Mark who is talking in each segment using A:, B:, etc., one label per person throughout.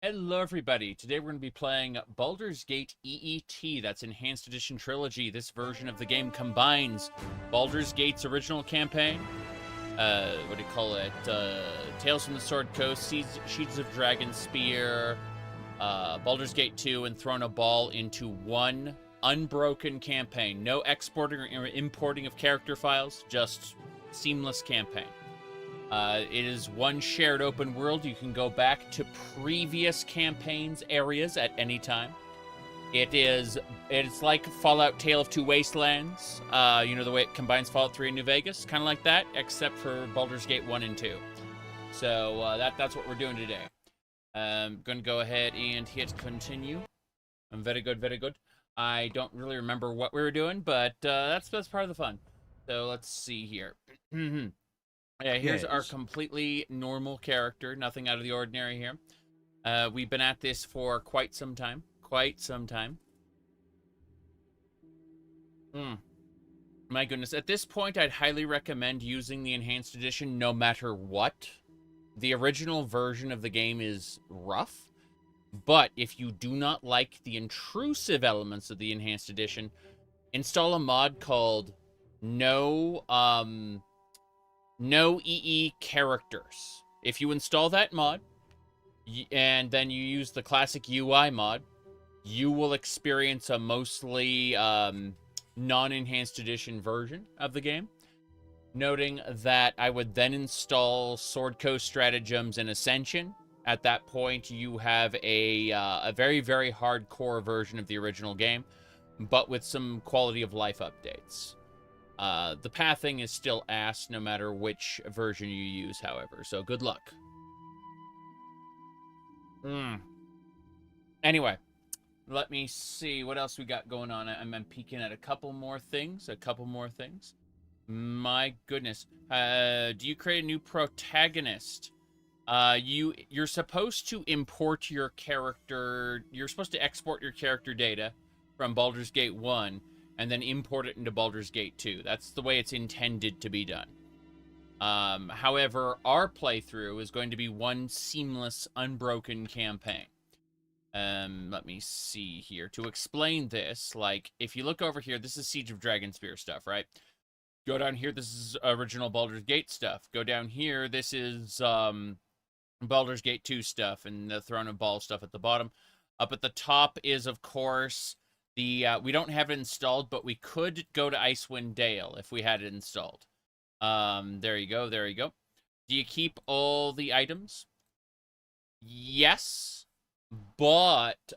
A: Hello everybody, today we're going to be playing Baldur's Gate EET, that's Enhanced Edition Trilogy. This version of the game combines Baldur's Gate's original campaign, what do you call it, Tales from the Sword Coast, Sheets of Dragonspear, Baldur's Gate 2, and Throne of Baal into one unbroken campaign. No exporting or importing of character files, just seamless campaign. It is one shared open world. You can go back to previous campaigns areas at any time. It's like Fallout Tale of Two Wastelands. You know, the way it combines Fallout 3 and New Vegas, kind of like that, except for Baldur's Gate 1 and 2. So that's what we're doing today. I'm going to go ahead and hit continue. Very good, very good. I don't really remember what we were doing, but that's part of the fun. So let's see here. Yeah, here's our completely normal character. Nothing out of the ordinary here. We've been at this for quite some time. My goodness. At this point, I'd highly recommend using the Enhanced Edition no matter what. The original version of the game is rough. But if you do not like the intrusive elements of the Enhanced Edition, install a mod called No EE Characters. If you install that mod, and then you use the classic UI mod, you will experience a mostly non-enhanced edition version of the game. Noting that I would then install Sword Coast Stratagems and Ascension. At that point, you have a very, very hardcore version of the original game, but with some quality of life updates. The pathing is still ass no matter which version you use, however, so good luck. Anyway, let me see what else we got going on. I'm peeking at a couple more things. My goodness. Do you create a new protagonist? You're supposed to import your character. You're supposed to export your character data from Baldur's Gate 1 and then import it into Baldur's Gate 2. That's the way it's intended to be done. However, our playthrough is going to be one seamless, unbroken campaign. Let me see here. To explain this, like, if you look over here, this is Siege of Dragonspear stuff, right? Go down here, this is original Baldur's Gate stuff. Go down here, this is Baldur's Gate 2 stuff and the Throne of Baal stuff at the bottom. Up at the top is, of course, the we don't have it installed, but we could go to Icewind Dale if we had it installed. There you go. Do you keep all the items? Yes, but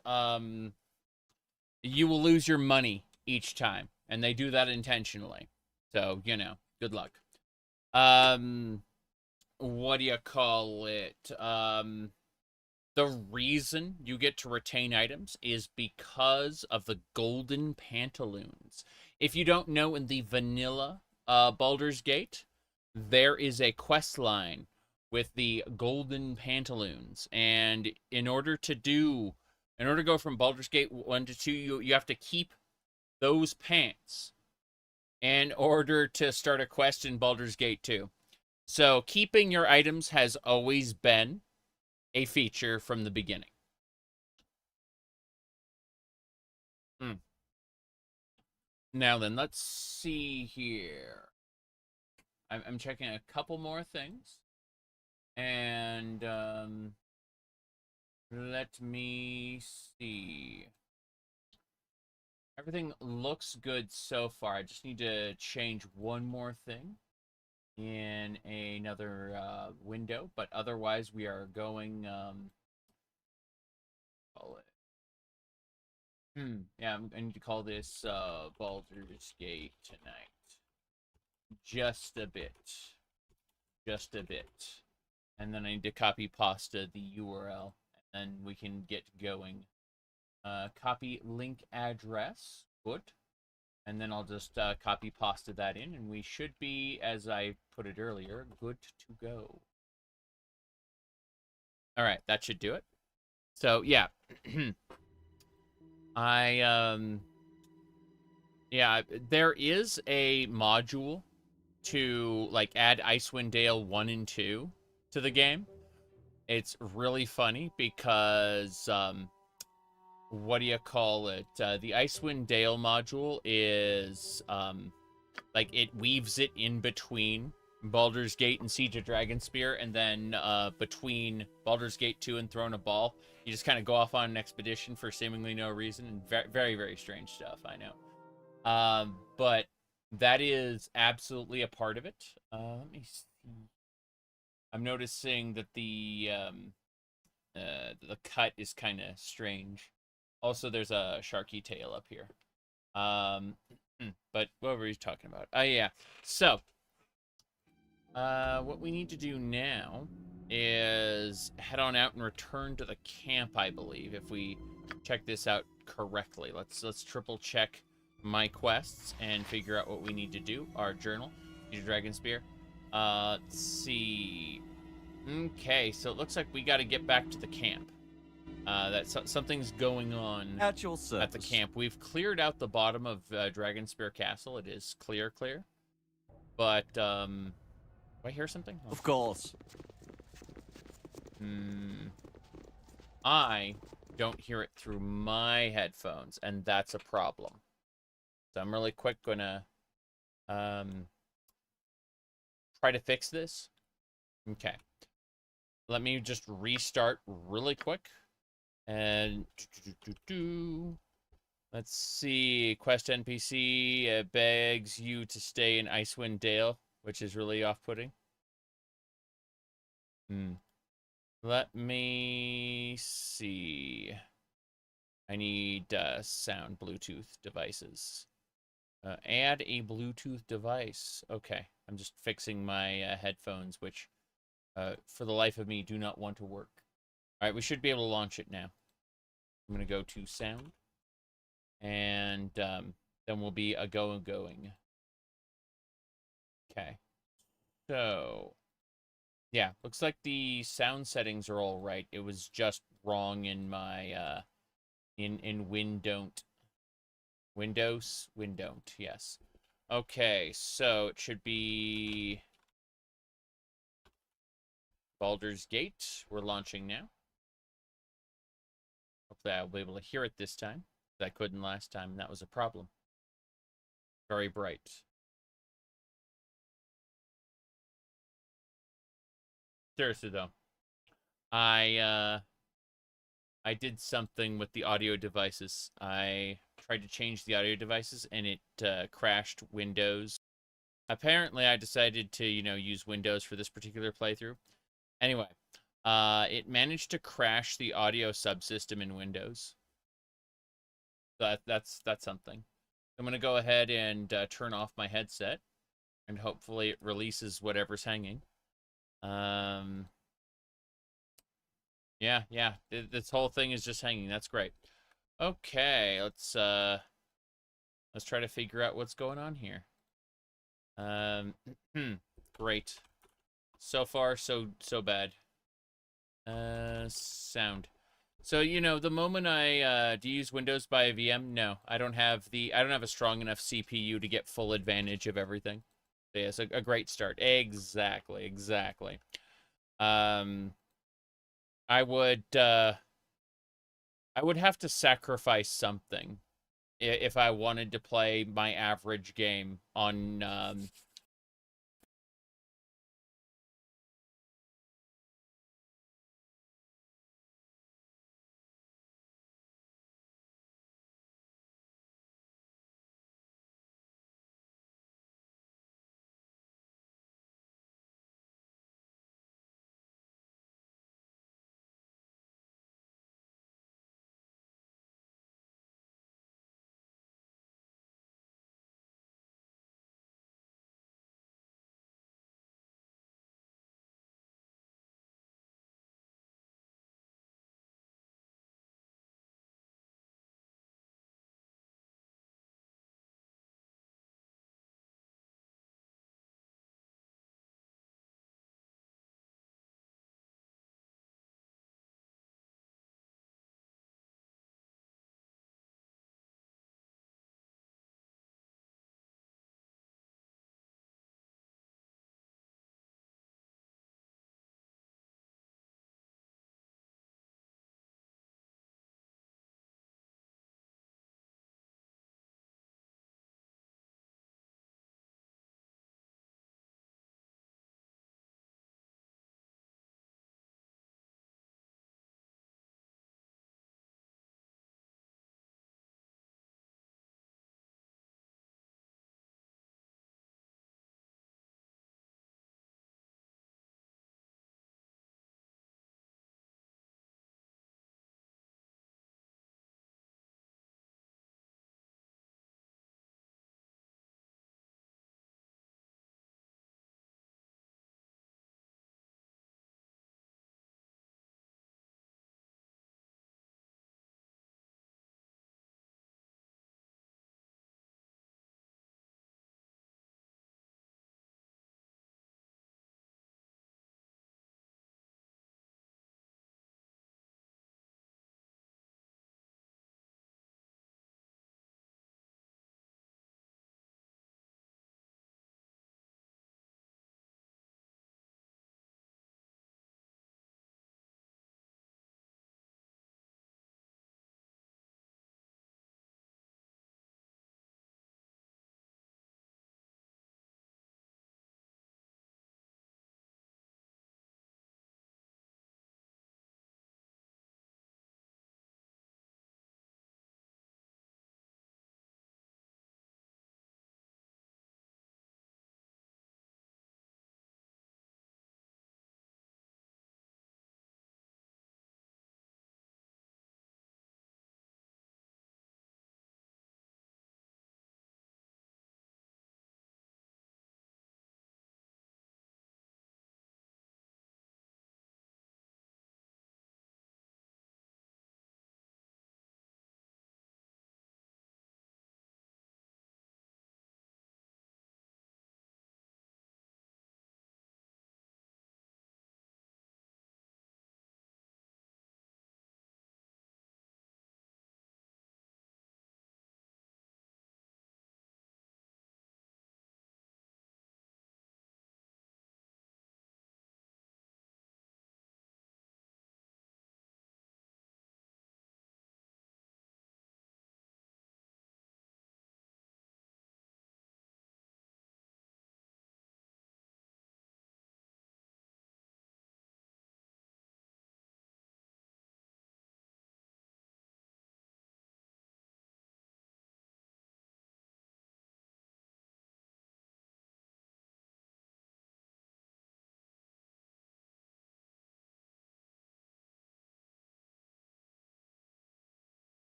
A: you will lose your money each time, and they do that intentionally. So, you know, good luck. What do you call it? The reason you get to retain items is because of the golden pantaloons. If you don't know, in the vanilla Baldur's Gate, there is a quest line with the golden pantaloons, and in order to go from Baldur's Gate 1 to 2, you have to keep those pants in order to start a quest in Baldur's Gate 2. So keeping your items has always been a feature from the beginning. Now then, let's see here. I'm checking a couple more things. And let me see. Everything looks good so far. I just need to change one more thing in another window, but otherwise we are going call it yeah, I need to call this Baldur's Gate tonight. Just a bit, and then I need to copy pasta the URL, and then we can get going. Copy link address, good. And then I'll just copy pasta that in, and we should be, as I put it earlier, good to go. All right, that should do it. So yeah, yeah, there is a module to like add Icewind Dale 1 and 2 to the game. It's really funny because what do you call it? The Icewind Dale module is like it weaves it in between Baldur's Gate and Siege of Dragonspear, and then between Baldur's Gate 2 and Throne of Baal, you just kind of go off on an expedition for seemingly no reason, and very, very, very strange stuff, I know. But that is absolutely a part of it. Let me see. I'm noticing that the cut is kind of strange. Also, there's a sharky tail up here. But what were you talking about? Oh, yeah. So, what we need to do now is head on out and return to the camp, I believe, if we check this out correctly. Let's triple check my quests and figure out what we need to do. Our journal, Dragonspear. Let's see. Okay, so it looks like we got to get back to the camp. Something's going on
B: at your service.
A: At the camp. We've cleared out the bottom of Dragonspear Castle. It is clear. But, do I hear something?
B: Of course.
A: I don't hear it through my headphones, and that's a problem. So I'm really quick gonna, try to fix this. Okay. Let me just restart really quick. And let's see. Quest NPC begs you to stay in Icewind Dale, which is really off-putting. Let me see. I need sound Bluetooth devices. Add a Bluetooth device. Okay, I'm just fixing my headphones, which for the life of me do not want to work. All right, we should be able to launch it now. I'm going to go to sound. And then we'll be a going. Okay. So, yeah, looks like the sound settings are all right. It was just wrong in my, in Windows, yes. Okay, so it should be Baldur's Gate. We're launching now. Hopefully I'll be able to hear it this time. I couldn't last time, and that was a problem. Very bright. Seriously, though. I did something with the audio devices. I tried to change the audio devices, and it crashed Windows. Apparently, I decided to, use Windows for this particular playthrough. Anyway, it managed to crash the audio subsystem in Windows. That's something. I'm gonna go ahead and turn off my headset, and hopefully it releases whatever's hanging. Yeah. This whole thing is just hanging. That's great. Okay, let's try to figure out what's going on here. Great. So far, so bad. Sound. So, the moment I do you use Windows by a VM? No, I don't have a strong enough CPU to get full advantage of everything. So, yes, a great start. Exactly. I would have to sacrifice something if I wanted to play my average game on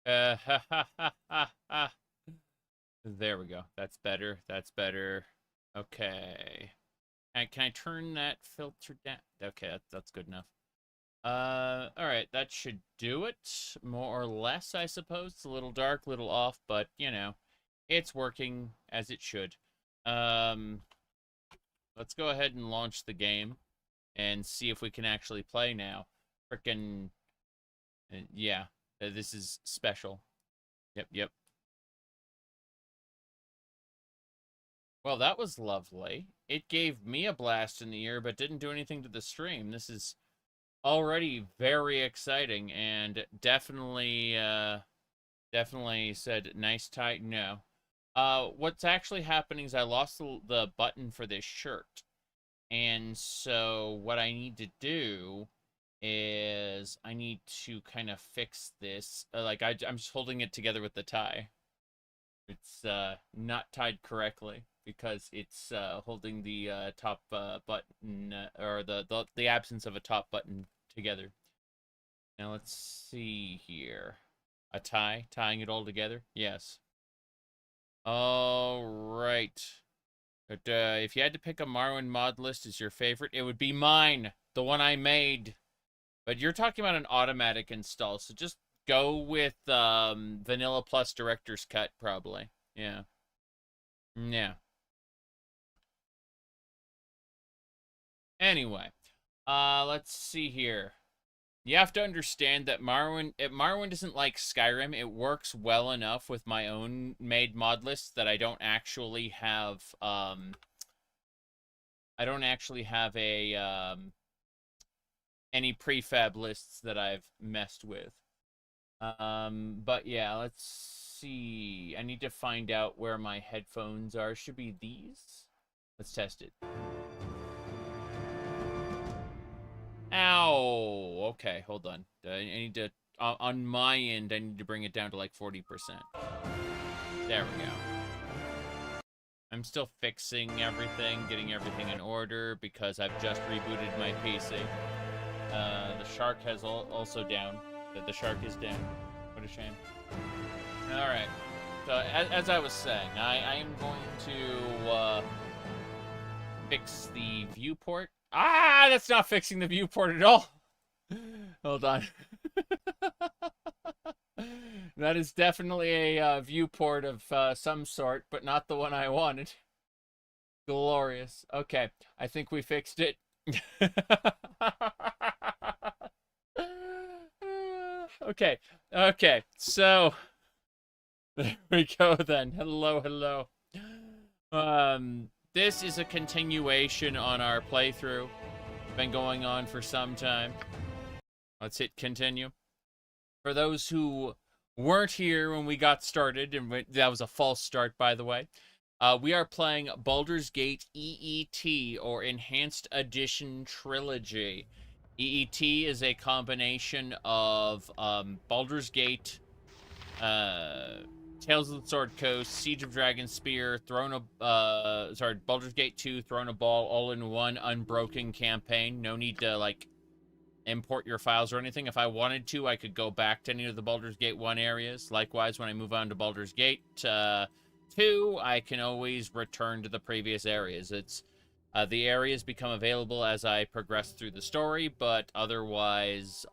A: Ha, ha, ha, ha, ha. There we go. That's better. That's better. Okay. Can I turn that filter down? Okay, that's good enough. All right, that should do it, more or less, I suppose. It's a little dark, a little off, but, you know, it's working as it should. Um, let's go ahead and launch the game and see if we can actually play now. Frickin', yeah, this is special. Yep, yep. Well, that was lovely. It gave me a blast in the ear, but didn't do anything to the stream. This is already very exciting, and definitely, definitely said nice tight. No. What's actually happening is I lost the button for this shirt. And so what I need to do is I need to kind of fix this. Like, I'm just holding it together with the tie. It's not tied correctly because it's holding the top button or the absence of a top button together. Now let's see here. A tie, tying it all together. Yes. All right. But if you had to pick a Marwyn mod list as your favorite, it would be mine, the one I made. But you're talking about an automatic install, so just go with Vanilla Plus Director's Cut, probably. Yeah. Yeah. Anyway, let's see here. You have to understand that Marwyn isn't like Skyrim. It works well enough with my own made mod list that I don't actually have a any prefab lists that I've messed with. But yeah, let's see. I need to find out where my headphones are. Should be these. Let's test it. Ow! Okay, hold on. I need to, on my end, I need to bring it down to like 40%. There we go. I'm still fixing everything, getting everything in order, because I've just rebooted my PC. The shark has also down. The shark is down. What a shame. Alright. So, as I was saying, I am going to, fix the viewport. Ah, that's not fixing the viewport at all. Hold on. That is definitely a viewport of some sort, but not the one I wanted. Glorious. Okay, I think we fixed it. Okay, okay, so there we go then. Hello, hello. This is a continuation on our playthrough. Been going on for some time. Let's hit continue. For those who weren't here when we got started, and that was a false start, by the way, we are playing Baldur's Gate EET, or Enhanced Edition Trilogy. EET is a combination of Baldur's Gate, Tales of the Sword Coast, Siege of Dragonspear, Baldur's Gate 2, Throne of Baal, all in one unbroken campaign. No need to, like, import your files or anything. If I wanted to, I could go back to any of the Baldur's Gate 1 areas. Likewise, when I move on to Baldur's Gate 2, I can always return to the previous areas. It's the areas become available as I progress through the story, but otherwise,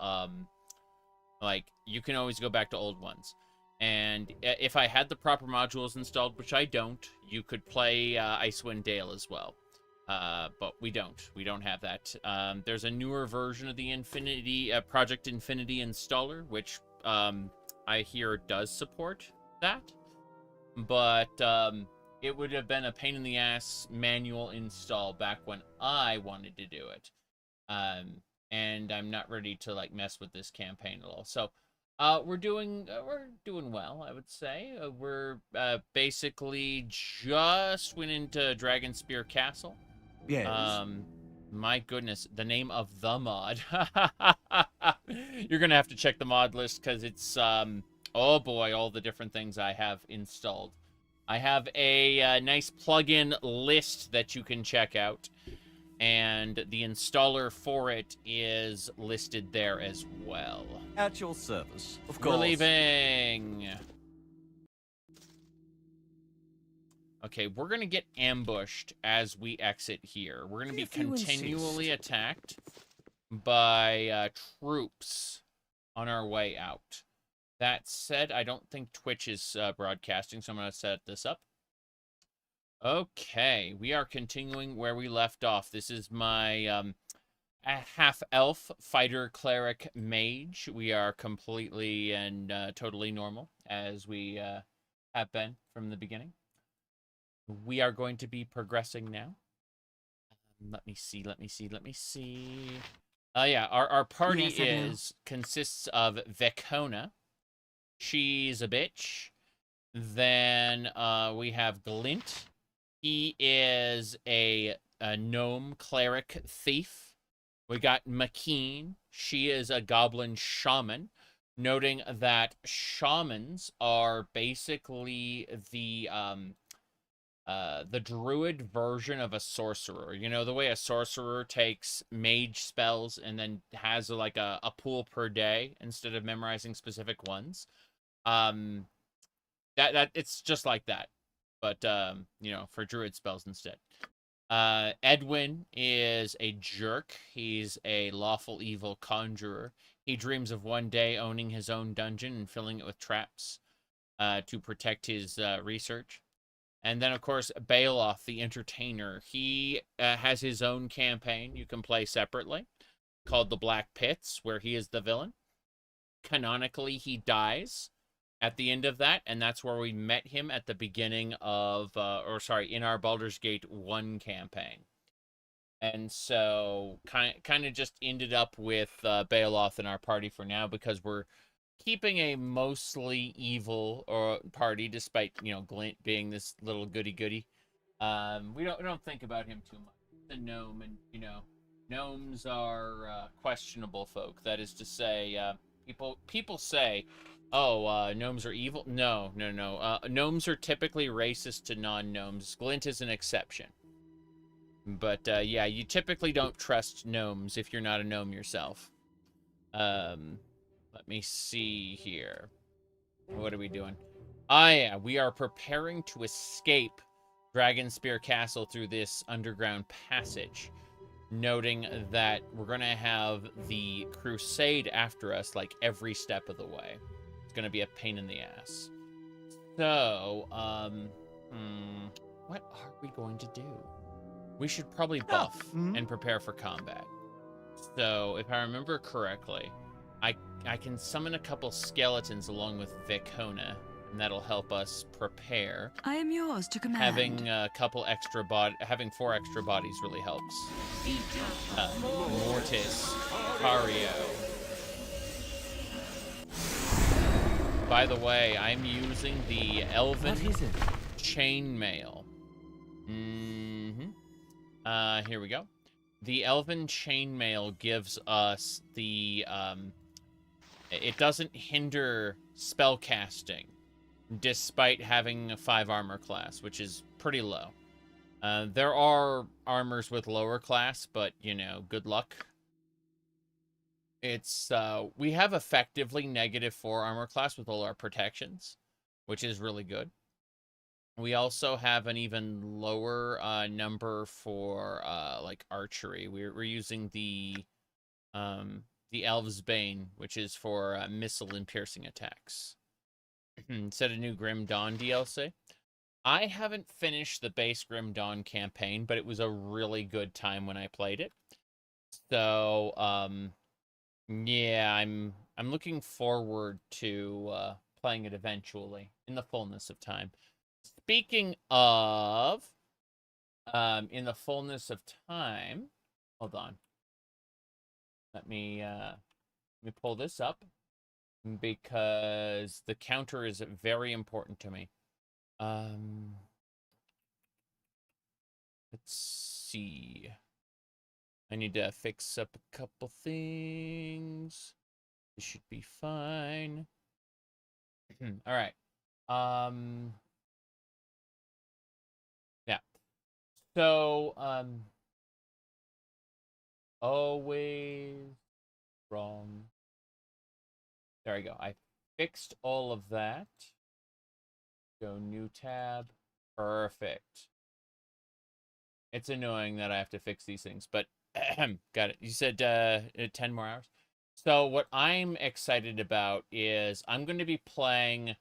A: like, you can always go back to old ones. And if I had the proper modules installed, which I don't, you could play Icewind Dale as well. But we don't. We don't have that. There's a newer version of the Project Infinity installer, which I hear does support that. But it would have been a pain in the ass manual install back when I wanted to do it. And I'm not ready to, like, mess with this campaign at all. So we're doing well, I would say. We're basically just went into Dragonspear Castle.
B: Yes.
A: My goodness, the name of the mod. You're gonna have to check the mod list because it's oh boy, all the different things I have installed. I have a nice plugin list that you can check out. and the installer for it is listed there as well.
B: At your service, of
A: We're
B: course.
A: leaving. Okay, we're going to get ambushed as we exit here. We're going to be continually attacked by troops on our way out. That said, I don't think Twitch is broadcasting, so I'm going to set this up. Okay, we are continuing where we left off. This is my half-elf fighter cleric mage. We are completely and totally normal, as we have been from the beginning. We are going to be progressing now. Let me see. Yeah, our party consists of Vecona. She's a bitch. Then we have Glint. He is a gnome cleric thief. We got McKean. She is a goblin shaman. Noting that shamans are basically the druid version of a sorcerer. You know, the way a sorcerer takes mage spells and then has like a pool per day instead of memorizing specific ones. That it's just like that, but you know, for druid spells instead. Edwin is a jerk. He's a lawful evil conjurer. He dreams of one day owning his own dungeon and filling it with traps to protect his research. And then, of course, Bailoff, the entertainer. He has his own campaign you can play separately called The Black Pits, where he is the villain. Canonically, he dies at the end of that, and that's where we met him at the beginning of, in our Baldur's Gate 1 campaign. And so, kind of just ended up with Bailoff in our party for now, because we're keeping a mostly evil party, despite, you know, Glint being this little goody-goody. We don't think about him too much. The gnome, and, you know, gnomes are questionable folk. That is to say, people say, oh, gnomes are evil. No. Gnomes are typically racist to non-gnomes. Glint is an exception. But, yeah, you typically don't trust gnomes if you're not a gnome yourself. Let me see here. What are we doing? Ah, yeah, we are preparing to escape Dragonspear Castle through this underground passage. Noting that we're going to have the crusade after us, like, every step of the way. It's going to be a pain in the ass. So, what are we going to do? We should probably buff and prepare for combat. So, if I remember correctly, I can summon a couple skeletons along with Vecona, and that'll help us prepare.
C: I am yours to command.
A: Having a couple extra having 4 extra bodies really helps. Mortis, Cario. By the way, I'm using the Elven Chainmail. Here we go. The Elven Chainmail gives us the, it doesn't hinder spellcasting, despite having a 5 armor class, which is pretty low. There are armors with lower class, but, you know, good luck. It's, we have effectively -4 armor class with all our protections, which is really good. We also have an even lower number for like archery. We're using the Elves Bane, which is for missile and piercing attacks. Set a new Grim Dawn DLC. I haven't finished the base Grim Dawn campaign, but it was a really good time when I played it. So yeah, I'm looking forward to playing it eventually in the fullness of time. Speaking of, in the fullness of time, hold on. Let me pull this up, because the counter is very important to me. Let's see. I need to fix up a couple things. This should be fine. All right. Yeah. So, always wrong. There we go. I fixed all of that. Go new tab. Perfect. It's annoying that I have to fix these things, but got it. You said 10 more hours. So what I'm excited about is I'm going to be playing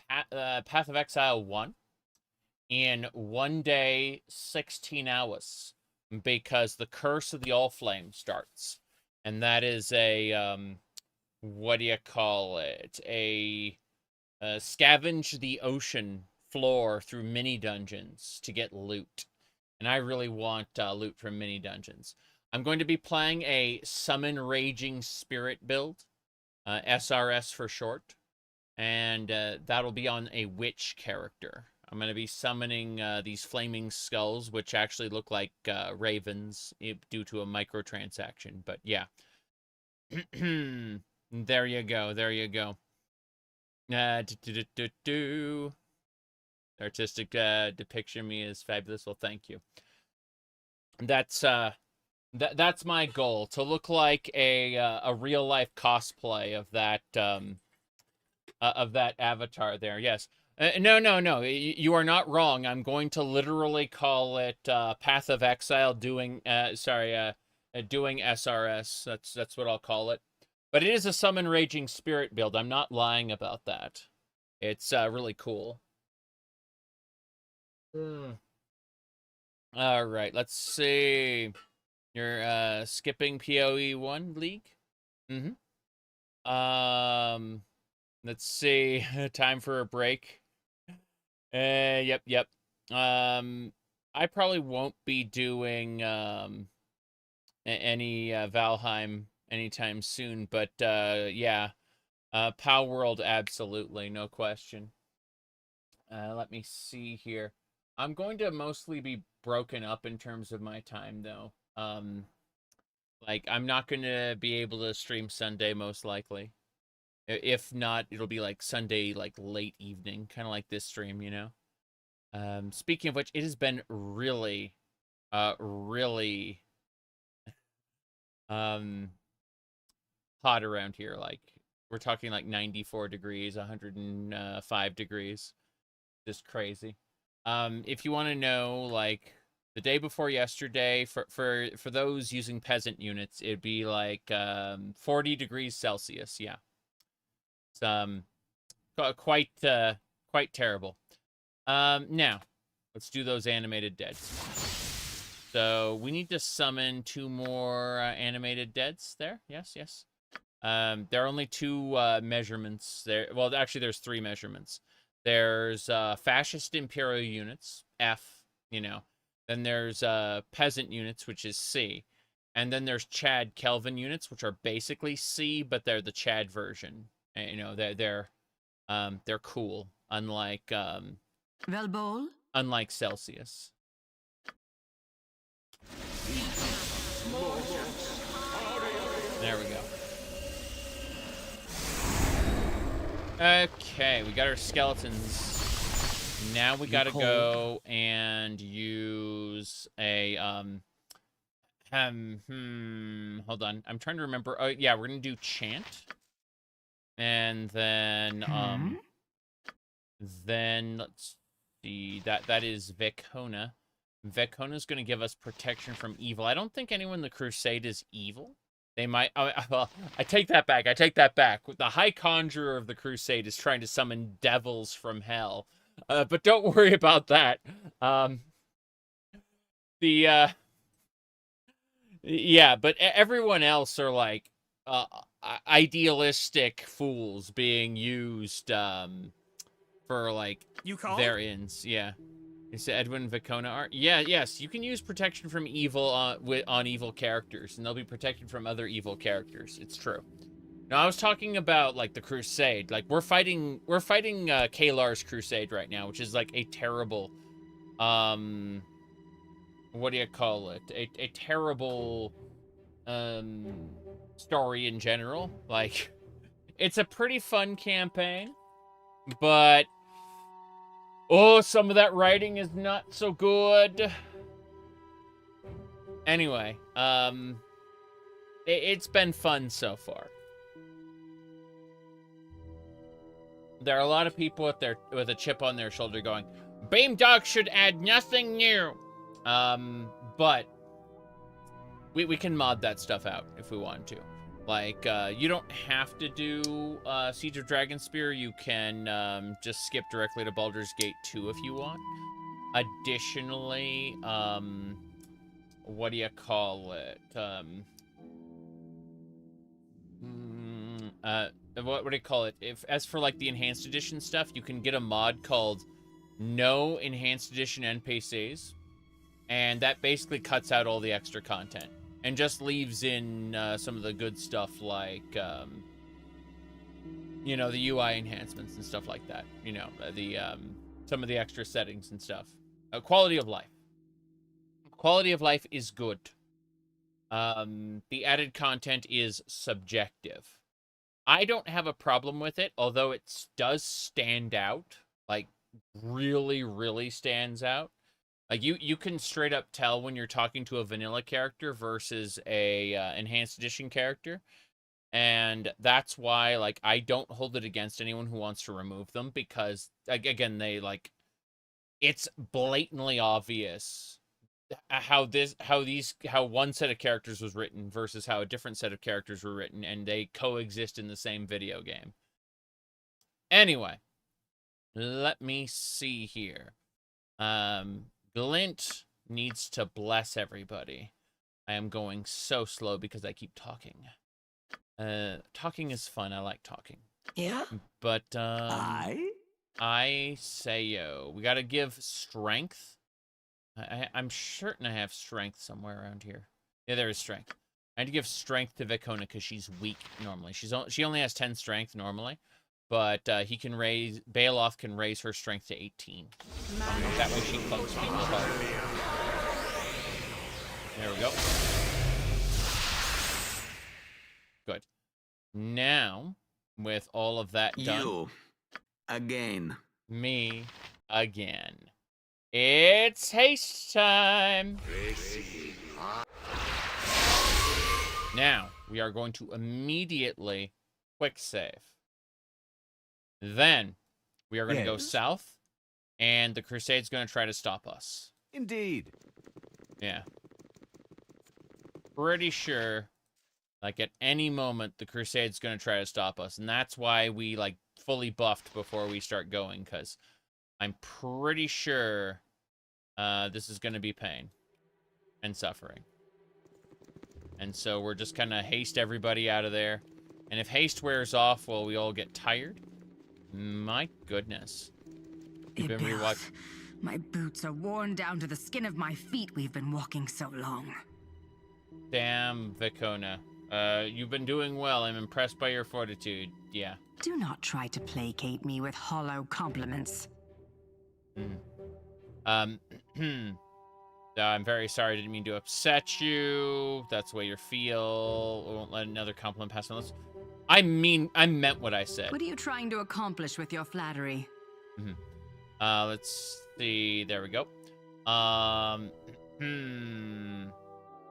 A: Path of Exile 1 in 1 day, 16 hours, because the Curse of the All Flame starts. And that is a, what do you call it? Scavenge the ocean floor through mini dungeons to get loot. And I really want loot from mini dungeons. I'm going to be playing a Summon Raging Spirit build, SRS for short, and that'll be on a witch character. I'm going to be summoning these flaming skulls, which actually look like ravens due to a microtransaction. But yeah. There you go. There you go. Artistic depiction of me is fabulous. Well, thank you. That's that's my goal, to look like a real life cosplay of that avatar there. Yes. No. You are not wrong. I'm going to literally call it Path of Exile doing doing SRS. That's what I'll call it. But it is a Summon Raging Spirit build. I'm not lying about that. It's really cool. All right, let's see. You're skipping PoE 1 League? Mm-hmm. Let's see. Time for a break. Yep. I probably won't be doing any Valheim anytime soon, but yeah. POW World, absolutely, no question. Let me see here. I'm going to mostly be broken up in terms of my time, though. Like, I'm not going to be able to stream Sunday, most likely. If not, it'll be, like, Sunday, like, late evening, kind of like this stream, you know? Speaking of which, it has been really, really, hot around here. Like, we're talking, like, 94 degrees, 105 degrees. Just crazy. If you want to know, like, the day before yesterday, for those using peasant units, it'd be like 40 degrees Celsius. Yeah, it's quite terrible. Now let's do those animated deads. So we need to summon 2 more animated deads there. Yes. There are only 2 measurements there. Well, actually, there's 3 measurements. There's fascist imperial units, F, you know. Then there's peasant units, which is C. And then there's Chad Kelvin units, which are basically C, but they're the Chad version. And, you know, they're cool, unlike unlike Celsius. There we go. Okay, we got our skeletons. Now we gotta go and use a, hold on. I'm trying to remember. Oh, yeah, we're gonna do chant. And then, let's see. That is Vekona. Vekona's gonna give us protection from evil. I don't think anyone in the Crusade is evil. They might. Oh, well, I take that back. The High Conjurer of the Crusade is trying to summon devils from hell. But don't worry about that. Yeah, but everyone else are like idealistic fools being used for like their ends. Yeah. Is Edwin Vekona art? Yeah, yes. You can use protection from evil on evil characters, and they'll be protected from other evil characters. It's true. No, I was talking about like the Crusade. Like we're fighting Kalar's Crusade right now, which is like a terrible, what do you call it? A terrible, story in general. Like, it's a pretty fun campaign, but oh, some of that writing is not so good. Anyway, It's been fun so far. There are a lot of people with a chip on their shoulder going, Beamdog should add nothing new. But we can mod that stuff out if we want to. Like, you don't have to do Siege of Dragonspear. You can just skip directly to Baldur's Gate 2 if you want. Additionally, what do you call it? What do you call it? As for like the Enhanced Edition stuff, you can get a mod called No Enhanced Edition NPCs, and that basically cuts out all the extra content and just leaves in some of the good stuff like, you know, the UI enhancements and stuff like that. You know, some of the extra settings and stuff. Quality of life. Quality of life is good. The added content is subjective. I don't have a problem with it, although it does stand out. Like, really, really stands out. Like, you can straight up tell when you're talking to a vanilla character versus a enhanced edition character. And that's why, like, I don't hold it against anyone who wants to remove them, because, again, they, like, it's blatantly obvious how one set of characters was written versus how a different set of characters were written, and they coexist in the same video game. Anyway, let me see here. Glint needs to bless everybody. I am going so slow because I keep talking. Talking is fun. I like talking.
C: Yeah?
A: But, I say, yo, we gotta give strength. I'm certain I have strength somewhere around here. Yeah, there is strength. I need to give strength to Vicona because she's weak normally. She only has 10 strength normally, but Baeloth can raise her strength to 18. That way she clubs people hard. There we go. Good. Now, with all of that done,
C: You again.
A: Me again. It's haste time. Now, we are going to immediately quick save. Then, we are going to go south, and the Crusade's going to try to stop us.
B: Indeed.
A: Yeah. Pretty sure, like, at any moment, the Crusade's going to try to stop us, and that's why we, like, fully buffed before we start going, because I'm pretty sure this is going to be pain and suffering. And so we're just kind of haste everybody out of there. And if haste wears off, well, we all get tired. My goodness. You've been rewatching.
D: My boots are worn down to the skin of my feet. We've been walking so long.
A: Damn, Vicona. You've been doing well. I'm impressed by your fortitude. Yeah.
D: Do not try to placate me with hollow compliments.
A: I'm very sorry. I didn't mean to upset you. That's the way you feel. I won't let another compliment pass unless... I meant what I said.
D: What are you trying to accomplish with your flattery?
A: Let's see. There we go. I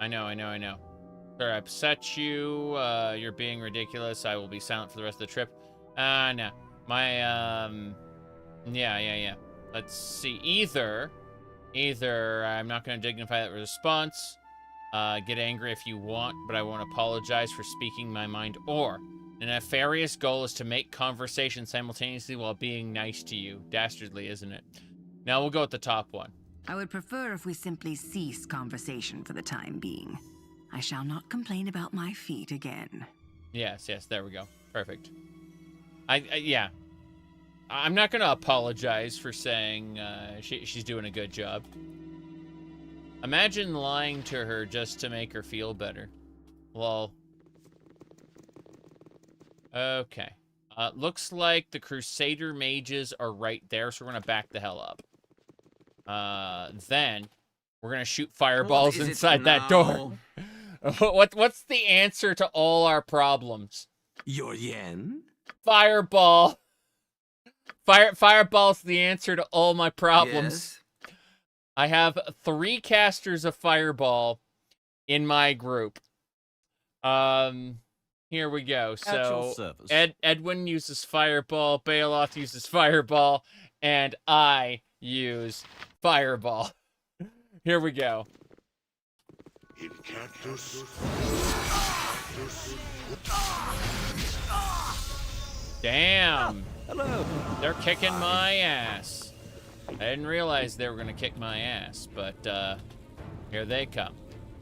A: know. Sorry, I upset you. You're being ridiculous. I will be silent for the rest of the trip. No. Yeah. Let's see. Either I'm not going to dignify that response. Get angry if you want, but I won't apologize for speaking my mind. Or, the nefarious goal is to make conversation simultaneously while being nice to you. Dastardly, isn't it? Now we'll go with the top one.
D: I would prefer if we simply cease conversation for the time being. I shall not complain about my feet again.
A: Yes, there we go. Perfect. Yeah. I'm not going to apologize for saying she's doing a good job. Imagine lying to her just to make her feel better. Lol. Okay. Looks like the Crusader mages are right there, so we're going to back the hell up. Then, we're going to shoot fireballs inside that door. What's the answer to all our problems?
C: Your yen?
A: Fireball. Fireball's the answer to all my problems.
C: Yes.
A: I have 3 casters of Fireball in my group. Here we go.
B: At your
A: So
B: service.
A: Edwin uses fireball, Baeloth uses fireball, and I use fireball. Here we go.
E: In cactus.
A: Damn.
B: Hello.
A: They're kicking my ass. I didn't realize they were going to kick my ass, but here they come.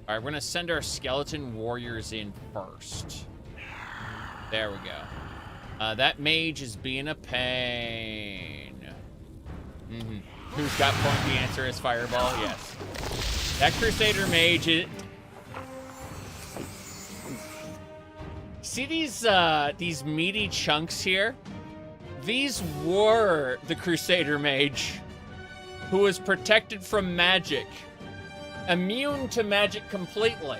A: All right, we're going to send our skeleton warriors in first. There we go. That mage is being a pain. Who's got point? The answer is fireball. Yes. That Crusader mage is... See these meaty chunks here? These were the Crusader mage who was protected from magic. Immune to magic completely.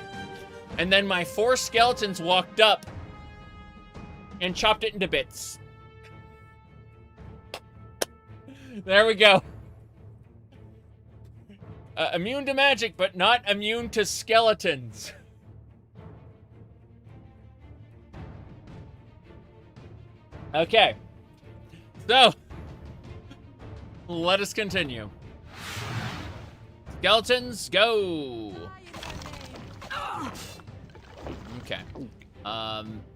A: And then my 4 skeletons walked up and chopped it into bits. There we go. Immune to magic, but not immune to skeletons. Okay. So, let us continue. Skeletons, go! Okay.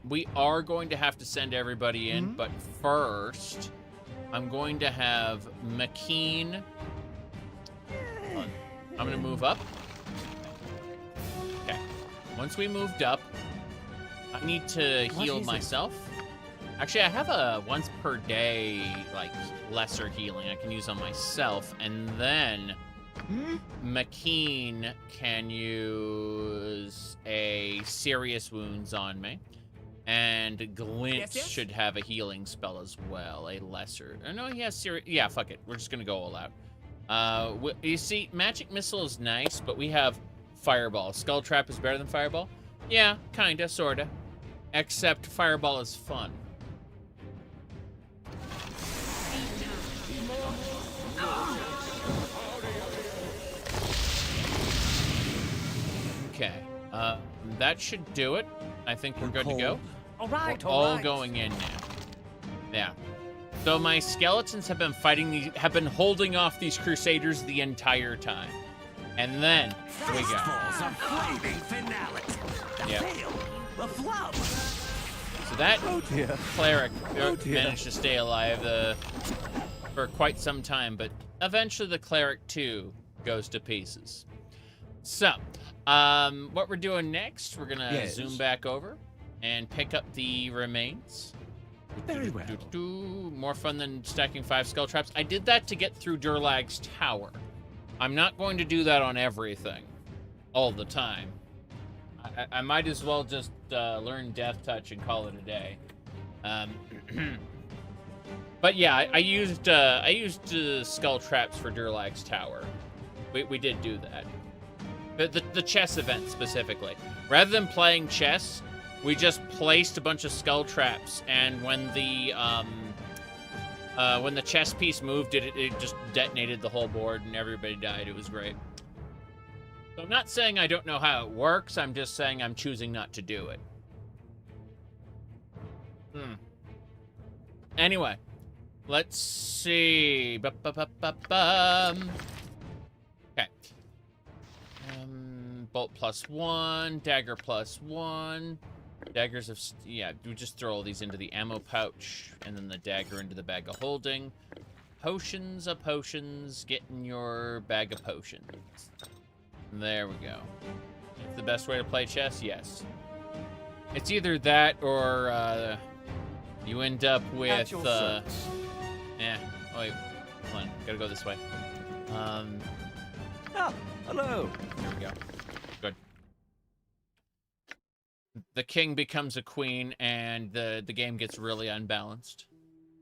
A: We are going to have to send everybody in, but first, I'm going to have McKean. I'm going to move up. Okay. Once we moved up, I need to heal myself. Actually, I have a once per day, like, lesser healing I can use on myself, and then McKean can use a serious wounds on me, and Glint should have a healing spell as well, a lesser. Oh, no, he has serious. Yeah, fuck it. We're just gonna go all out. You see, magic missile is nice, but we have fireball. Skull trap is better than fireball. Yeah, kinda, sorta. Except fireball is fun. Okay, that should do it. I think we're good to go.
B: All right,
A: We're all going in now. Yeah. So my skeletons have been fighting have been holding off these crusaders the entire time. And then, here we go. Yeah. So that cleric managed to stay alive for quite some time, but eventually the cleric too goes to pieces. So, what we're doing next, we're gonna zoom back over and pick up the remains.
B: Very well.
A: More fun than stacking 5 skull traps. I did that to get through Durlag's tower. I'm not going to do that on everything all the time. I might as well just learn Death Touch and call it a day. But yeah, I used skull traps for Durlag's tower. We did do that. The chess event specifically. Rather than playing chess, we just placed a bunch of skull traps, and when the chess piece moved, it just detonated the whole board, and everybody died. It was great. So I'm not saying I don't know how it works. I'm just saying I'm choosing not to do it. Anyway, let's see. Okay. Bolt +1, dagger +1. Daggers of, yeah, we just throw all these into the ammo pouch, and then the dagger into the bag of holding. Potions of potions, get in your bag of potions. There we go. It's the best way to play chess? Yes. It's either that or, you end up with, oh wait, hold on, gotta go this way.
B: Hello.
A: There we go. Good. The king becomes a queen, and the game gets really unbalanced.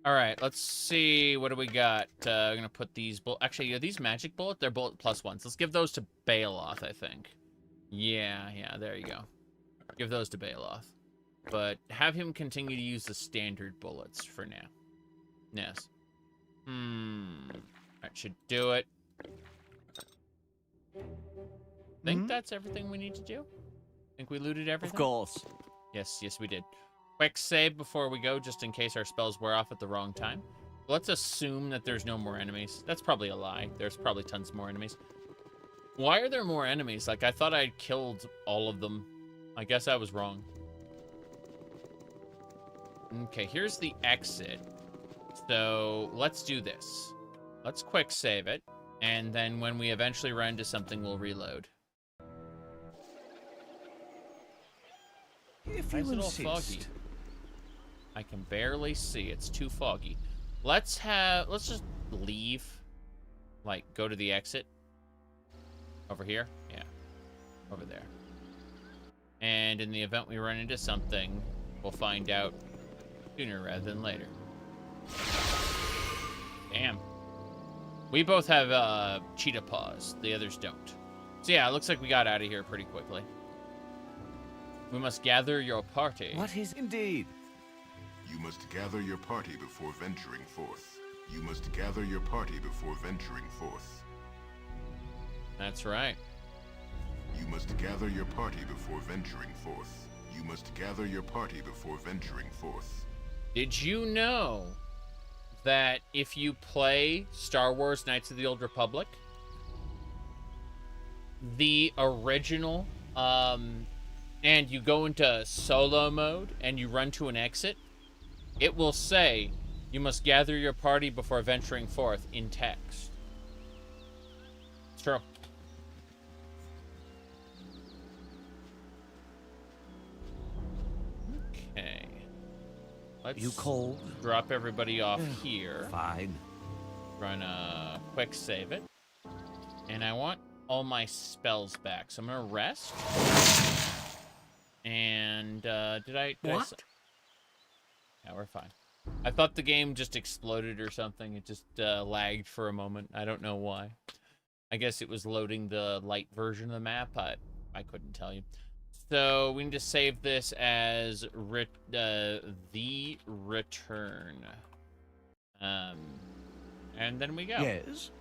A: All right, let's see. What do we got? I'm gonna put these actually, are these magic bullet? They're bullet +1s. Let's give those to Baeloth, I think. Yeah, there you go. Give those to Baeloth. But have him continue to use the standard bullets for now. Yes. That should do it. Think that's everything we need to do? Think we looted everything?
B: Of course.
A: Yes, we did. Quick save before we go, just in case our spells wear off at the wrong time. Let's assume that there's no more enemies. That's probably a lie. There's probably tons more enemies. Why are there more enemies? Like, I thought I'd killed all of them. I guess I was wrong. Okay, here's the exit. So, let's do this. Let's quick save it. And then when we eventually run into something, we'll reload.
B: If
A: Why
B: you
A: is it all
B: insist.
A: foggy? I can barely see. It's too foggy. Let's just leave. Like, go to the exit. Over here? Yeah. Over there. And in the event we run into something, we'll find out sooner rather than later. Damn. We both have cheetah paws. The others don't. So yeah, it looks like we got out of here pretty quickly. We must gather your party.
B: What is indeed?
E: You must gather your party before venturing forth. You must gather your party before venturing forth.
A: That's right.
E: You must gather your party before venturing forth. You must gather your party before venturing forth.
A: Did you know that if you play Star Wars Knights of the Old Republic, the original, and you go into solo mode and you run to an exit, it will say, you must gather your party before venturing forth in text. It's true. Okay. Let's
B: You cold?
A: drop everybody off here.
B: Fine.
A: Run a quick save it. And I want all my spells back. So I'm going to rest. And, did I...
C: What?
A: Yeah, we're fine. I thought the game just exploded or something. It just lagged for a moment. I don't know why. I guess it was loading the light version of the map. I couldn't tell you. So we need to save this as the return. And then we go.
B: Yes.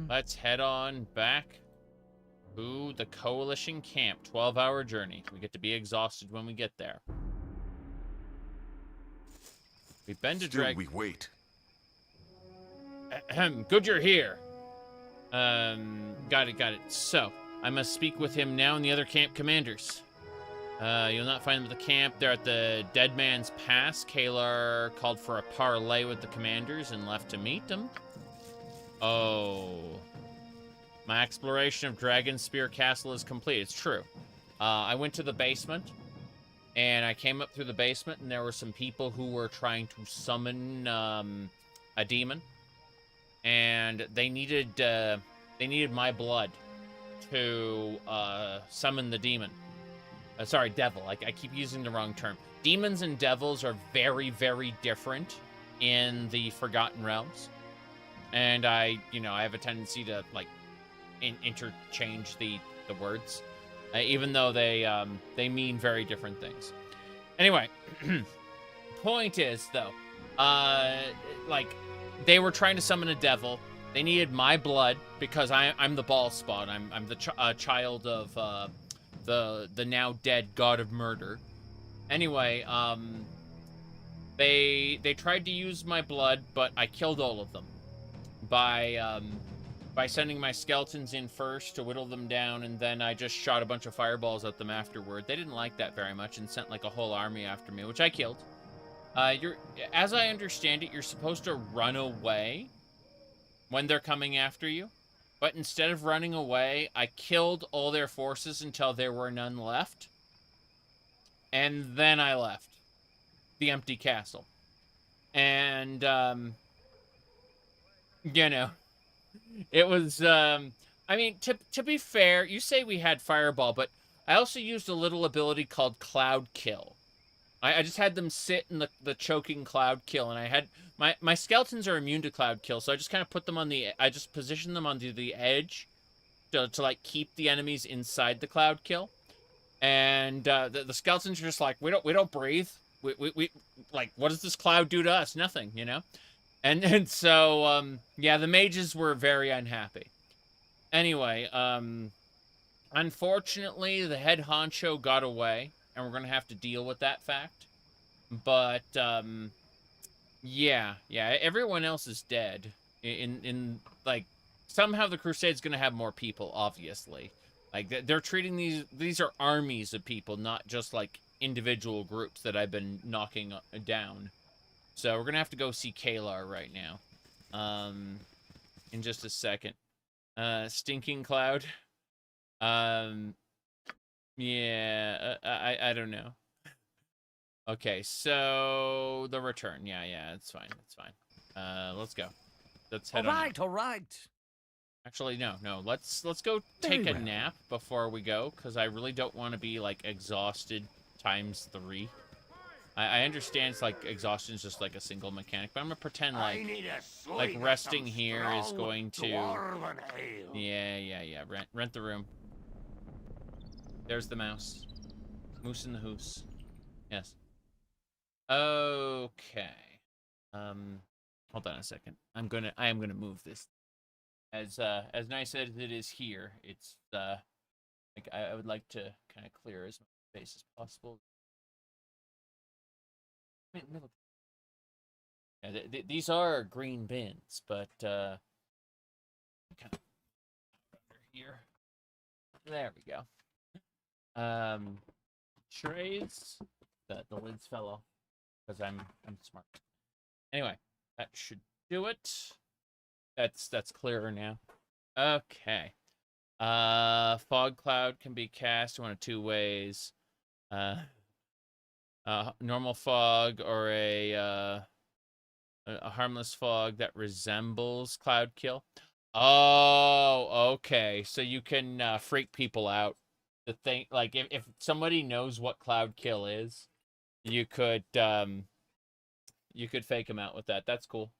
A: Let's head on back to the Coalition camp. 12-hour journey. We get to be exhausted when we get there. We've been to
E: Still we wait.
A: Good you're here. Got it. So, I must speak with him now and the other camp commanders. You'll not find them at the camp. They're at the Dead Man's Pass. Kalar called for a parley with the commanders and left to meet them. Oh. My exploration of Dragonspear Castle is complete. It's true. I went to the basement, and I came up through the basement, and there were some people who were trying to summon a demon. And they needed my blood to summon the demon. Sorry, devil. I keep using the wrong term. Demons and devils are very, very different in the Forgotten Realms. And I have a tendency to, like, interchange the words. Even though they mean very different things. Anyway, point is, though, like, they were trying to summon a devil. They needed my blood because I'm the ball spawn. I'm the child of the now dead god of murder. Anyway, they tried to use my blood, but I killed all of them by sending my skeletons in first to whittle them down, and then I just shot a bunch of fireballs at them afterward. They didn't like that very much and sent like a whole army after me, which I killed. As I understand it, you're supposed to run away when they're coming after you. But instead of running away, I killed all their forces until there were none left. And then I left the empty castle. And, it was, I mean, to be fair, you say we had Fireball, but I also used a little ability called Cloud Kill. I just had them sit in the choking Cloud Kill, and I had my skeletons are immune to Cloud Kill, so I just kind of put them on I just positioned them onto the edge to like keep the enemies inside the Cloud Kill, and the skeletons are just like, we don't breathe, we like, what does this cloud do to us? Nothing, and so yeah, the mages were very unhappy. Anyway, Unfortunately, the head honcho got away, and we're going to have to deal with that fact. But, yeah, everyone else is dead. Like, somehow the Crusade's going to have more people, obviously. Like, they're treating these are armies of people, not just, like, individual groups that I've been knocking down. So we're going to have to go see Kalar right now. In just a second. Stinking Cloud. Yeah, I don't know. Okay, so the return. Yeah, it's fine. It's fine. Let's go. Let's head on.
B: All right.
A: Actually, no. Let's go take a nap before we go, because I really don't want to be, like, exhausted times 3. I understand it's like exhaustion is just like a single mechanic, but I'm gonna pretend like resting here is going to. Yeah. Rent the room. There's the mouse. Moose in the hoose. Yes. Okay. Hold on a second. I am gonna move this. As nice as it is here, it's like I would like to kind of clear as much space as possible. Yeah, these are green bins, but kind of here. There we go. Trays. The lids fell off because I'm smart. Anyway, that should do it. That's clearer now. Okay. Fog cloud can be cast one of 2 ways. Normal fog or a harmless fog that resembles cloud kill. Oh, okay. So you can freak people out. The thing, like, if somebody knows what cloud kill is, you could fake them out with that. That's cool.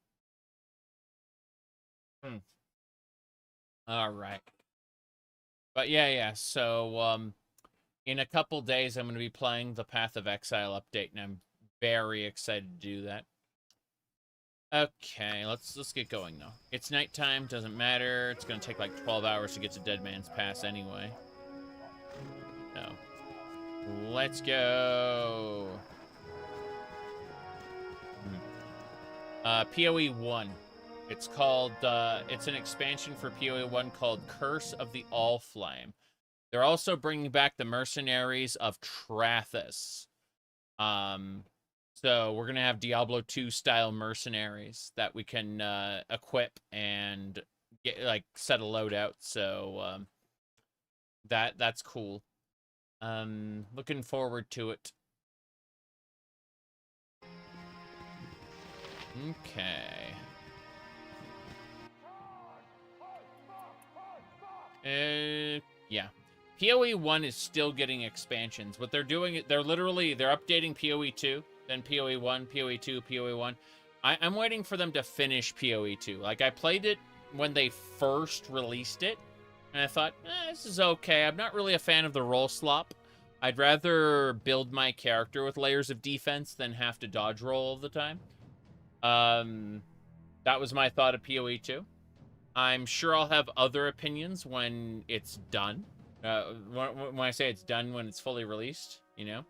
A: All right. But yeah. So in a couple days, I'm going to be playing the Path of Exile update, and I'm very excited to do that. Okay, let's get going though. It's nighttime, doesn't matter. It's gonna take like 12 hours to get to Dead Man's Pass anyway. So, let's go. PoE 1. It's called, it's an expansion for PoE 1 called Curse of the All-Flame. They're also bringing back the Mercenaries of Trathus. So we're going to have Diablo 2 style mercenaries that we can equip and get, like, set a loadout. So that's cool. Looking forward to it. Okay. Yeah. PoE 1 is still getting expansions. What they're doing, they're updating PoE 2, then PoE 1, PoE 2, PoE 1. I'm waiting for them to finish PoE 2. Like, I played it when they first released it, and I thought, this is okay. I'm not really a fan of the roll slop. I'd rather build my character with layers of defense than have to dodge roll all the time. That was my thought of PoE 2. I'm sure I'll have other opinions when it's done. When I say it's done, when it's fully released, you know.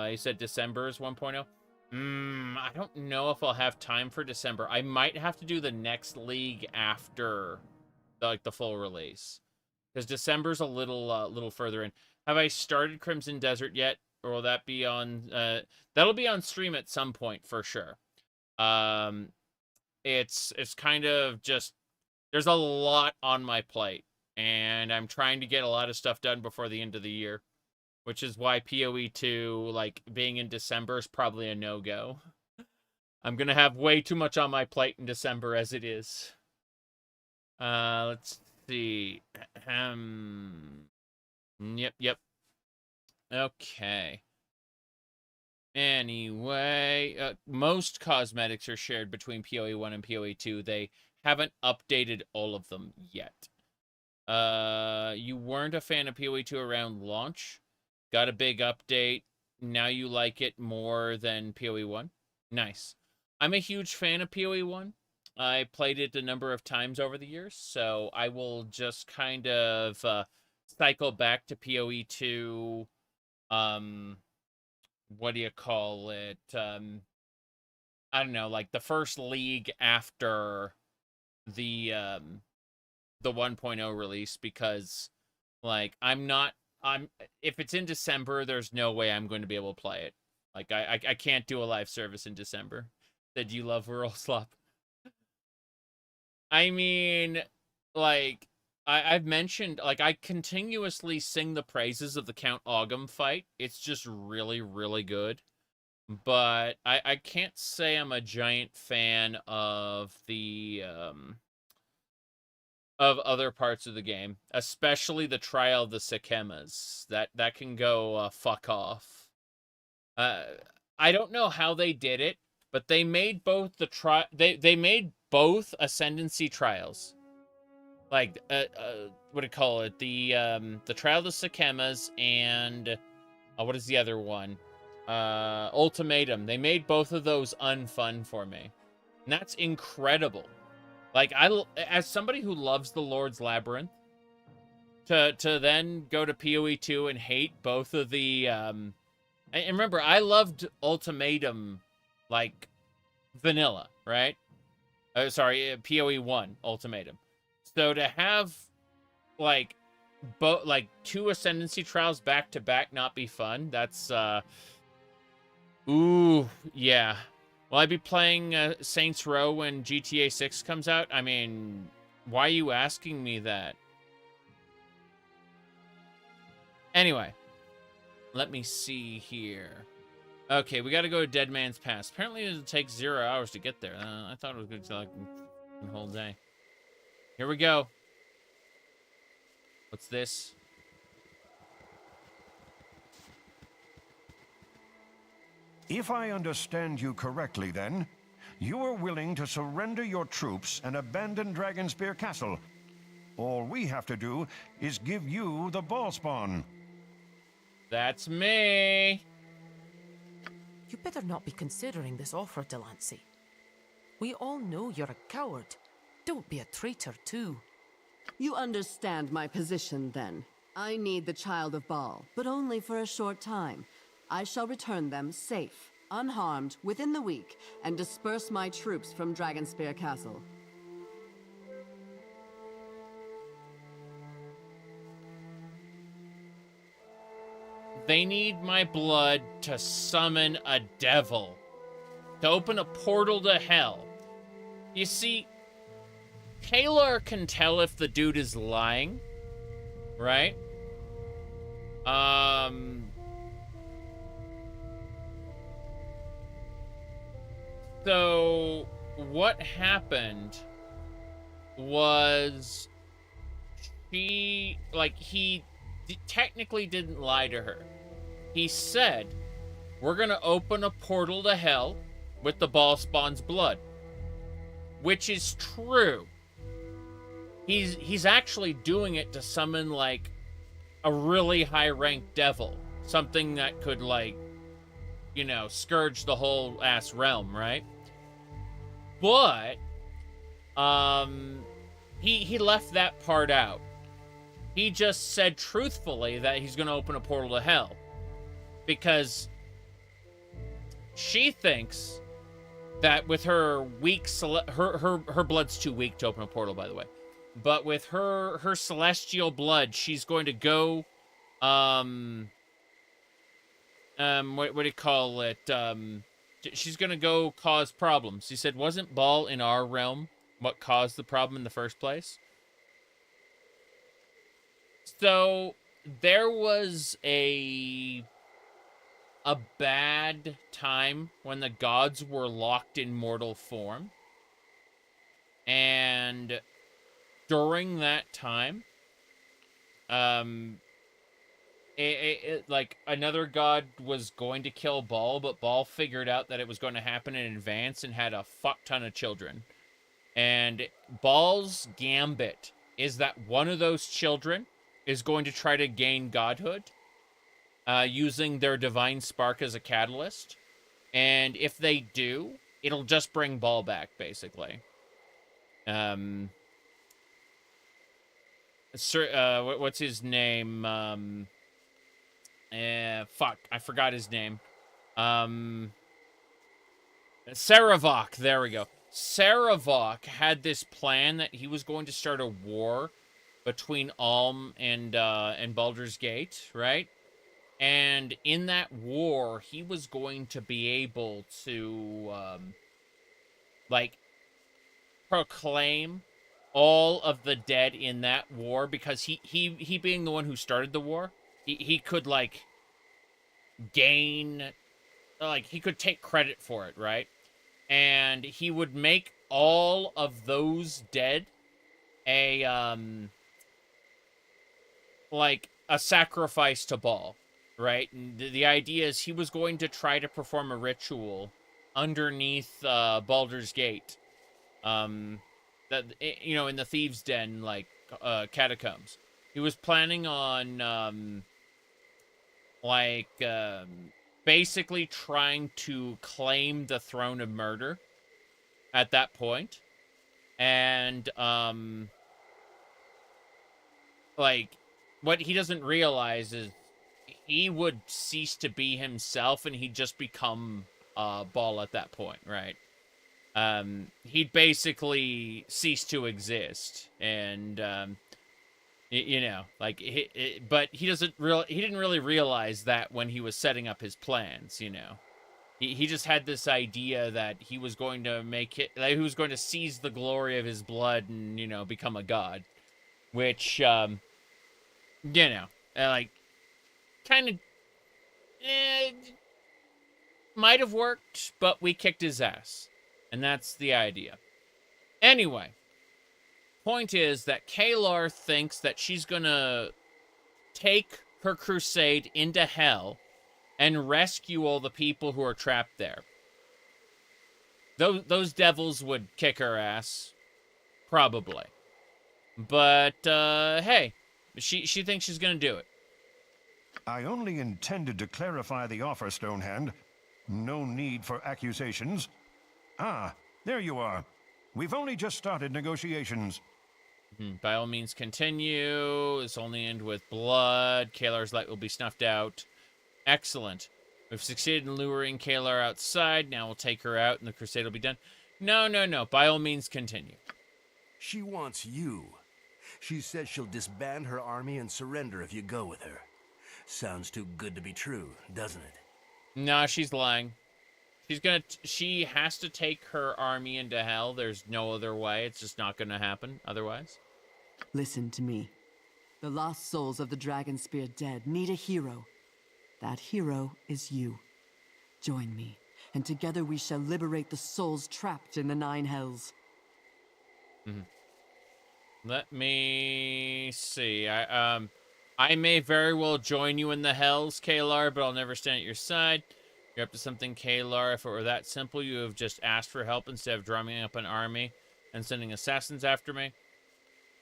A: He said December is 1.0. I don't know if I'll have time for December. I might have to do the next league after, the full release, because December's a little further in. Have I started Crimson Desert yet, or will that be on? That'll be on stream at some point for sure. It's kind of just, there's a lot on my plate, and I'm trying to get a lot of stuff done before the end of the year, which is why PoE 2, like, being in December is probably a no-go. I'm gonna have way too much on my plate in December as it is. Let's see. Yep. Okay. Anyway, most cosmetics are shared between PoE 1 and PoE 2. They haven't updated all of them yet. You weren't a fan of PoE 2 around launch. Got a big update. Now you like it more than PoE 1. Nice. I'm a huge fan of PoE 1. I played it a number of times over the years, so I will just kind of cycle back to PoE 2, what do you call it? I don't know, like the first league after the 1.0 release, because like I'm if it's in December, there's no way I'm going to be able to play it. Like I can't do a live service in December. Did you love Rural Slop? I mean, like I've mentioned, like I continuously sing the praises of the Count Ogham fight. It's just really, really good. But I can't say I'm a giant fan of the of other parts of the game, especially the Trial of the Sykemas. That can go fuck off. I don't know how they did it, but they made both they made both Ascendancy trials. Like what do you call it? The Trial of the Sykemas and what is the other one? Ultimatum. They made both of those unfun for me. And that's incredible. Like as somebody who loves the Lord's Labyrinth, to then go to PoE 2 and hate both of the and remember, I loved Ultimatum like vanilla, right? Sorry, PoE 1 Ultimatum. So to have like two Ascendancy trials back to back not be fun, that's ooh, yeah. Will I be playing Saints Row when GTA 6 comes out? I mean, why are you asking me that? Anyway, let me see here. Okay, we got to go to Dead Man's Pass. Apparently, it'll take 0 hours to get there. I thought it was going to take like a whole day. Here we go. What's this?
F: If I understand you correctly, then, you are willing to surrender your troops and abandon Dragonspear Castle. All we have to do is give you the ball spawn.
A: That's me.
G: You better not be considering this offer, Delancey. We all know you're a coward. Don't be a traitor, too.
H: You understand my position, then. I need the Child of Baal, but only for a short time. I shall return them safe, unharmed, within the week, and disperse my troops from Dragonspear Castle.
A: They need my blood to summon a devil, to open a portal to hell. You see, Kalar can tell if the dude is lying, right? So what happened was he technically didn't lie to her. He said, we're going to open a portal to hell with the ball spawn's blood, which is true. He's actually doing it to summon like a really high-ranked devil, something that could like, you know, scourge the whole ass realm, right? But he left that part out. He just said truthfully that he's going to open a portal to hell because she thinks that with her weak her blood's too weak to open a portal, by the way. But with her celestial blood, she's going to go what do you call it? She's going to go cause problems. He said, wasn't Baal in our realm what caused the problem in the first place? So there was a bad time when the gods were locked in mortal form. And during that time, like another god was going to kill Baal, but Baal figured out that it was going to happen in advance and had a fuck ton of children. And Baal's gambit is that one of those children is going to try to gain godhood using their divine spark as a catalyst. And if they do, it'll just bring Baal back, basically. what's his name? Fuck, I forgot his name. Saravok, there we go. Saravok had this plan that he was going to start a war between Ulm and Baldur's Gate, right? And in that war, he was going to be able to, like, proclaim all of the dead in that war, because he being the one who started the war, he could, like, gain, like, he could take credit for it, right? And he would make all of those dead a, like, a sacrifice to Baal, right? And the idea is he was going to try to perform a ritual underneath Baldur's Gate, that, you know, in the Thieves' Den, like, catacombs. He was planning on, like, basically trying to claim the throne of murder at that point. And, like, what he doesn't realize is he would cease to be himself and he'd just become Baal at that point, right? He'd basically cease to exist, and you know, like, but he didn't really realize that when he was setting up his plans. You know, he just had this idea that he was going to make it, like, he was going to seize the glory of his blood and, you know, become a god, which you know, like, kind of might have worked, but we kicked his ass. And that's the idea. Anyway, point is that Kalar thinks that she's gonna take her crusade into hell and rescue all the people who are trapped there. Those devils would kick her ass, probably. But hey, she thinks she's gonna do it.
F: I only intended to clarify the offer, Stonehand. No need for accusations. Ah, there you are. We've only just started negotiations.
A: By all means, continue. This only end with blood. Kalar's light will be snuffed out. Excellent. We've succeeded in luring Kalar outside. Now we'll take her out and the crusade will be done. No, no, no. By all means, continue.
B: She wants you. She says she'll disband her army and surrender if you go with her. Sounds too good to be true, doesn't it?
A: Nah, she's lying. She has to take her army into hell. There's no other way. It's just not gonna happen otherwise.
H: Listen to me. The lost souls of the Dragonspear dead need a hero. That hero is you. Join me, and together we shall liberate the souls trapped in the Nine Hells.
A: Let me see. I may very well join you in the Hells, Kalar, but I'll never stand at your side. You're up to something, Kalar. If it were that simple, you have just asked for help instead of drumming up an army and sending assassins after me.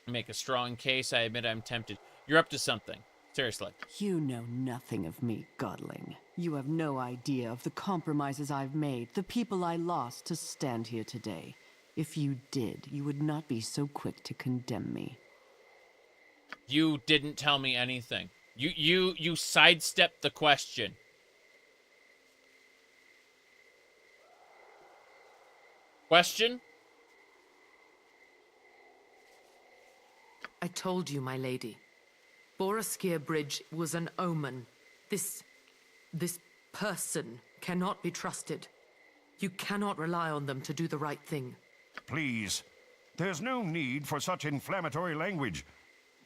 A: Make a strong case. I admit I'm tempted. You're up to something. Seriously.
H: You know nothing of me, Godling. You have no idea of the compromises I've made, the people I lost to stand here today. If you did, you would not be so quick to condemn me.
A: You didn't tell me anything. You sidestepped the question. Question?
G: I told you, my lady. Boroskir Bridge was an omen. This person cannot be trusted. You cannot rely on them to do the right thing.
F: Please, there's no need for such inflammatory language.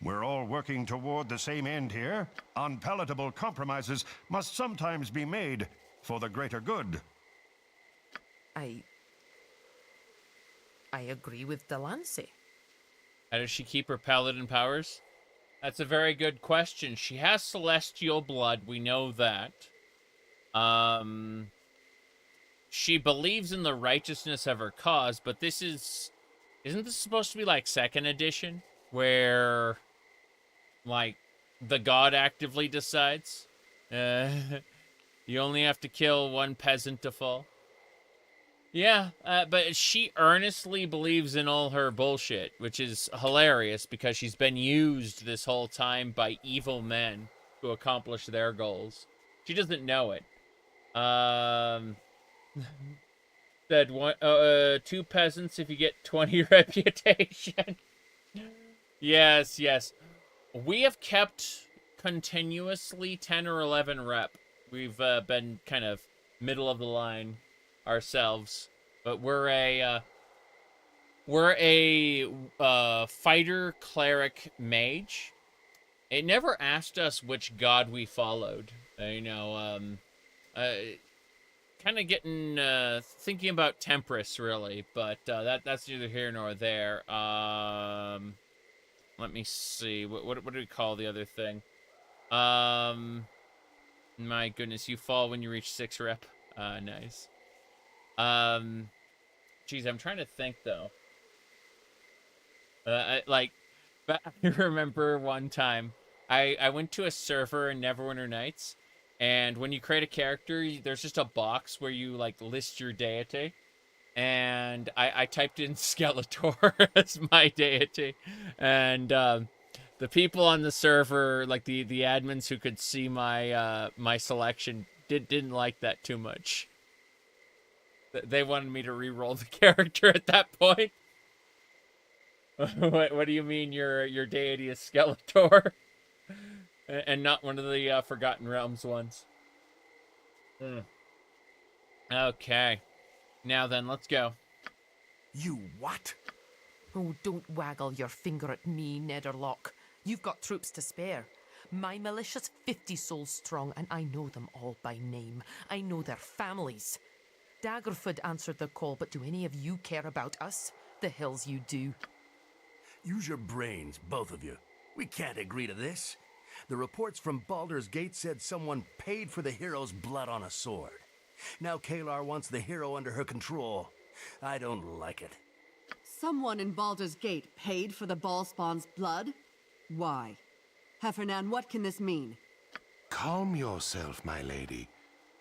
F: We're all working toward the same end here. Unpalatable compromises must sometimes be made for the greater good.
G: I agree with Delancey.
A: How does she keep her paladin powers? That's a very good question. She has celestial blood. We know that. She believes in the righteousness of her cause, but isn't this supposed to be like 2nd edition? Where, like, the god actively decides? You only have to kill one peasant to fall. Yeah, but she earnestly believes in all her bullshit, which is hilarious because she's been used this whole time by evil men to accomplish their goals. She doesn't know it. Um, said one, two peasants if you get 20 reputation. Yes, yes. We have kept continuously 10 or 11 rep. We've been kind of middle of the line ourselves, but we're a fighter cleric mage. It never asked us which god we followed. Uh, kind of getting thinking about Temperance really, but that's neither here nor there. Let me see. What do we call the other thing? My goodness, you fall when you reach 6 rep. Nice. Geez, I'm trying to think though. But I remember one time I went to a server in Neverwinter Nights, and when you create a character, there's just a box where you like list your deity, and I typed in Skeletor as my deity, and the people on the server, like the admins who could see my my selection, didn't like that too much. They wanted me to re-roll the character at that point. What do you mean your deity is Skeletor? And not one of the Forgotten Realms ones. Okay. Now then, let's go.
B: You what?
G: Oh, don't waggle your finger at me, Nederlock. You've got troops to spare. My militia's 50 souls strong, and I know them all by name. I know their families. Daggerfoot answered the call, but do any of you care about us? The hills you do.
B: Use your brains, both of you. We can't agree to this. The reports from Baldur's Gate said someone paid for the hero's blood on a sword. Now Kalar wants the hero under her control. I don't like it.
H: Someone in Baldur's Gate paid for the Ballspawn's blood? Why? Heffernan, what can this mean?
I: Calm yourself, my lady.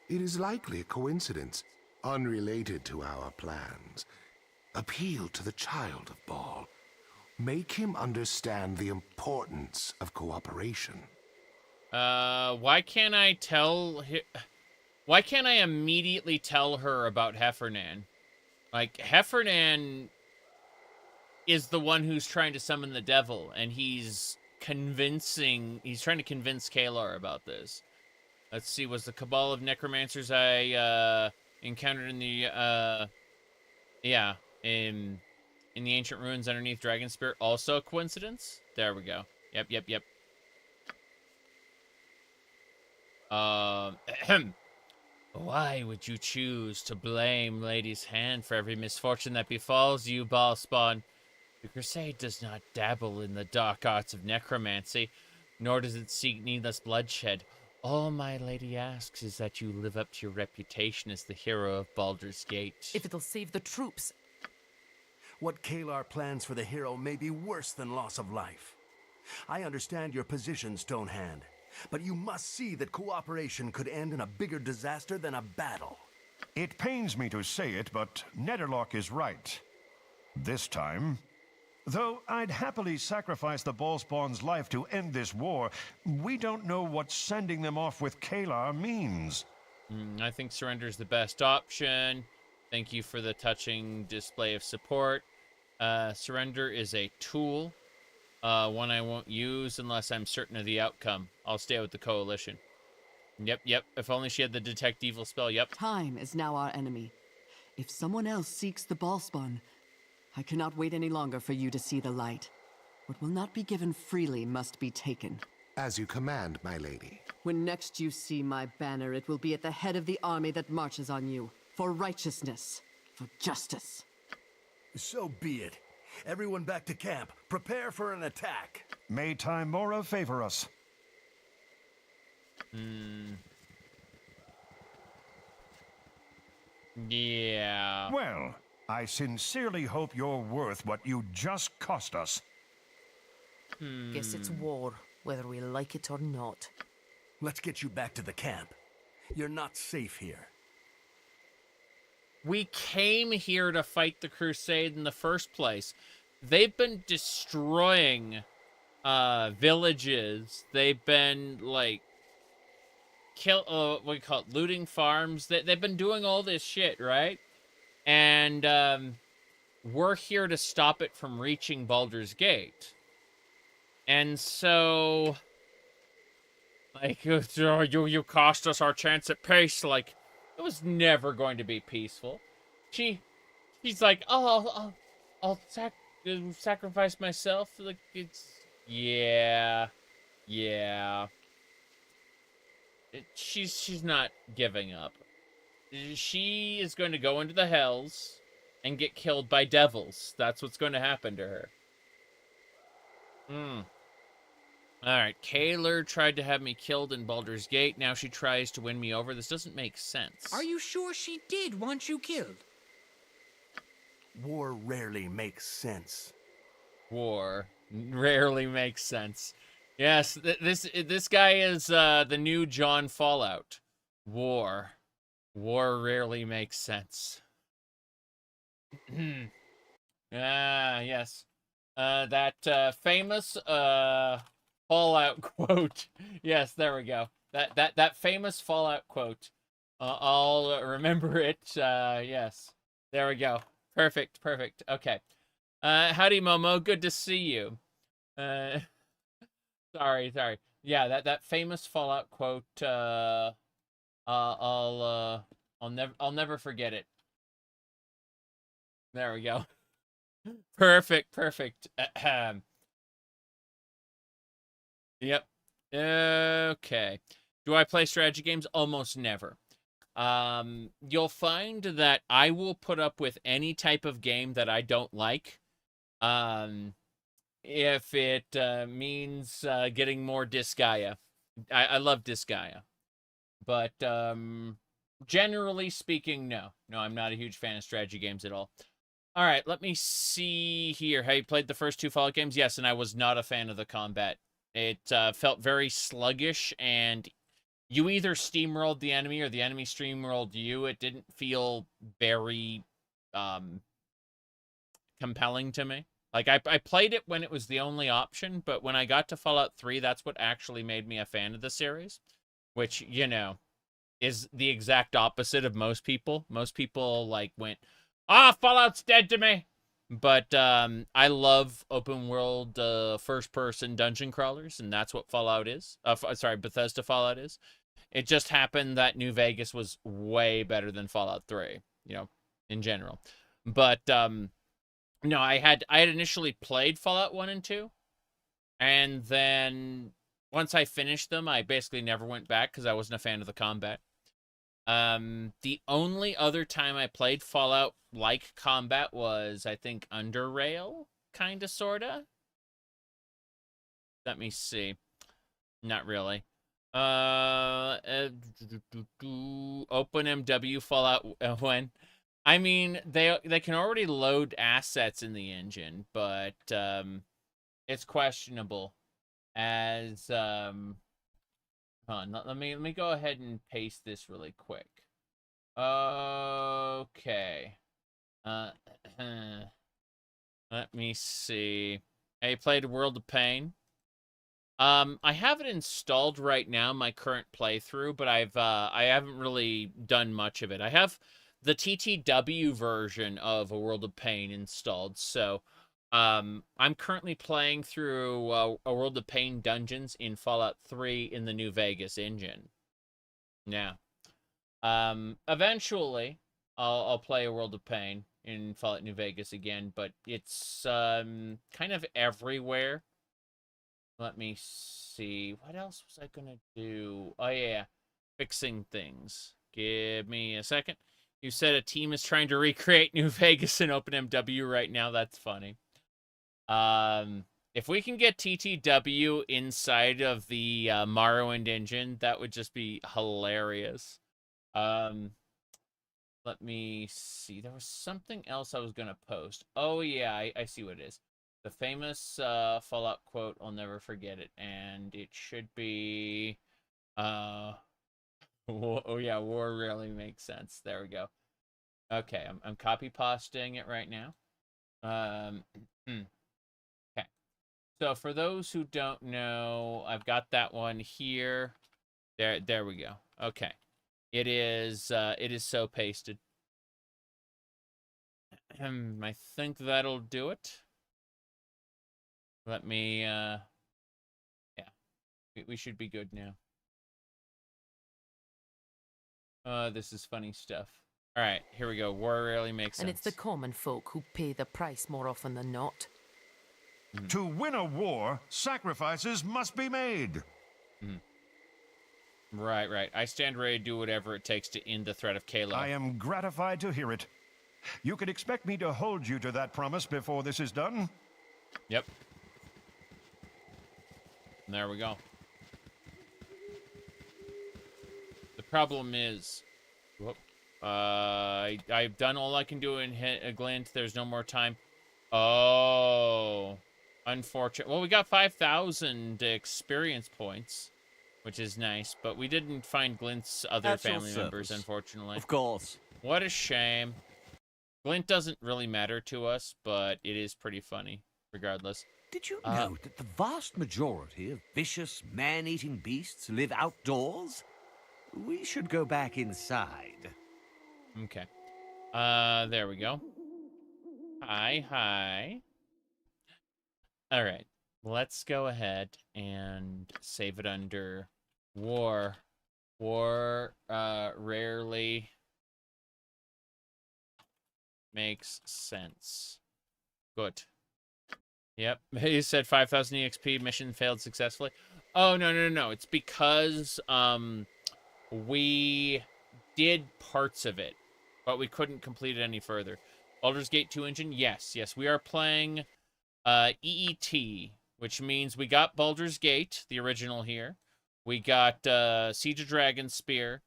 I: It is likely a coincidence, unrelated to our plans. Appeal to the Child of Baal. Make him understand the importance of cooperation.
A: Why can't I why can't I immediately tell her about Heffernan? Like, Heffernan is the one who's trying to summon the devil, and he's trying to convince Kalar about this. Let's see, was the Cabal of Necromancers I encountered in the in the ancient ruins underneath Dragonspear also a coincidence? There we go. Yep. Why would you choose to blame Lady's Hand for every misfortune that befalls you, Ballspawn? The Crusade does not dabble in the dark arts of necromancy, nor does it seek needless bloodshed. All my lady asks is that you live up to your reputation as the hero of Baldur's Gate.
G: If it'll save the troops.
B: What Kalar plans for the hero may be worse than loss of life. I understand your position, Stonehand, but you must see that cooperation could end in a bigger disaster than a battle.
F: It pains me to say it, but Nederlock is right. This time. Though I'd happily sacrifice the Ballspawn's life to end this war, we don't know what sending them off with Kalar means.
A: I think surrender is the best option. Thank you for the touching display of support. Surrender is a tool, one I won't use unless I'm certain of the outcome. I'll stay with the Coalition. Yep. If only she had the Detect Evil spell, yep.
H: Time is now our enemy. If someone else seeks the Ballspawn, I cannot wait any longer for you to see the light. What will not be given freely must be taken.
I: As you command, my lady.
H: When next you see my banner, it will be at the head of the army that marches on you. For righteousness. For justice.
B: So be it. Everyone back to camp. Prepare for an attack.
F: May Timora favor us.
A: Yeah.
F: Well, I sincerely hope you're worth what you just cost us.
G: Guess it's war, whether we like it or not.
B: Let's get you back to the camp. You're not safe here.
A: We came here to fight the Crusade in the first place. They've been destroying villages. They've been like what do you call it, looting farms. They've been doing all this shit, right? And we're here to stop it from reaching Baldur's Gate. And so, like, you cost us our chance at peace. Like, it was never going to be peaceful. She's like, oh, I'll sacrifice myself. Like, it's, yeah. She's not giving up. She is going to go into the hells and get killed by devils. That's what's going to happen to her. Alright, Kaler tried to have me killed in Baldur's Gate. Now she tries to win me over. This doesn't make sense.
J: Are you sure she did want you killed?
B: War rarely makes sense.
A: War rarely makes sense. Yes, this guy is the new John Fallout. War rarely makes sense. Yes. That famous Fallout quote. Yes, there we go. That famous Fallout quote. I'll remember it. Yes. There we go. Perfect. Okay. Howdy, Momo. Good to see you. Sorry. Yeah, that famous Fallout quote. I'll never forget it. There we go. Perfect. Yep. Okay. Do I play strategy games? Almost never. You'll find that I will put up with any type of game that I don't like. If it means getting more Disgaea. I love Disgaea. But generally speaking, no. No, I'm not a huge fan of strategy games at all. All right, let me see here. Have you played the first two Fallout games? Yes, and I was not a fan of the combat. It felt very sluggish, and you either steamrolled the enemy or the enemy steamrolled you. It didn't feel very compelling to me. Like, I played it when it was the only option, but when I got to Fallout 3, that's what actually made me a fan of the series. Which, you know, is the exact opposite of most people. Most people, like, went, Fallout's dead to me! But I love open world first-person dungeon crawlers, and that's what Fallout is. Bethesda Fallout is. It just happened that New Vegas was way better than Fallout 3, you know, in general. But no, I had initially played Fallout 1 and 2, and then once I finished them, I basically never went back because I wasn't a fan of the combat. The only other time I played Fallout like combat was, I think, Under Rail, kinda, sorta. Let me see. Not really. OpenMW Fallout when? I mean, they can already load assets in the engine, but it's questionable. As let me go ahead and paste this really quick. Okay. Let me see. I played World of Pain. I have it installed right now, my current playthrough, but I haven't really done much of it. I have the TTW version of A World of Pain installed, so I'm currently playing through A World of Pain dungeons in Fallout 3 in the New Vegas engine. Yeah. Eventually, I'll play A World of Pain in Fallout New Vegas again, but it's kind of everywhere. Let me see. What else was I gonna do? Oh, yeah. Fixing things. Give me a second. You said a team is trying to recreate New Vegas in OpenMW right now. That's funny. If we can get TTW inside of the Morrowind engine, that would just be hilarious. Let me see. There was something else I was gonna post. Oh, yeah. I see what it is. The famous Fallout quote, I'll never forget it, and it should be, oh yeah, war really makes sense. There we go. Okay, I'm copy pasting it right now. Okay. So for those who don't know, I've got that one here. There we go. Okay. It is so pasted. I think that'll do it. Let me yeah. We should be good now. This is funny stuff. All right, here we go. War rarely makes sense.
G: And it's the common folk who pay the price more often than not.
F: To win a war, sacrifices must be made.
A: Right. I stand ready to do whatever it takes to end the threat of Kayla.
F: I am gratified to hear it. You can expect me to hold you to that promise before this is done.
A: Yep. And there we go. The problem is, I've done all I can do in a glint. There's no more time. Oh, unfortunate. Well, we got 5,000 experience points, which is nice, but we didn't find Glint's other family members, unfortunately.
K: Of course.
A: What a shame. Glint doesn't really matter to us, but it is pretty funny, regardless.
K: Did you know that the vast majority of vicious, man-eating beasts live outdoors? We should go back inside.
A: Okay. There we go. Hi. All right. Let's go ahead and save it under war. War rarely makes sense. Good. Yep. He said 5,000 EXP mission failed successfully. Oh, no. It's because we did parts of it, but we couldn't complete it any further. Baldur's Gate 2 engine? Yes. We are playing EET, which means we got Baldur's Gate, the original here. We got Siege of Dragonspear.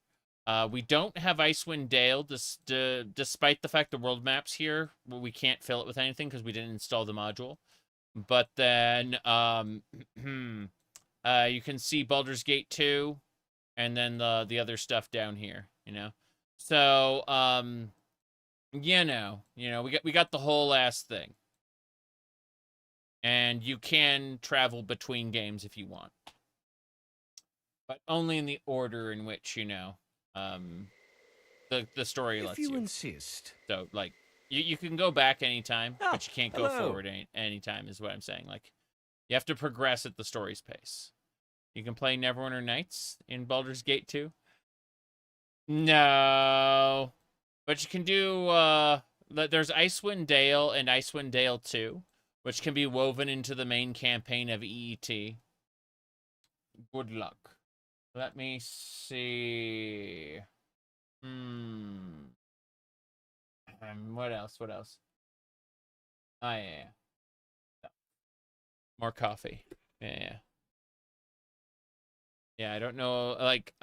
A: We don't have Icewind Dale, despite the fact the world map's here. We can't fill it with anything because we didn't install the module. But then you can see Baldur's Gate 2, and then the other stuff down here, you know. So we got the whole ass thing. And you can travel between games if you want. But only in the order in which, the story lets you.
K: If you insist.
A: So, like, you can go back anytime,
K: Ah,
A: but you can't go forward anytime, is what I'm saying. Like, you have to progress at the story's pace. You can play Neverwinter Nights in Baldur's Gate 2. No. But you can do, there's Icewind Dale and Icewind Dale 2, which can be woven into the main campaign of EET. Good luck. Let me see. What else? Oh, yeah. More coffee. Yeah. Yeah, I don't know. Like,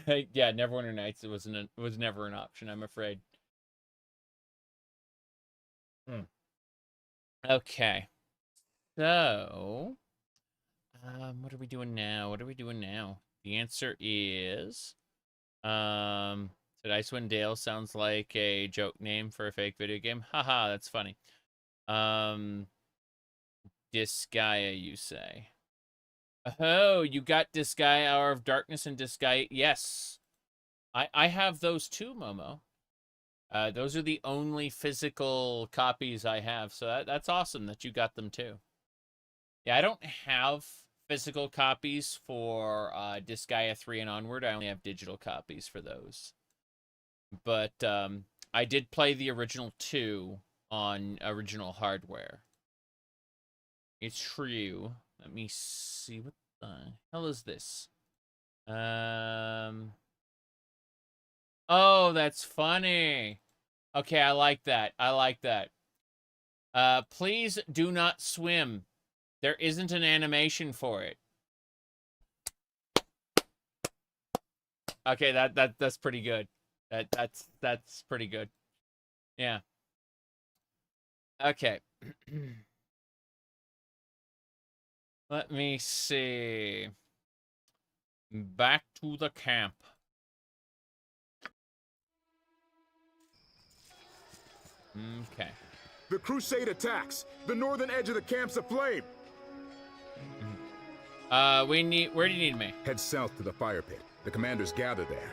A: yeah, Neverwinter Nights. It was never an option, I'm afraid. Okay. So, what are we doing now? The answer is, said Icewind Dale sounds like a joke name for a fake video game. Haha, that's funny. Disgaea, you say? Oh, you got Disgaea Hour of Darkness and Disgaea. Yes. I have those too, Momo. Those are the only physical copies I have, so that's awesome that you got them too. Yeah, I don't have physical copies for Disgaea 3 and onward. I only have digital copies for those. But I did play the original 2 on original hardware. It's true. Let me see. What the hell is this? Oh, that's funny. Okay, I like that. Please do not swim. There isn't an animation for it. Okay, that's pretty good. That's pretty good. Yeah. Okay. Let me see. Back to the camp. Okay.
L: The Crusade attacks! The northern edge of the camp's aflame!
A: Where do you need me?
L: Head south to the fire pit. The commanders gather there.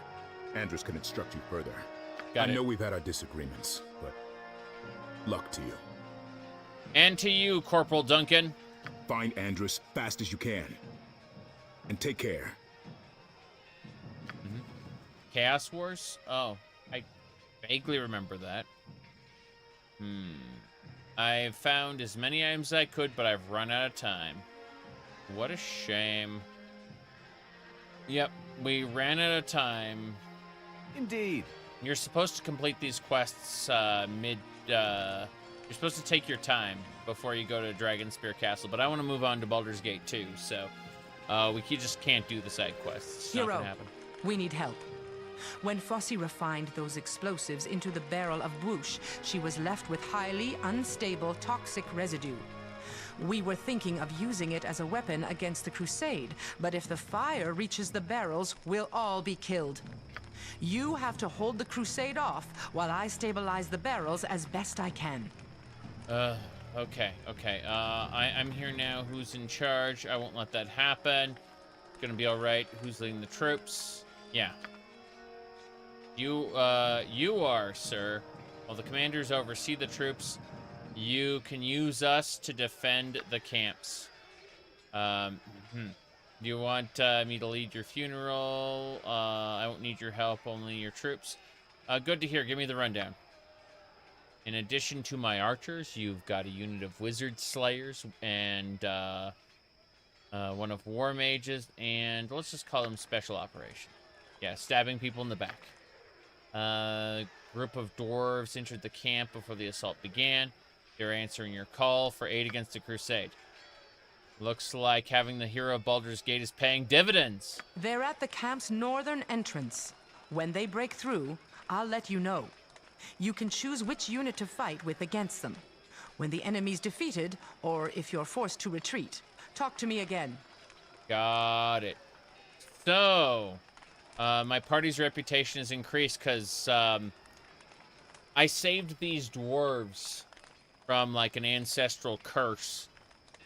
L: Andrus can instruct you further.
A: Got it.
L: I know we've had our disagreements, but luck to you.
A: And to you, Corporal Duncan.
L: Find Andrus fast as you can. And take care.
A: Chaos Wars? Oh, I vaguely remember that. I've found as many items as I could, but I've run out of time. What a shame. Yep, we ran out of time.
K: Indeed.
A: You're supposed to complete these quests you're supposed to take your time before you go to Dragonspear Castle, but I want to move on to Baldur's Gate 2, so we just can't do the side quests. It's not gonna happen.
J: We need help. When Fossey refined those explosives into the barrel of Whoosh, she was left with highly unstable toxic residue. We were thinking of using it as a weapon against the Crusade, but if the fire reaches the barrels, we'll all be killed. You have to hold the Crusade off while I stabilize the barrels as best I can.
A: Okay. I'm here now. Who's in charge? I won't let that happen. It's gonna be alright. Who's leading the troops? Yeah. You are, sir. While the commanders oversee the troops, you can use us to defend the camps. You want me to lead your funeral? I won't need your help, only your troops. Good to hear. Give me the rundown. In addition to my archers, you've got a unit of wizard slayers and one of war mages, and let's just call them special operation. Yeah, stabbing people in the back. Group of dwarves entered the camp before the assault began. They're answering your call for aid against the Crusade. Looks like having the hero of Baldur's Gate is paying dividends.
J: They're at the camp's northern entrance. When they break through, I'll let you know. You can choose which unit to fight with against them. When the enemy's defeated, or if you're forced to retreat, talk to me again.
A: Got it. So, my party's reputation has increased because I saved these dwarves from like an ancestral curse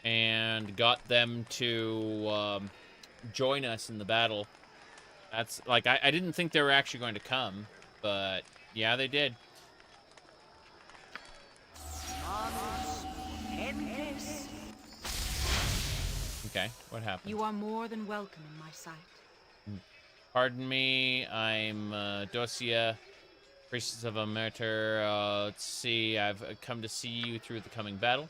A: and got them to join us in the battle. That's like, I didn't think they were actually going to come, but yeah, they did. Okay, what happened?
M: You are more than welcome in my sight.
A: Pardon me, I'm Dosia, Priestess of Amerter. Let's see, I've come to see you through the coming battle.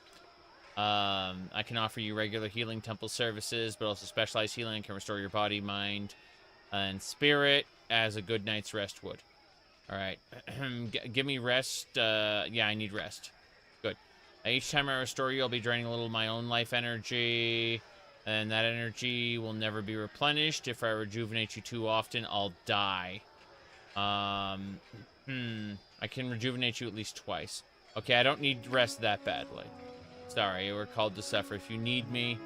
A: I can offer you regular healing temple services, but also specialized healing can restore your body, mind, and spirit as a good night's rest would. All right, give me rest. Yeah, I need rest. Good. Each time I restore you, I'll be draining a little of my own life energy, and that energy will never be replenished. If I rejuvenate you too often, I'll die. I can rejuvenate you at least twice. Okay, I don't need rest that badly. Sorry, we're called to suffer. If you need me,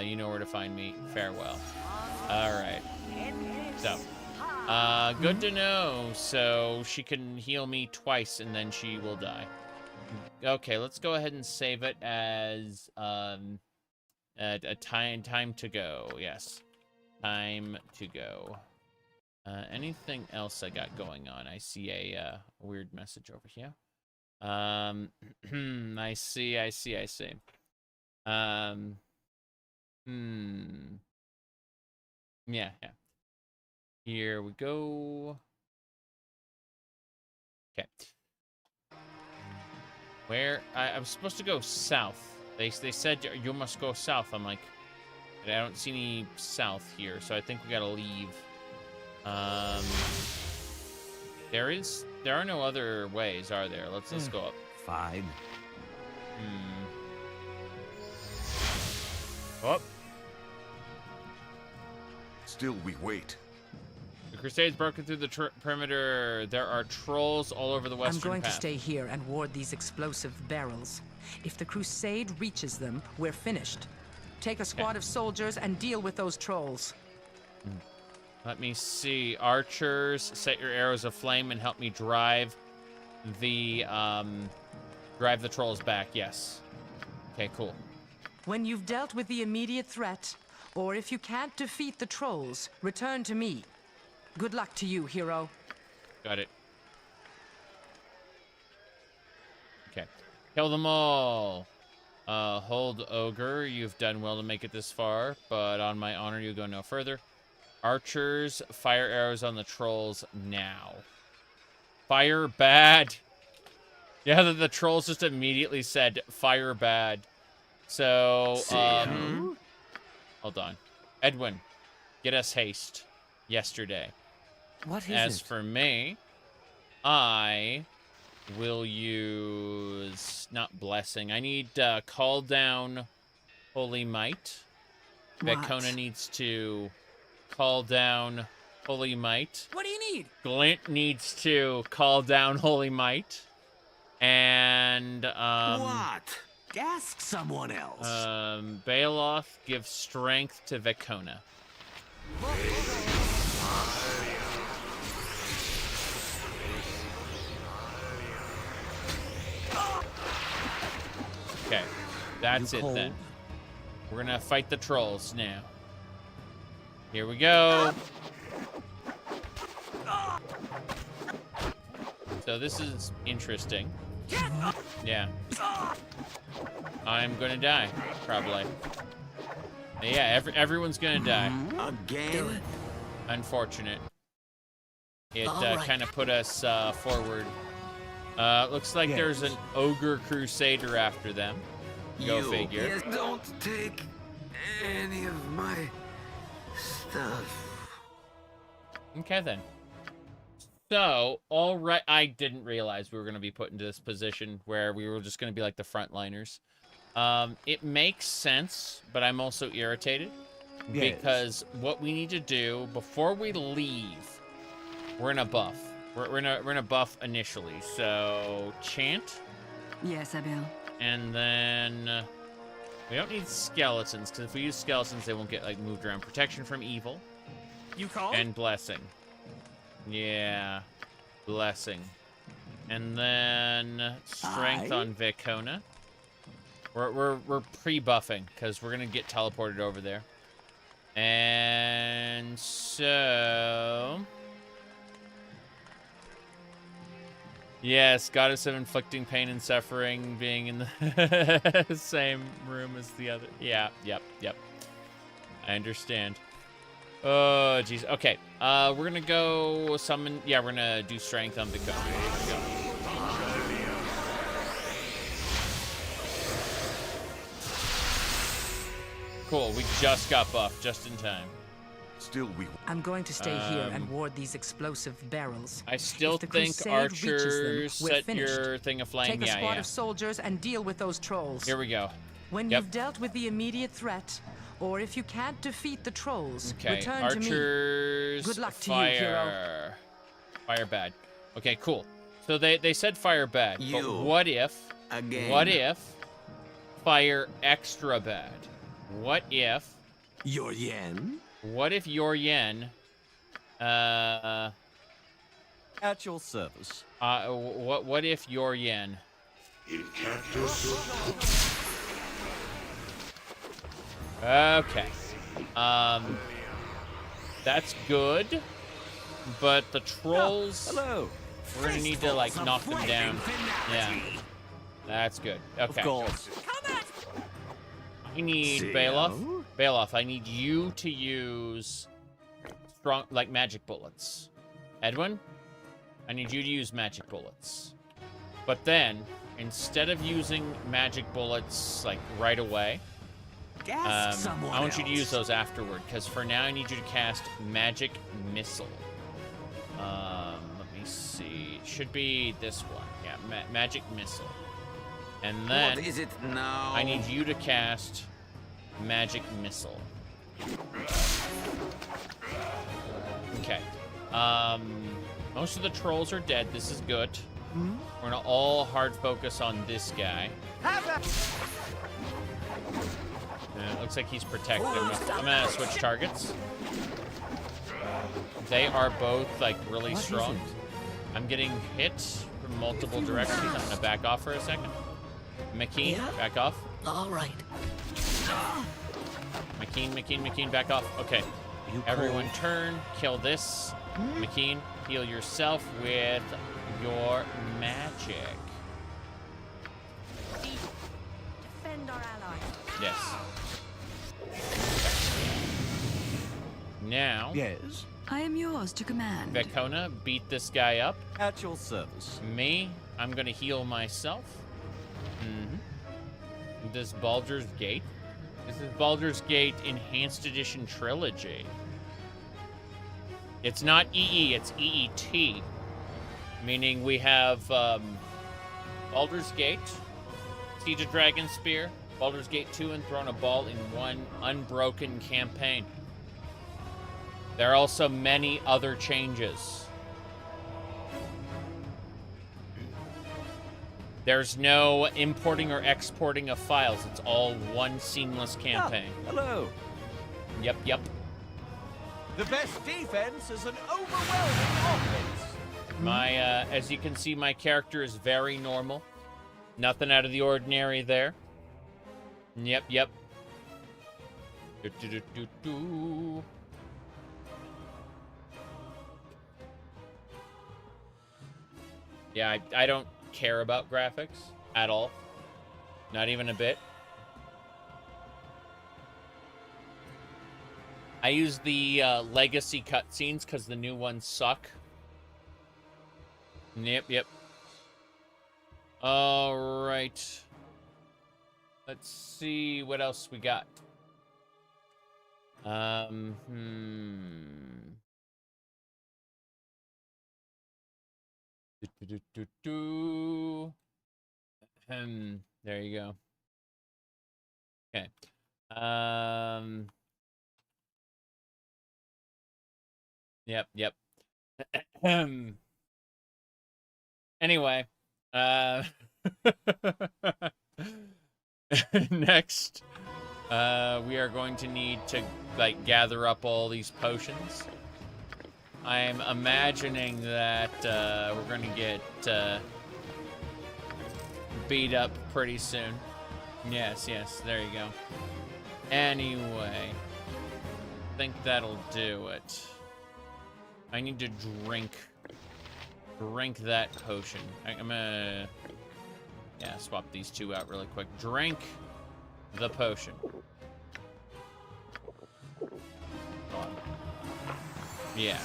A: you know where to find me. Farewell. All right. So, good to know. So she can heal me twice, and then she will die. Okay, let's go ahead and save it as a time to go. Yes, time to go. Anything else I got going on? I see a weird message over here. I see. Yeah. Here we go. Okay. Where I was supposed to go south. They said you must go south. I'm like, I don't see any south here, so I think we gotta leave. There are no other ways, are there? Let's go up.
K: Fine.
A: Up.
E: Still we wait.
A: The Crusade's broken through the perimeter. There are trolls all over the western
J: I'm going
A: path.
J: to stay here and ward these explosive barrels. If the Crusade reaches them, we're finished. Take a squad of soldiers and deal with those trolls.
A: Let me see. Archers, set your arrows aflame and help me drive the Drive the trolls back, yes. Okay, cool.
J: When you've dealt with the immediate threat, or if you can't defeat the trolls, return to me. Good luck to you, hero.
A: Got it. Okay. Kill them all. Hold ogre. You've done well to make it this far, but on my honor, you go no further. Archers, fire arrows on the trolls now. Fire bad. Yeah, the trolls just immediately said fire bad. So, hold on. Edwin, get us haste yesterday.
K: What is
A: As
K: it?
A: for me, I will use, not blessing, I need call down Holy Might. Vekona needs to call down Holy Might.
N: What do you need?
A: Glint needs to call down Holy Might. And,
K: What? Ask someone else.
A: Baloth gives strength to Vekona. Okay, that's it then. We're gonna fight the trolls now. Here we go. So this is interesting. Yeah. I'm gonna die, probably. Yeah, everyone's gonna die.
C: Again?
A: Unfortunate. It
C: Right.
A: kind of put us forward. Looks like there's an ogre crusader after them. Go figure.
C: Yes, don't take any of my stuff.
A: Okay then. So, all right, I didn't realize we were going to be put into this position where we were just going to be like the frontliners. It makes sense, but I'm also irritated because what we need to do before we leave, we're in a buff. We're in a buff initially. So, chant.
D: Yes, I will.
A: And then we don't need skeletons because if we use skeletons, they won't get like moved around. Protection from evil.
N: You call?
A: And blessing. Yeah, blessing. And then strength on Vekona. We're pre-buffing because we're gonna get teleported over there. And so yes, goddess of inflicting pain and suffering, being in the same room as the other. Yeah, yep. I understand. Oh, jeez. Okay. We're gonna go summon. Yeah, we're gonna do strength on Vekona. Here we go. Cool. We just got buffed just in time.
F: Still,
J: I'm going to stay here and ward these explosive barrels.
A: I still
J: If the
A: think
J: crusade
A: archers
J: reaches them, we're
A: set
J: finished.
A: your thing aflame.
J: Take a squad
A: Yeah.
J: of soldiers and deal with those trolls.
A: Here we go.
J: When
A: Yep.
J: you've dealt with the immediate threat, or if you can't defeat the trolls,
A: Okay,
J: return
A: archers.
J: to me. Good luck to you, hero.
A: Fire bad. Okay, cool. So they said fire bad, but
C: You.
A: what if?
C: Again.
A: What if fire extra bad? What if?
K: Your yen?
A: What if your yen?
K: At your service.
A: What if your yen? Okay. That's good. But the trolls.
K: Hello.
A: We're gonna need to like knock them down. Yeah. That's good. Okay.
K: Of course.
A: I need Baloth. Baloth, I need you to use strong like magic bullets. Edwin, I need you to use magic bullets. But then, instead of using magic bullets like right away, I want you to use those afterward, because for now I need you to cast Magic Missile. Let me see. It should be this one. Yeah, Magic Missile. And then
C: What is it now?
A: I need you to cast Magic Missile. Okay. Most of the trolls are dead. This is good. We're gonna all hard focus on this guy. It looks like he's protected. I'm gonna switch targets. They are both like really strong. I'm getting hit from multiple directions. I'm gonna back off for a second. McKean,
N: Yeah.
A: back off.
N: All right.
A: McKean, back off. Okay. Everyone turn, kill this. McKean, heal yourself with your magic.
M: Defend our ally.
A: Yes. Now,
K: Yes?
D: I am yours to command.
A: Vecona, beat this guy up.
K: At your service.
A: Me, I'm gonna heal myself. This Baldur's Gate. This is Baldur's Gate Enhanced Edition Trilogy. It's not EE, it's EET. Meaning we have Baldur's Gate, Siege of Dragonspear, Baldur's Gate 2, and Throne of Baal in one unbroken campaign. There are also many other changes. There's no importing or exporting of files. It's all one seamless campaign.
K: Hello.
A: Yep.
K: The best defense is an overwhelming offense.
A: My, as you can see, my character is very normal. Nothing out of the ordinary there. Yep. Do. Yeah, I don't care about graphics at all. Not even a bit. I use the legacy cutscenes because the new ones suck. Yep. All right. Let's see what else we got. There you go. Okay. Yep. Anyway, next, we are going to need to, like, gather up all these potions. I'm imagining that we're going to get beat up pretty soon. Yes, there you go. Anyway, I think that'll do it. I need to drink that potion. I'm gonna, swap these two out really quick. Drink the potion. Yeah.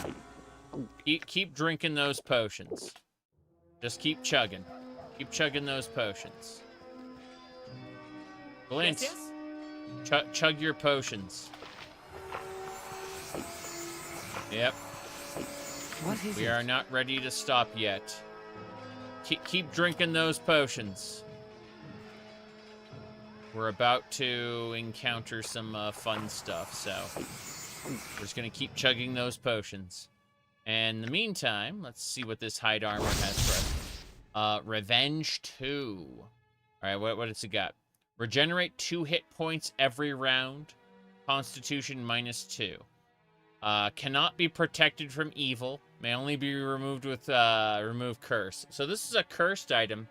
A: Keep drinking those potions. Just keep chugging. Keep chugging those potions. Glint.
N: Yes.
A: Chug your potions. Yep.
N: What is
A: We
N: it?
A: are not ready to stop yet. Keep drinking those potions. We're about to encounter some fun stuff, so we're just gonna keep chugging those potions. And in the meantime, let's see what this hide armor has for us. Revenge 2. All right, what has it got? Regenerate 2 hit points every round. Constitution -2. Cannot be protected from evil. May only be removed with remove curse. So this is a cursed item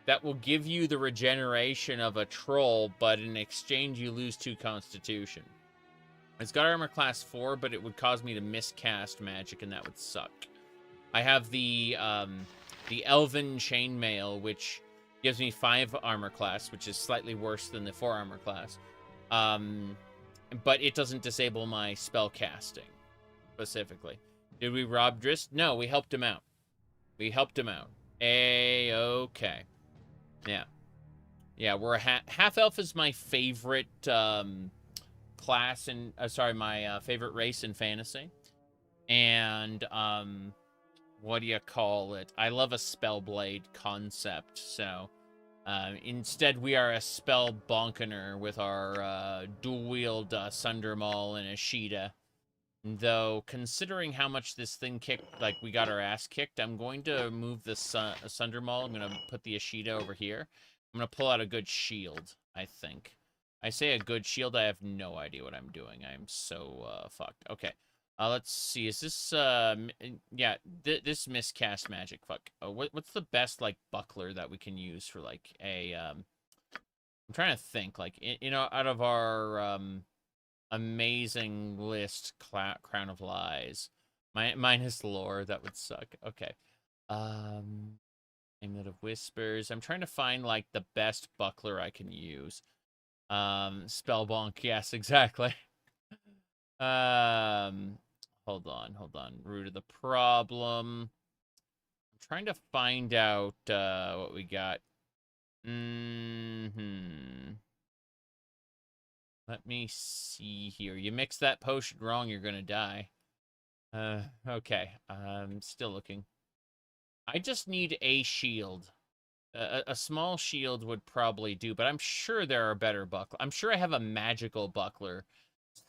A: that will give you the regeneration of a troll, but in exchange you lose 2 constitution. It's got armor class 4, but it would cause me to miscast magic, and that would suck. I have the Elven Chainmail, which gives me 5 armor class, which is slightly worse than the 4 armor class. But it doesn't disable my spell casting, specifically. Did we rob Drist? No, we helped him out. A-okay. Yeah, we're a half-elf is my favorite class in, my favorite race in fantasy. And, what do you call it? I love a Spellblade concept, so instead we are a spell bonkener with our dual-wield Sundermaul and Ashita. Though, considering how much this thing kicked, like, we got our ass kicked, I'm going to move the Sundermaul. I'm going to put the Ashita over here. I'm going to pull out a good shield, I think. I say a good shield, I have no idea what I'm doing. I'm so, fucked. Okay. Let's see. Is this, this miscast magic. Fuck. What's the best, like, buckler that we can use for, like, a, I'm trying to think, like, out of our amazing list, Crown of Lies, minus lore, that would suck. Okay. Amulet of Whispers. I'm trying to find, like, the best buckler I can use. Spellbonk, yes, exactly. Hold on. Root of the problem. I'm trying to find out what we got. Let me see here. You mix that potion wrong, you're gonna die. Okay. I'm still looking. I just need a shield. A small shield would probably do, but I'm sure there are better buckler. I'm sure I have a magical buckler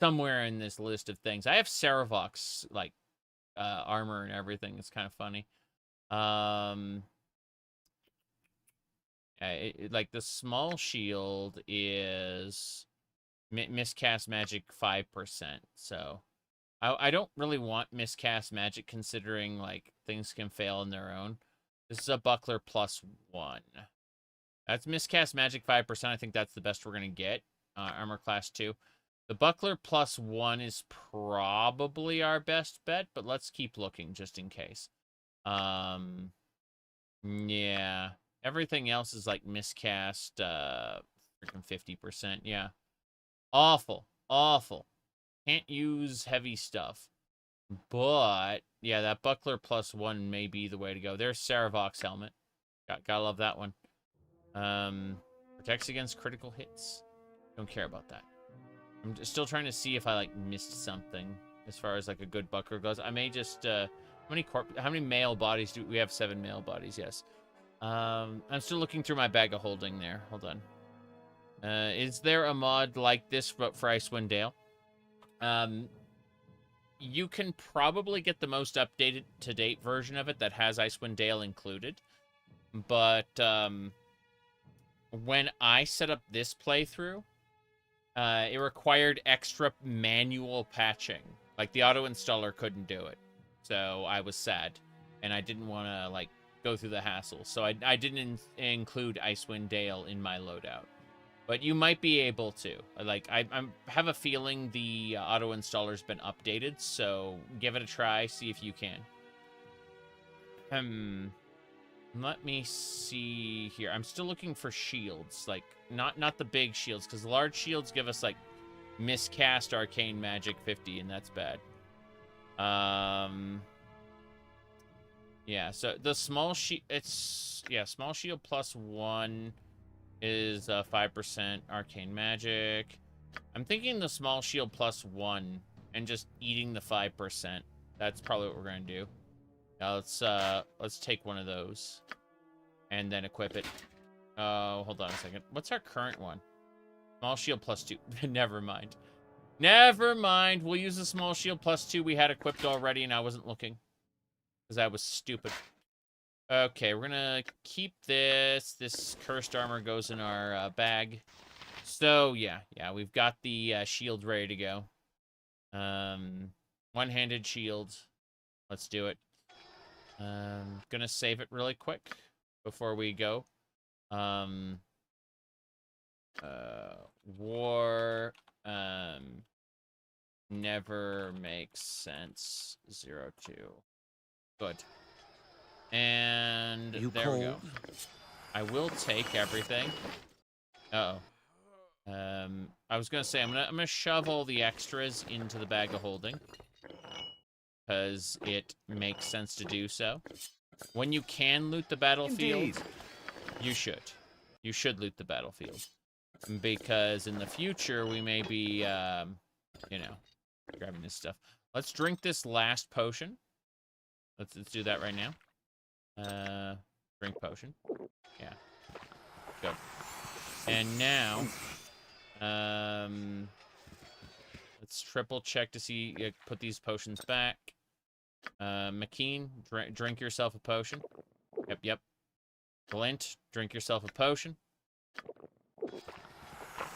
A: somewhere in this list of things. I have Saravok's, like, armor and everything. It's kind of funny. Like, the small shield is miscast magic 5%. So I don't really want miscast magic, considering, like, things can fail on their own. This is a buckler +1. That's miscast magic 5%. I think that's the best we're gonna get. Armor class 2. The buckler +1 is probably our best bet, but let's keep looking just in case. Yeah. Everything else is, like, miscast freaking 50%. Yeah. Awful. Can't use heavy stuff. But yeah, that buckler +1 may be the way to go. There's Saravok's helmet. Gotta love that one. Protects against critical hits. Don't care about that. I'm still trying to see if I, like, missed something as far as, like, a good buckler goes. I may just how many male bodies do we have? 7 male bodies, yes. I'm still looking through my bag of holding there. Hold on. Is there a mod like this but for Icewind Dale? You can probably get the most updated to date version of it that has Icewind Dale included. But when I set up this playthrough, it required extra manual patching. Like, the auto installer couldn't do it. So I was sad, and I didn't want to, like, go through the hassle. So I didn't include Icewind Dale in my loadout. But you might be able to. Like, I have a feeling the auto installer's been updated, so give it a try, see if you can. Let me see here. I'm still looking for shields, like, not the big shields, because the large shields give us, like, miscast arcane magic 50, and that's bad. Yeah, so the small shield, small shield +1 is 5% arcane magic. I'm thinking the small shield +1 and just eating the 5%. That's probably what we're gonna do. Now let's take one of those and then equip it. Oh, hold on a second. What's our current one? Small shield +2. Never mind. We'll use the small shield +2 we had equipped already, and I wasn't looking because I was stupid. Okay, we're gonna keep this. This cursed armor goes in our bag. So, yeah, we've got the shield ready to go. One-handed shield. Let's do it. Gonna save it really quick before we go. War never makes sense. 0-2. Good. And there we go. I will take everything. Uh-oh. I was gonna say I'm gonna shove all the extras into the bag of holding, because it makes sense to do so. When you can loot the battlefield, you should. You should loot the battlefield, because in the future we may be, grabbing this stuff. Let's drink this last potion. Let's do that right now. Drink potion. Yeah. Good. And now, let's triple check to see, put these potions back. McKean, drink yourself a potion. Yep. Glint, drink yourself a potion.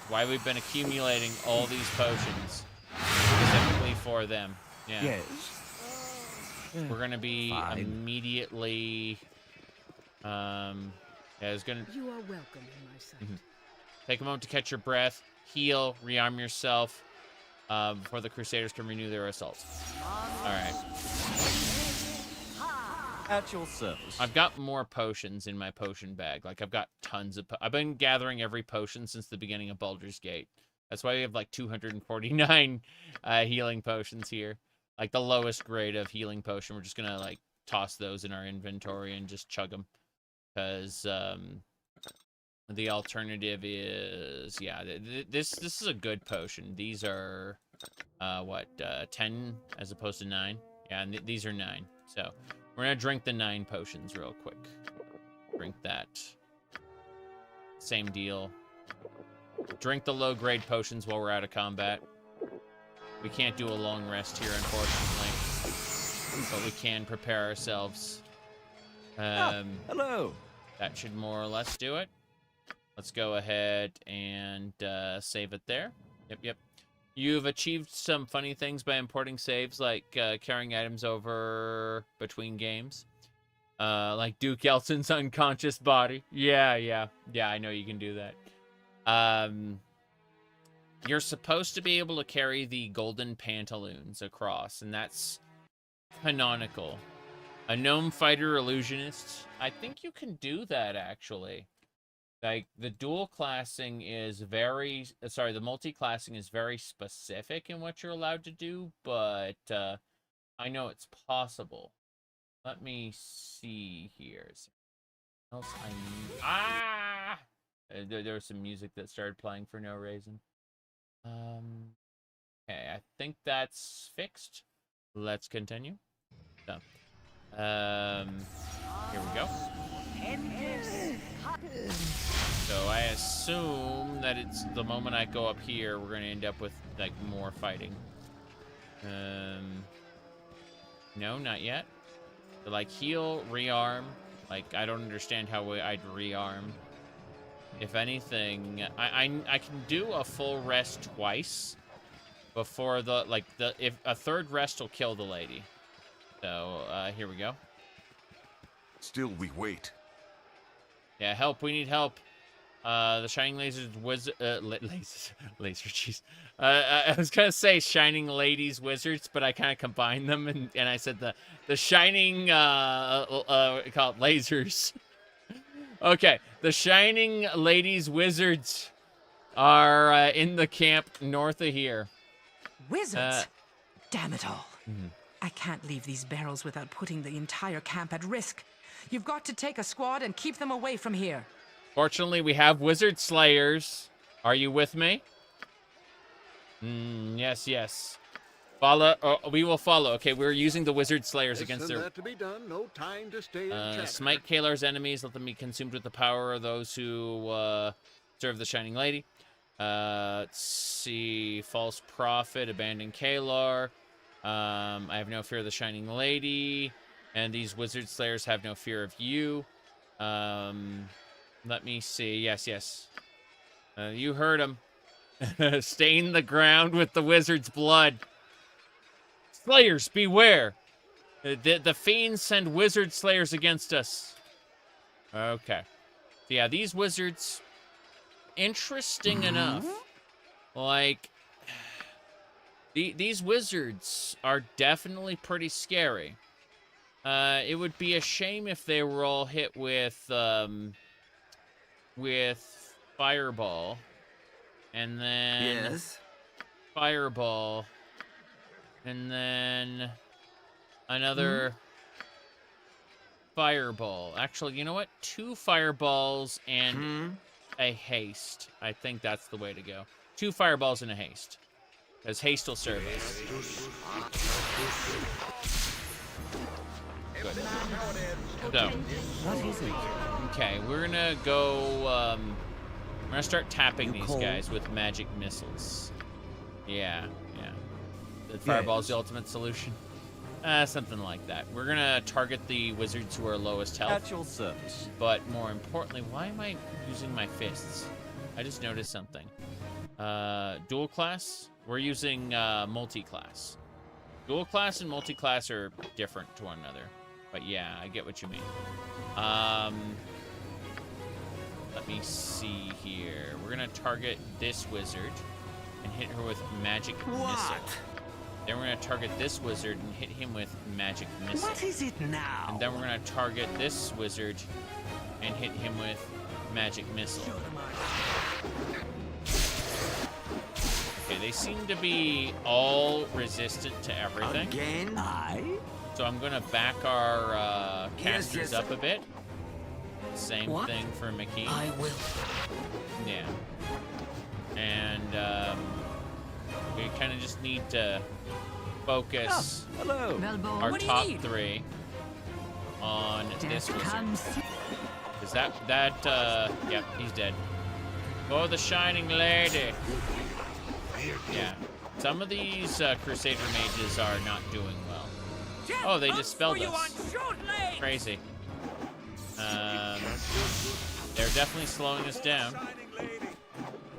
A: Why we've been accumulating all these potions specifically for them. Yeah.
K: Yes.
A: We're gonna be immediately. It's gonna.
M: You are welcome in my sight.
A: Take a moment to catch your breath, heal, rearm yourself before the Crusaders can renew their assault. All right.
K: At your service.
A: I've got more potions in my potion bag. Like, I've got tons of... I've been gathering every potion since the beginning of Baldur's Gate. That's why we have, like, 249 healing potions here. Like, the lowest grade of healing potion. We're just gonna, like, toss those in our inventory and just chug them. Because, the alternative is... Yeah, this is a good potion. These are, 10 as opposed to 9? Yeah, and these are 9. So... We're gonna drink the 9 potions real quick. Drink that. Same deal. Drink the low-grade potions while we're out of combat. We can't do a long rest here, unfortunately. But we can prepare ourselves.
K: Hello.
A: That should more or less do it. Let's go ahead and save it there. Yep. You've achieved some funny things by importing saves, like carrying items over between games. Like Duke Elson's unconscious body. Yeah, I know you can do that. You're supposed to be able to carry the golden pantaloons across, and that's canonical. A gnome fighter illusionist. I think you can do that, actually. Like, the dual classing is very... Sorry, the multi-classing is very specific in what you're allowed to do, but I know it's possible. Let me see here. What else I need? Ah! There was some music that started playing for no reason. Okay, I think that's fixed. Let's continue. So, here we go. So I assume that it's the moment I go up here, we're going to end up with, like, more fighting. No, not yet. So, like, heal, rearm. Like, I don't understand how I'd rearm. If anything, I can do a full rest twice before if a third rest will kill the lady. So, here we go.
O: Still we wait.
A: Yeah, help. We need help. The Shining Lasers jeez. I was gonna say Shining Ladies Wizards, but I kind of combined them, and I said the Shining, call it Lasers. Okay, the Shining Ladies Wizards are in the camp north of here.
J: Wizards? Damn it all. I can't leave these barrels without putting the entire camp at risk. You've got to take a squad and keep them away from here.
A: Fortunately, we have Wizard Slayers. Are you with me? Yes. Follow. We will follow. Okay, we're using the Wizard Slayers against their...
P: That to be done. No time to stay in
A: smite Kalar's enemies. Let them be consumed with the power of those who serve the Shining Lady. Let's see. False Prophet. Abandon Kalar. I have no fear of the Shining Lady. And these Wizard Slayers have no fear of you. Let me see. Yes. You heard him. Stain the ground with the wizard's blood. Slayers, beware. The fiends send wizard slayers against us. Okay. So yeah, these wizards, interesting enough, like, these wizards are definitely pretty scary. It would be a shame if they were all hit with fireball, and then fireball, and then another fireball. Actually, you know what? 2 fireballs and a haste. I think that's the way to go. 2 fireballs and a haste, because haste will serve us. Good. So, okay, we're gonna go, we're gonna start tapping these guys with magic missiles. Yeah. The fireball's the ultimate solution. Something like that. We're gonna target the wizards who are lowest health.
K: At your service.
A: But more importantly, why am I using my fists? I just noticed something. Dual class? We're using, multi-class. Dual class and multi-class are different to one another. But yeah, I get what you mean. Let me see here. We're gonna target this wizard and hit her with magic missile. Then we're gonna target this wizard and hit him with magic missile.
K: What is it now?
A: And then we're gonna target this wizard and hit him with magic missile. Okay, they seem to be all resistant to everything.
C: Again?
A: So I'm gonna back our casters up a bit. Same thing for McKee.
N: I will.
A: Yeah. And we kind of just need to focus our top three on this wizard. Is that yep, he's dead. Oh, the Shining Lady. Yeah. Some of these Crusader mages are not doing well. Oh, they dispelled us. Crazy. They're definitely slowing us down.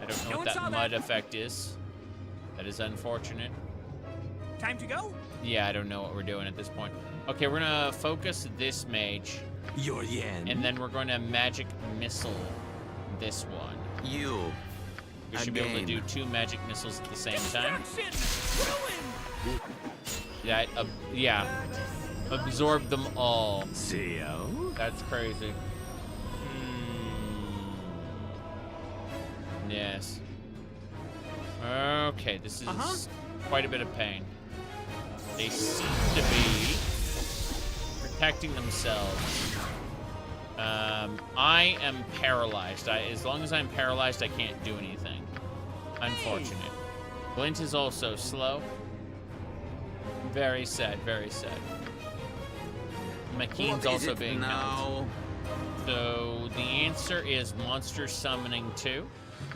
A: I don't know what that mud effect is. That is unfortunate.
Q: Time to go?
A: Yeah, I don't know what we're doing at this point. Okay, we're gonna focus this mage.
K: Your yen.
A: And then we're going to magic missile this one. We should be able to do 2 magic missiles at the same time. Yeah. Absorb them all. That's crazy. Yes. Okay, this is quite a bit of pain. They seem to be protecting themselves. I am paralyzed. As long as I'm paralyzed, I can't do anything. Unfortunate. Glint is also slow. Very sad, very sad. McKean's also being held. So the answer is monster summoning 2.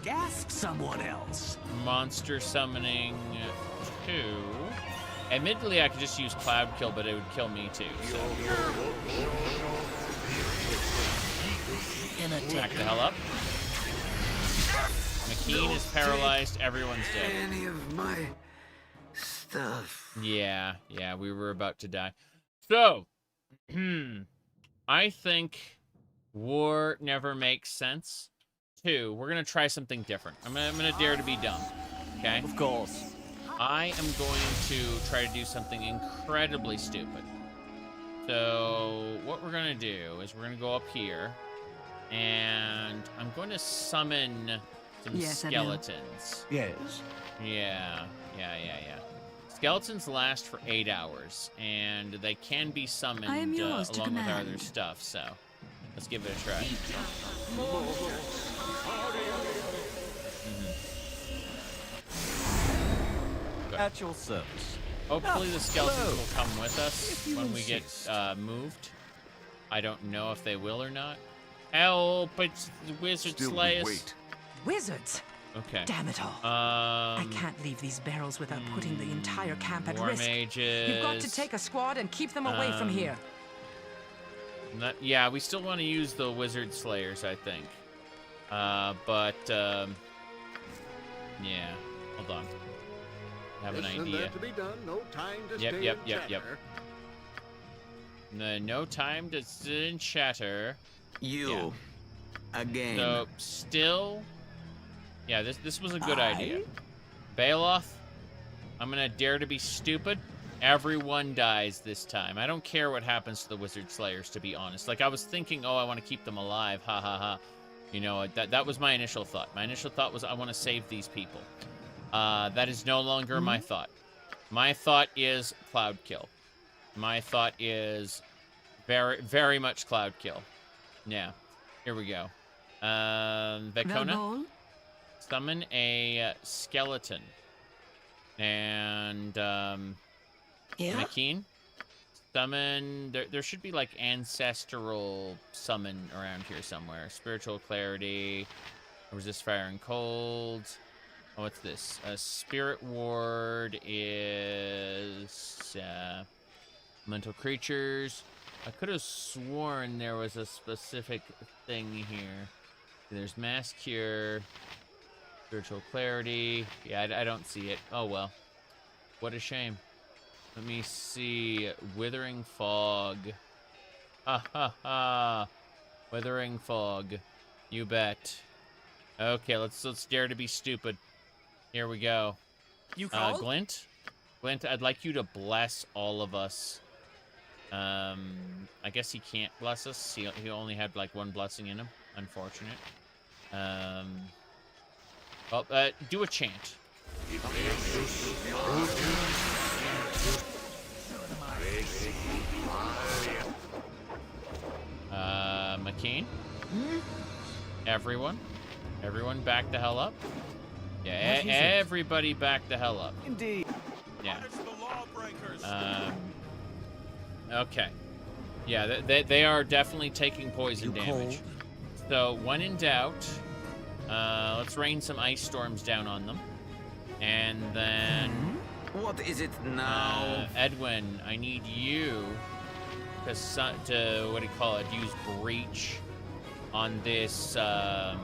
K: Ask someone else.
A: Monster summoning 2. Admittedly, I could just use Cloud Kill, but it would kill me too. So. Back the hell up. McKean is paralyzed. Everyone's dead.
C: Any of my stuff.
A: Yeah, we were about to die. So, I think war never makes sense. 2, we're gonna try something different. I'm gonna dare to be dumb. Okay?
K: Of course.
A: I am going to try to do something incredibly stupid. So, what we're gonna do is we're gonna go up here, and I'm going to summon some skeletons.
K: Yes.
A: Yeah. Skeletons last for 8 hours, and they can be summoned along with our other stuff, so let's give it a try.
K: At your service.
A: Hopefully the skeletons will come with us when we get moved. I don't know if they will or not. Help! It's the wizard slayers.
J: Wizards?
A: Okay.
J: Damn it all. I can't leave these barrels without putting the entire camp at risk.
A: Mages.
J: You've got to take a squad and keep them away from here.
A: Yeah, we still want to use the wizard slayers, I think. Yeah. Hold on. I have an idea.
P: To be done. No time to stay
A: Yep. No time to sit and chatter.
C: Again.
A: So, still... Yeah, this was a good idea. Baloth, I'm gonna dare to be stupid. Everyone dies this time. I don't care what happens to the Wizard Slayers, to be honest. Like, I was thinking, oh, I want to keep them alive. Ha ha ha. You know, that was my initial thought. My initial thought was I want to save these people. That is no longer my thought. My thought is Cloud Kill. My thought is very, very much Cloud Kill. Yeah. Here we go. Vekona, summon a skeleton. And, McKean, summon... There should be, like, ancestral summon around here somewhere. Spiritual Clarity, Resist Fire and Cold... Oh, what's this? Spirit Ward is mental creatures. I could have sworn there was a specific thing here. There's Mass Cure, Spiritual Clarity. Yeah, I don't see it. Oh, well. What a shame. Let me see. Withering Fog. Ha ha ha. Withering Fog. You bet. Okay, let's dare to be stupid. Here we go.
Q: You called?
A: Glint? Glint, I'd like you to bless all of us. I guess he can't bless us. He only had like one blessing in him. Unfortunate. Well, do a chant. McKean? Everyone back the hell up. Yeah, everybody back the hell up.
K: Indeed.
A: Yeah. Okay. Yeah, they are definitely taking poison damage. So, when in doubt, let's rain some ice storms down on them. And then...
C: What is it now?
A: Edwin, I need you to what do you call it? Use breach on this, what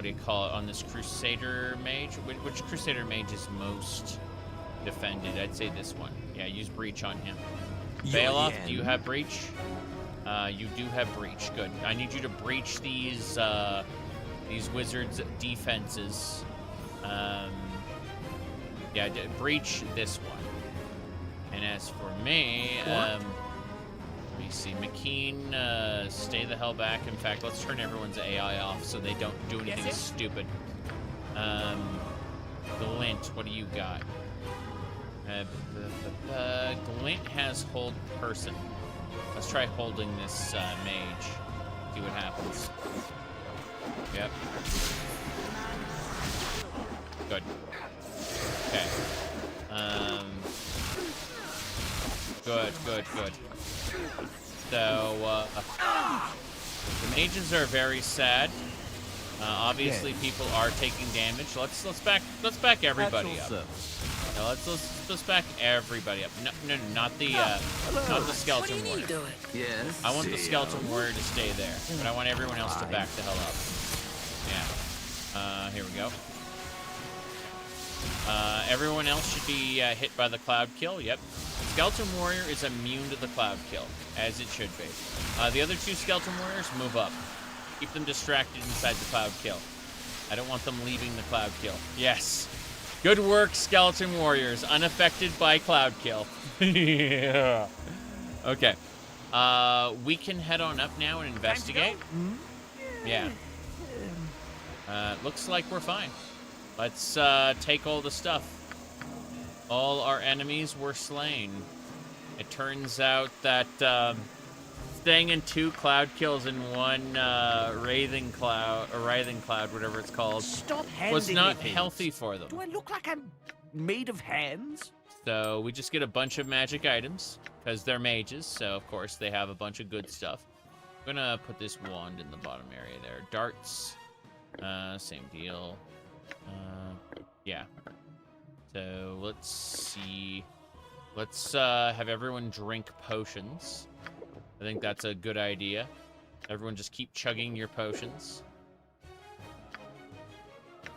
A: do you call it? On this Crusader Mage? Which Crusader Mage is most defended? I'd say this one. Yeah, use breach on him. Bailoff, do you have breach? You do have breach. Good. I need you to breach these wizards' defenses. Yeah, breach this one. And as for me, let me see. McKean, stay the hell back. In fact, let's turn everyone's AI off so they don't do anything stupid. Glint, what do you got? Glint has hold person. Let's try holding this mage. See what happens. Yep. Good. Okay. Good. So, the mages are very sad. Obviously, people are taking damage. Let's back everybody up. No, let's back everybody up. No, not the skeleton warrior.
C: Yes.
A: I want the skeleton warrior to stay there, but I want everyone else to back the hell up. Yeah. Here we go. Everyone else should be hit by the cloud kill. Yep. Skeleton warrior is immune to the cloud kill, as it should be. The other two skeleton warriors move up. Keep them distracted inside the cloud kill. I don't want them leaving the cloud kill. Yes. Good work, skeleton warriors. Unaffected by cloud kill. Yeah. Okay. We can head on up now and investigate. Yeah. Looks like we're fine. Let's take all the stuff. All our enemies were slain. It turns out that staying in 2 cloud kills in 1 wraithing cloud, whatever it's called, was not healthy for them.
K: Do I look like I'm made of hands?
A: So we just get a bunch of magic items because they're mages. So of course they have a bunch of good stuff. I'm gonna put this wand in the bottom area there. Darts, same deal. Yeah. So let's see. Let's have everyone drink potions. I think that's a good idea. Everyone just keep chugging your potions.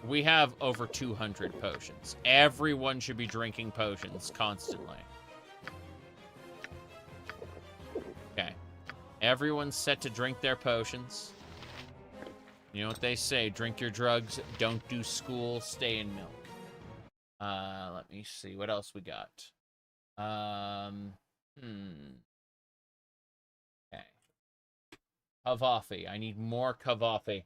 A: We have over 200 potions. Everyone should be drinking potions constantly. Okay. Everyone's set to drink their potions. You know what they say, drink your drugs, don't do school, stay in milk. Let me see, what else we got? Okay. Kavafi, I need more Kavafi.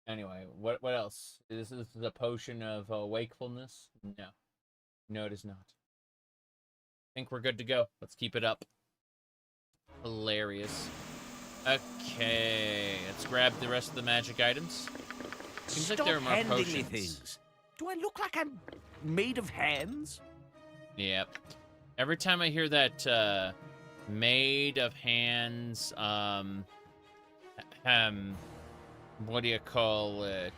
A: Anyway, what else? This is a potion of wakefulness? No. No, it is not. I think we're good to go. Let's keep it up. Hilarious. Okay, let's grab the rest of the magic items. Seems like there are more potions.
K: Things. Do I look like I'm made of hands?
A: Yep. Every time I hear that made of hands, what do you call it?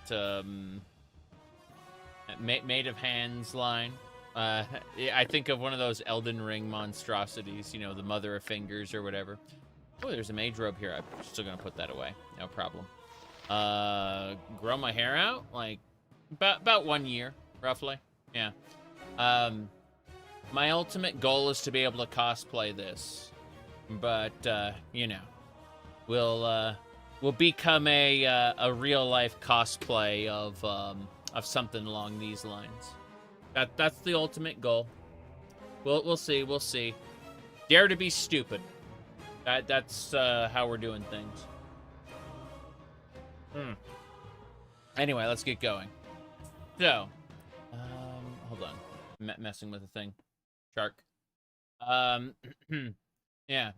A: Made of hands line. I think of one of those Elden Ring monstrosities, you know, the Mother of Fingers or whatever. Oh, there's a mage robe here. I'm still gonna put that away. No problem. Grow my hair out? Like, about 1 year, roughly. Yeah. My ultimate goal is to be able to cosplay this. but you know, we'll become a real life cosplay of something along these lines. That's the ultimate goal. We'll see. Dare to be stupid. That's how we're doing things. Anyway, let's get going. So, hold on. Messing with the thing. Shark. Yeah.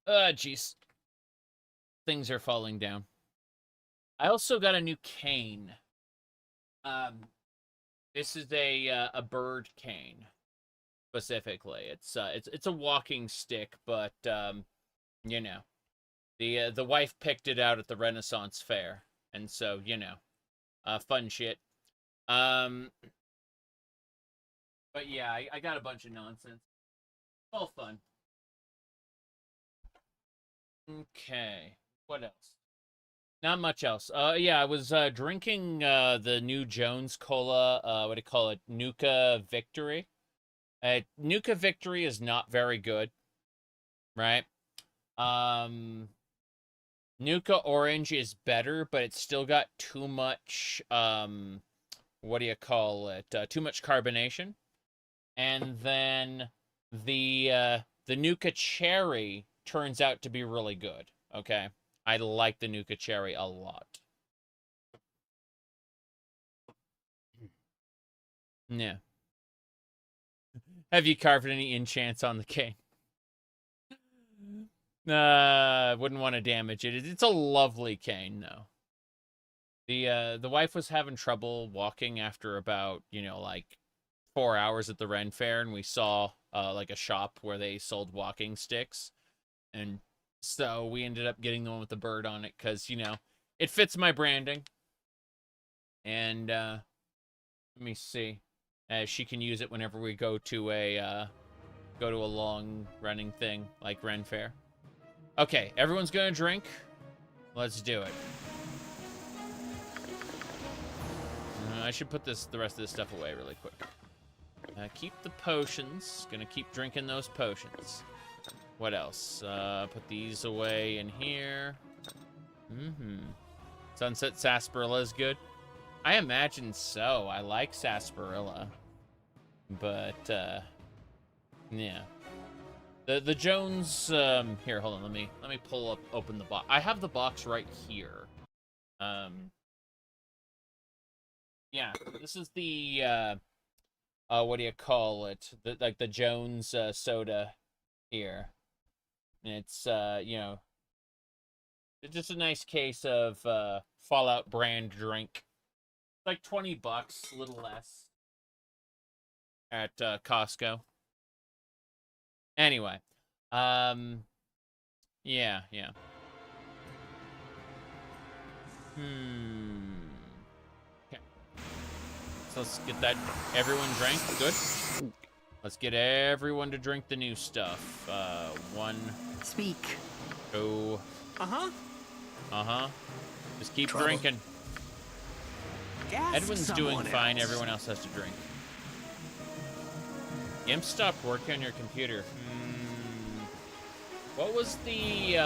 A: Jeez. Things are falling down. I also got a new cane. This is a bird cane, specifically. It's a walking stick, but you know, the wife picked it out at the Renaissance Fair, and so you know, fun shit. But yeah, I got a bunch of nonsense. All fun. Okay, what else? Not much else. Yeah, I was drinking the new Jones Cola. What do you call it? Nuka Victory. Nuka Victory is not very good, right? Nuka Orange is better, but it's still got too much. What do you call it? Too much carbonation. And then the Nuka Cherry turns out to be really good. Okay. I like the Nuka Cherry a lot. Yeah. Have you carved any enchants on the cane? Wouldn't want to damage it. It's a lovely cane, though. The wife was having trouble walking after about, you know, like 4 hours at the Ren Fair, and we saw like a shop where they sold walking sticks, and so we ended up getting the one with the bird on it because, you know, it fits my branding. And let me see, she can use it whenever we go to a long running thing like Ren Fair. Okay, everyone's gonna drink. Let's do it. I should put the rest of this stuff away really quick. Keep the potions. Gonna keep drinking those potions. What else? Put these away in here. Sunset Sarsaparilla is good. I imagine so. I like sarsaparilla. But, yeah. The Jones, here, hold on, let me open the box. I have the box right here. Yeah, this is the, what do you call it? The Jones, soda here. And it's, you know, it's just a nice case of, Fallout brand drink. It's like $20, a little less. At, Costco. Anyway, yeah. Okay. So let's get that. Everyone drank. Good. Let's get everyone to drink the new stuff. One.
D: Speak.
A: Two. Just keep drinking. Edwin's doing fine. Everyone else has to drink. GIMP stopped working on your computer. What was the,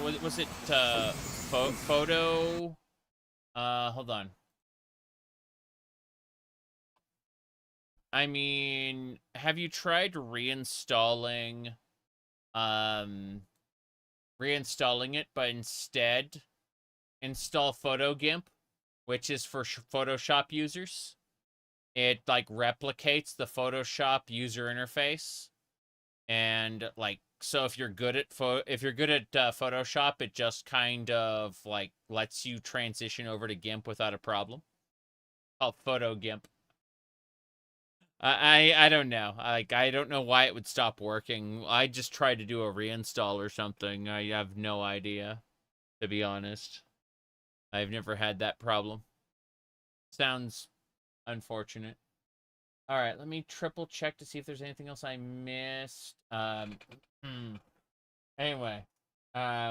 A: was it, photo? Hold on. I mean, have you tried reinstalling it, but instead install PhotoGimp, which is for Photoshop users? It, like, replicates the Photoshop user interface. And, like, so if you're good at Photoshop, it just kind of, like, lets you transition over to GIMP without a problem. Called PhotoGimp. I don't know. I don't know why it would stop working. I just tried to do a reinstall or something. I have no idea, to be honest. I've never had that problem. Sounds unfortunate. All right, let me triple check to see if there's anything else I missed. Anyway, yeah.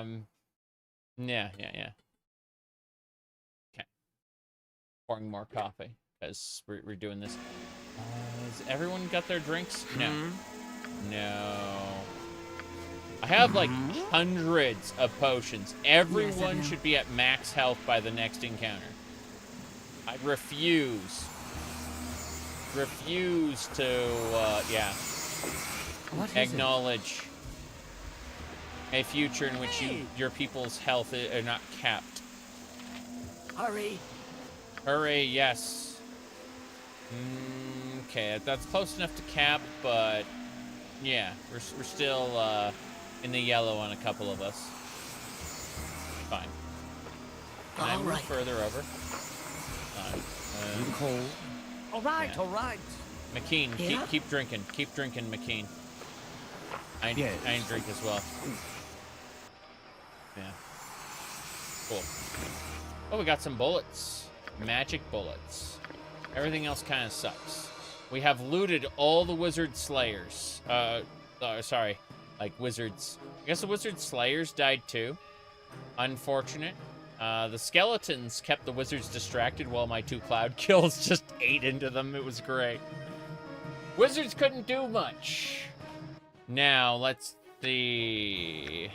A: Okay. Pouring more coffee because we're doing this. Has everyone got their drinks? No. No. I have, like, hundreds of potions. Everyone should be at max health by the next encounter. I refuse. Refuse to, yeah. Acknowledge a future in which your people's health are not capped.
N: Hurry.
A: Hurry, yes. Okay, that's close enough to cap, but yeah, we're still in the yellow on a couple of us. Fine. Can I move further over?
K: Cold.
N: All right.
A: McKean, keep drinking. Keep drinking, McKean. I drink as well. Yeah. Cool. Oh, we got some bullets. Magic bullets. Everything else kind of sucks. We have looted all the wizard slayers. Sorry. Like wizards. I guess the wizard slayers died too. Unfortunate. The skeletons kept the wizards distracted while my 2 cloud kills just ate into them. It was great. Wizards couldn't do much. Now, let's see.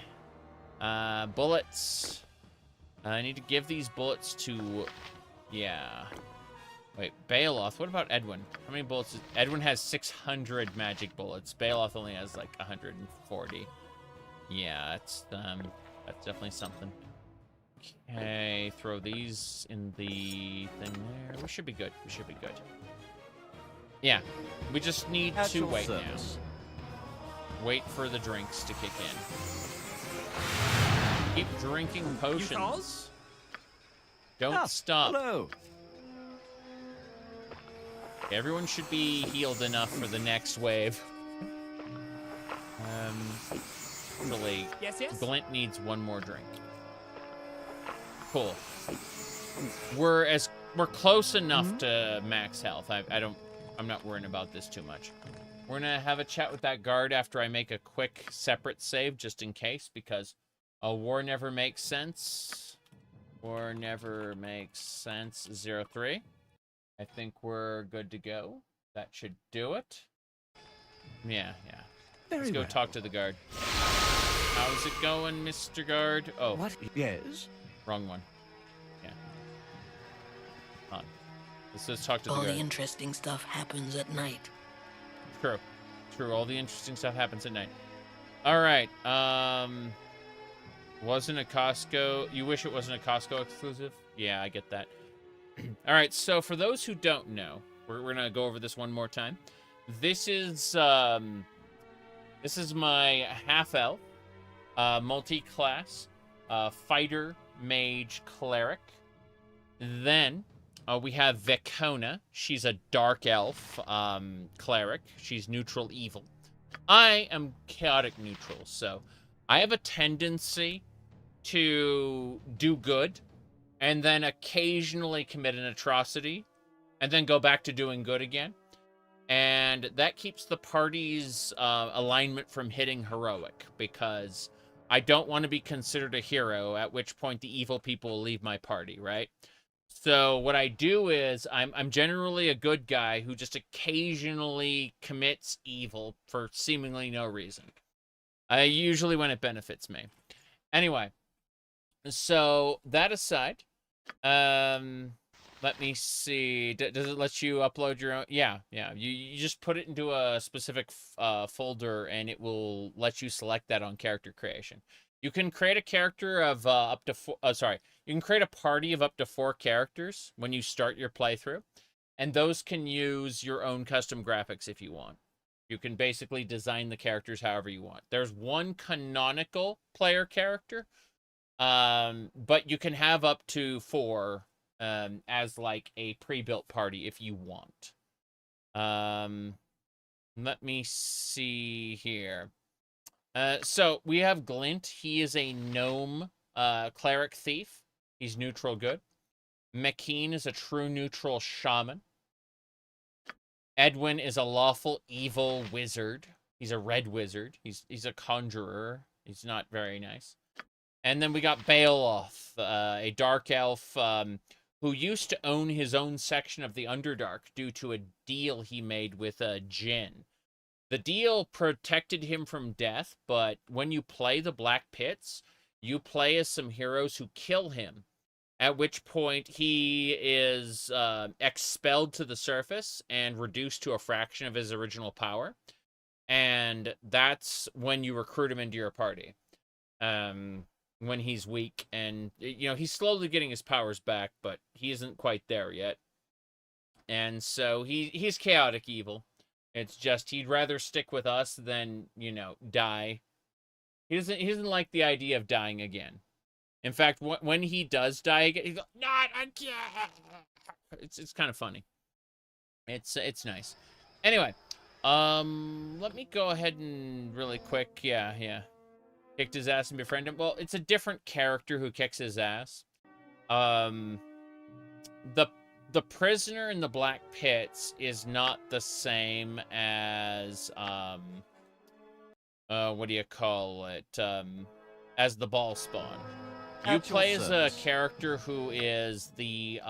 A: Bullets. I need to give these bullets to... Yeah. Wait, Baeloth. What about Edwin? How many bullets? Edwin has 600 magic bullets. Baeloth only has like 140. Yeah, that's definitely something. Okay, throw these in the thing there. We should be good. We should be good. Yeah, we just need to wait now. Wait for the drinks to kick in. Keep drinking potions. Don't stop.
K: Hello.
A: Everyone should be healed enough for the next wave. Really, Glint needs one more drink. Cool. We're close enough to max health. I'm not worrying about this too much. We're gonna have a chat with that guard after I make a quick separate save, just in case, because a war never makes sense. War never makes sense. 03. I think we're good to go. That should do it. Yeah. Let's go talk to the guard. How's it going, Mr. Guard? Oh.
K: What? Yes.
A: Wrong one. Yeah. Hold on. Let's talk to the
N: All
A: guard.
N: the interesting stuff happens at night.
A: True. All the interesting stuff happens at night. All right. Wasn't a Costco. You wish it wasn't a Costco exclusive? Yeah, I get that. All right. So for those who don't know, we're gonna go over this one more time. This is my half-elf, multi-class, fighter, mage, cleric. Then we have Vecona. She's a dark elf cleric. She's neutral evil. I am chaotic neutral, so I have a tendency to do good and then occasionally commit an atrocity and then go back to doing good again. And that keeps the party's alignment from hitting heroic, because I don't want to be considered a hero, at which point the evil people will leave my party, right? So what I do is I'm generally a good guy who just occasionally commits evil for seemingly no reason. Usually when it benefits me. Anyway, so that aside, let me see. Does it let you upload your own? Yeah. You just put it into a specific folder, and it will let you select that on character creation. You can create a character of up to 4. You can create a party of up to 4 characters when you start your playthrough, and those can use your own custom graphics if you want. You can basically design the characters however you want. There's one canonical player character, but you can have up to 4 as like a pre-built party if you want. Let me see here. So we have Glint. He is a gnome cleric thief. He's neutral good. McKean is a true neutral shaman. Edwin is a lawful evil wizard. He's a red wizard. He's a conjurer. He's not very nice. And then we got Baeloth, a dark elf who used to own his own section of the Underdark due to a deal he made with Jinn. The deal protected him from death, but when you play the Black Pits, you play as some heroes who kill him, at which point he is expelled to the surface and reduced to a fraction of his original power. And that's when you recruit him into your party. When he's weak, and, you know, he's slowly getting his powers back, but he isn't quite there yet. And so he's chaotic evil. It's just he'd rather stick with us than, you know, die. He doesn't like the idea of dying again. In fact, when he does die again, he goes, "Not again." It's kind of funny. It's nice. Anyway, let me go ahead and really quick, yeah. Kicked his ass and befriend him. Well, it's a different character who kicks his ass. The prisoner in the Black Pits is not the same as what do you call it? As the Baal spawn. You play as a character who is the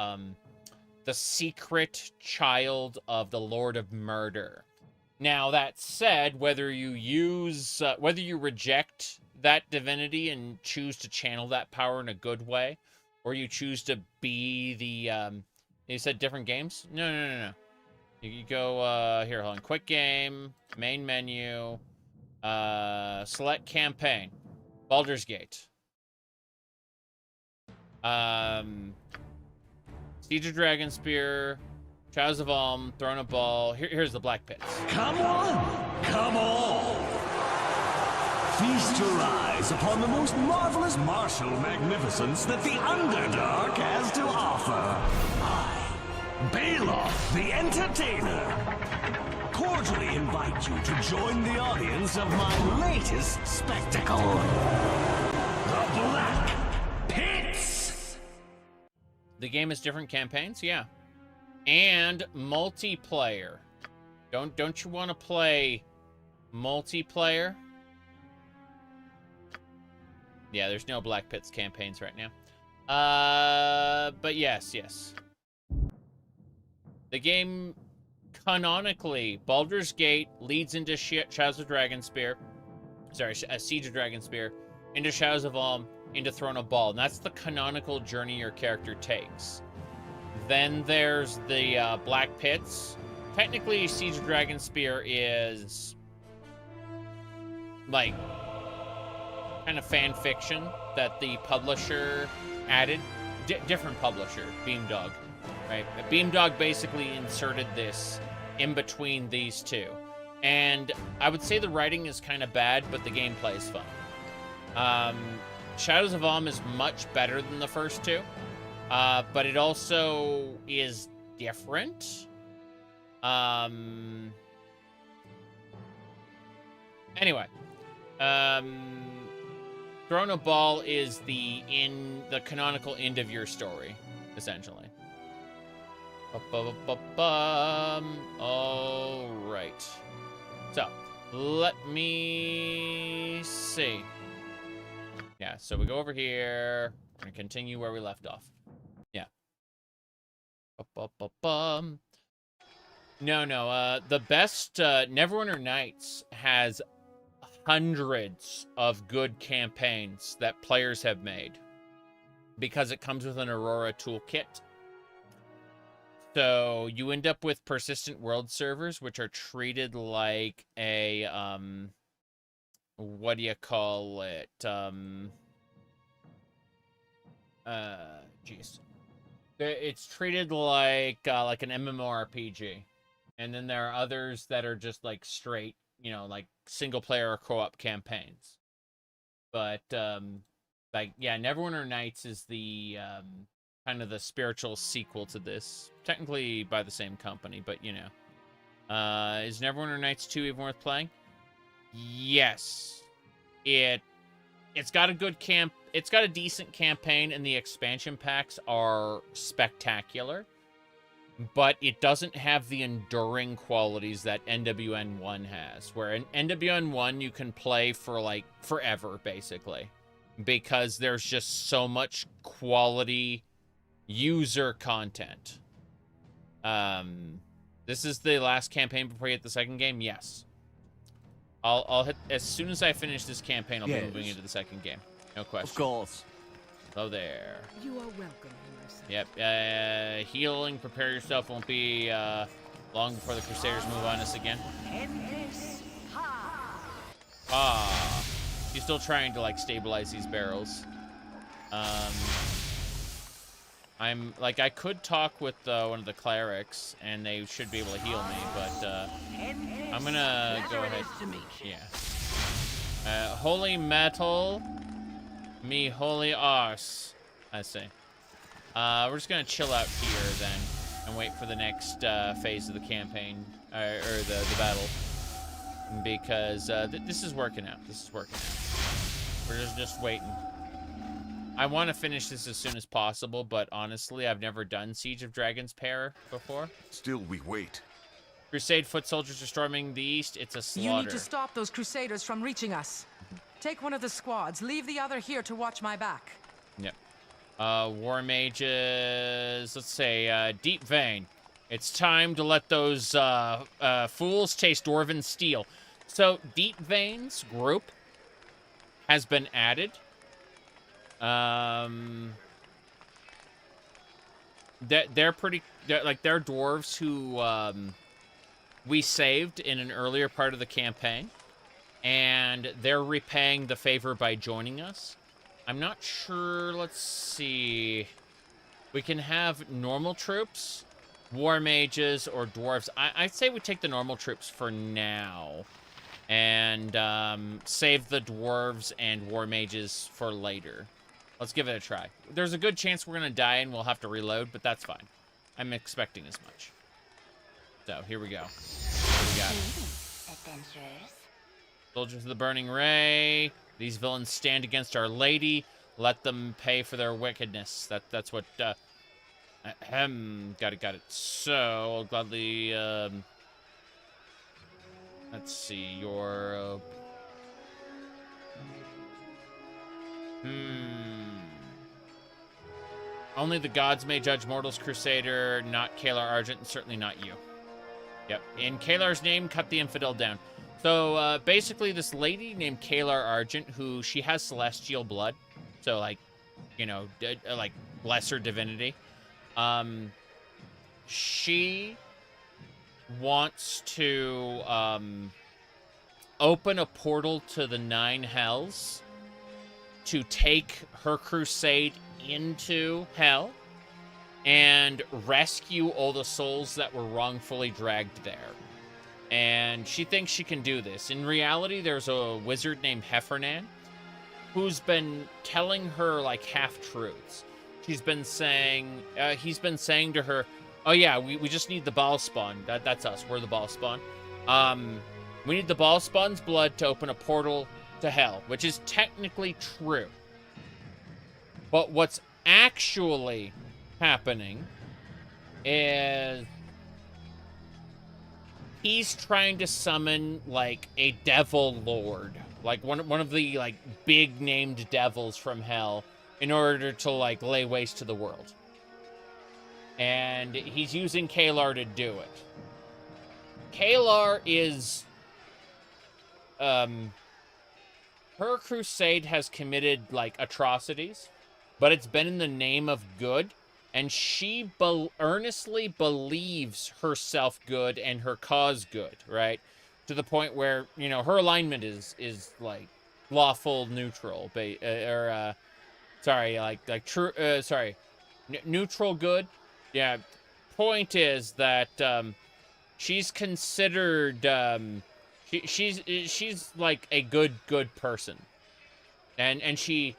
A: secret child of the Lord of Murder. Now, that said, whether you reject that divinity and choose to channel that power in a good way, or you choose to be the, you said different games? No. You go, here, hold on. Quick game, main menu, select campaign, Baldur's Gate. Siege of Dragonspear, Shadows of Alm, Throne of Baal. Here's the Black Pits.
R: Come on! Come on! Feast your eyes upon the most marvelous martial magnificence that the Underdark has to offer. I, Baldur, the Entertainer, cordially invite you to join the audience of my latest spectacle, the Black Pits.
A: The game has different campaigns, yeah. And multiplayer. Don't you want to play multiplayer? Yeah, there's no Black Pits campaigns right now. But yes. The game, canonically, Baldur's Gate leads into Shadows of Dragonspear. Sorry, Siege of Dragonspear, into Shadows of Alm, into Throne of Baal. And that's the canonical journey your character takes. Then there's the Black Pits. Technically, Siege of Dragonspear is like kind of fan fiction that the publisher added. Different publisher, Beamdog, right? Beamdog basically inserted this in between these two. And I would say the writing is kind of bad, but the gameplay is fun. Shadows of Alm is much better than the first two, but it also is different. Anyway, Throne of Baal is the canonical end of your story, essentially. All right. So, let me see. Yeah, so we go over here. We're going to continue where we left off. Yeah. No. The best Neverwinter Nights has hundreds of good campaigns that players have made because it comes with an Aurora toolkit. So you end up with persistent world servers, which are treated like a what do you call it? It's treated like an MMORPG, and then there are others that are just like straight, you know, like single player or co-op campaigns. But like, yeah, Neverwinter Nights is the kind of the spiritual sequel to this, technically by the same company, but you know. Is Neverwinter Nights 2 even worth playing? Yes. It's got a good it's got a decent campaign, and the expansion packs are spectacular. But it doesn't have the enduring qualities that NWN1 has, where in NWN1 you can play for like forever, basically, because there's just so much quality user content. This is the last campaign before you hit the second game? Yes. I'll hit as soon as I finish this campaign. I'll
K: Yes.
A: be moving into the second game. No question.
K: Of course.
A: Hello there.
M: You are welcome, Emerson.
A: Yep. Healing. Prepare yourself. Won't be long before the Crusaders move on us again. Ah. She's still trying to like stabilize these barrels. I'm like I could talk with one of the clerics and they should be able to heal me, but I'm gonna go ahead. Yeah. Holy metal, me holy arse. I say. We're just gonna chill out here then and wait for the next phase of the campaign or the battle, because this is working out. This is working out. We're just waiting. I want to finish this as soon as possible, but honestly, I've never done Siege of Dragonspear before.
O: Still, we wait.
A: Crusade foot soldiers are storming the east. It's a slaughter.
J: You need to stop those Crusaders from reaching us. Take one of the squads. Leave the other here to watch my back.
A: Yep. War mages. Let's say Deep Vein. It's time to let those fools taste Dwarven steel. So Deep Vein's group has been added. They're dwarves who we saved in an earlier part of the campaign, and they're repaying the favor by joining us. I'm not sure. Let's see. We can have normal troops, war mages, or dwarves. I'd say we take the normal troops for now, and save the dwarves and war mages for later. Let's give it a try. There's a good chance we're going to die and we'll have to reload, but that's fine. I'm expecting as much. So, here we go. What we got?
M: Adventurers.
A: Soldiers of the Burning Ray. These villains stand against Our Lady. Let them pay for their wickedness. That's what... got it. So, I'll gladly... let's see. Your... Only the gods may judge mortals, Crusader, not Kalar Argent, and certainly not you. Yep. In Kalar's name, cut the infidel down. So, basically, this lady named Kalar Argent, who she has celestial blood, so, like, you know, like, lesser divinity. She wants to, open a portal to the 9 hells to take her crusade into hell and rescue all the souls that were wrongfully dragged there. And she thinks she can do this. In reality, there's a wizard named Heffernan who's been telling her, like, half-truths. He's been saying to her, oh yeah, we just need the Baal spawn. That's us. We're the Baal spawn. We need the Baal spawn's blood to open a portal to hell, which is technically true. But what's actually happening is he's trying to summon, like, a devil lord, like one of the, like, big named devils from hell, in order to, like, lay waste to the world. And he's using Kalar to do it. Kalar is her crusade has committed, like, atrocities, but it's been in the name of good, and she earnestly believes herself good and her cause good, right? To the point where, you know, her alignment is like lawful neutral, neutral good. Yeah. Point is that she's considered she's like a good person, and she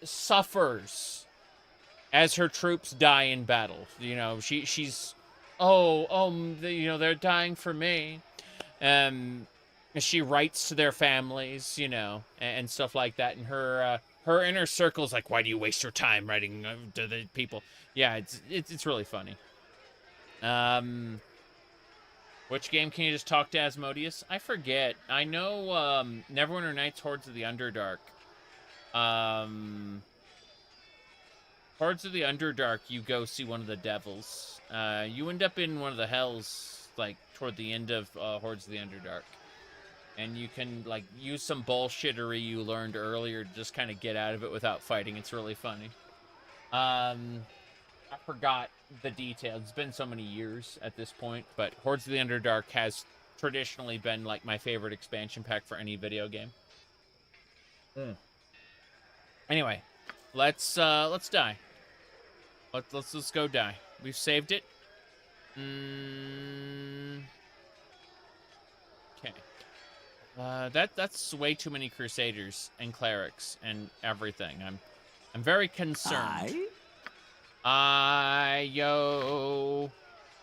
A: suffers as her troops die in battle. You know, she's you know, they're dying for me. She writes to their families, you know, and stuff like that. And her inner circle is like, why do you waste your time writing to the people? Yeah, it's really funny. Which game can you just talk to Asmodeus? I forget. I know Neverwinter Nights, Hordes of the Underdark. Hordes of the Underdark, you go see one of the devils. You end up in one of the hells like toward the end of Hordes of the Underdark. And you can like use some bullshittery you learned earlier to just kind of get out of it without fighting. It's really funny. I forgot the details. It's been so many years at this point, but Hordes of the Underdark has traditionally been like my favorite expansion pack for any video game. Anyway, let's die. Let's go die. We've saved it. Okay. That's way too many Crusaders and clerics and everything. I'm very concerned. Yo,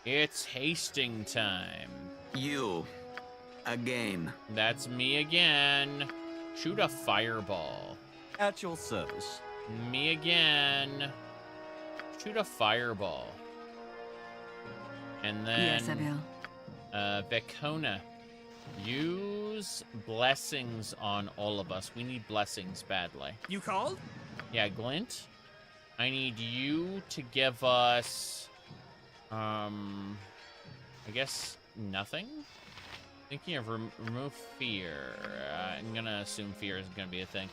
A: it's hasting time.
C: You, again.
A: That's me again. Shoot a fireball.
K: At your service.
A: Me again. Shoot a fireball. And then...
D: Yes, I will.
A: Vecona. Use blessings on all of us. We need blessings badly.
Q: You called?
A: Yeah, Glint. I need you to give us... I guess nothing? Thinking of remove fear. I'm gonna assume fear isn't gonna be a thing.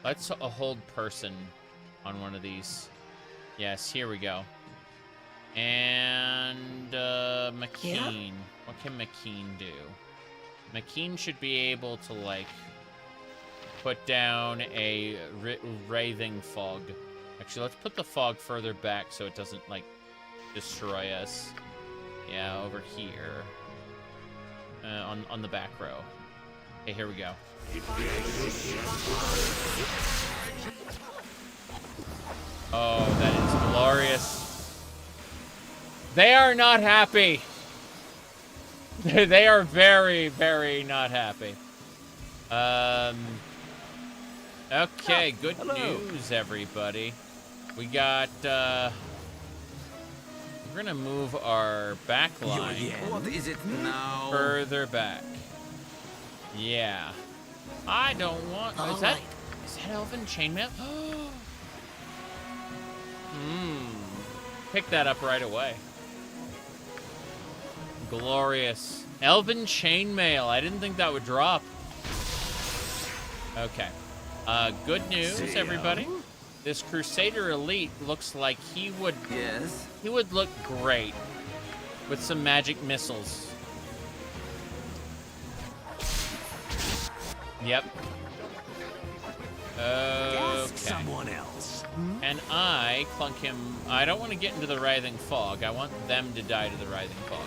A: Let's hold person on one of these. Yes, here we go. And McKean. Yeah. What can McKean do? McKean should be able to like put down a wraithing fog. Actually, let's put the fog further back so it doesn't like destroy us. Yeah, over here. On the back row. Okay, here we go. Oh, that is glorious. They are not happy. They are very, very not happy. Okay, good news, everybody. We got, we're gonna move our back line
C: What is it now?
A: further back. Yeah. I don't want... Is that Elven Chainmail? Pick that up right away. Glorious. Elven Chainmail. I didn't think that would drop. Okay. Good news, everybody. This Crusader Elite looks like he would...
C: Yes?
A: He would look great with some magic missiles. Yep. Okay.
N: Someone else.
A: And I clunk him. I don't want to get into the Writhing Fog. I want them to die to the Writhing Fog.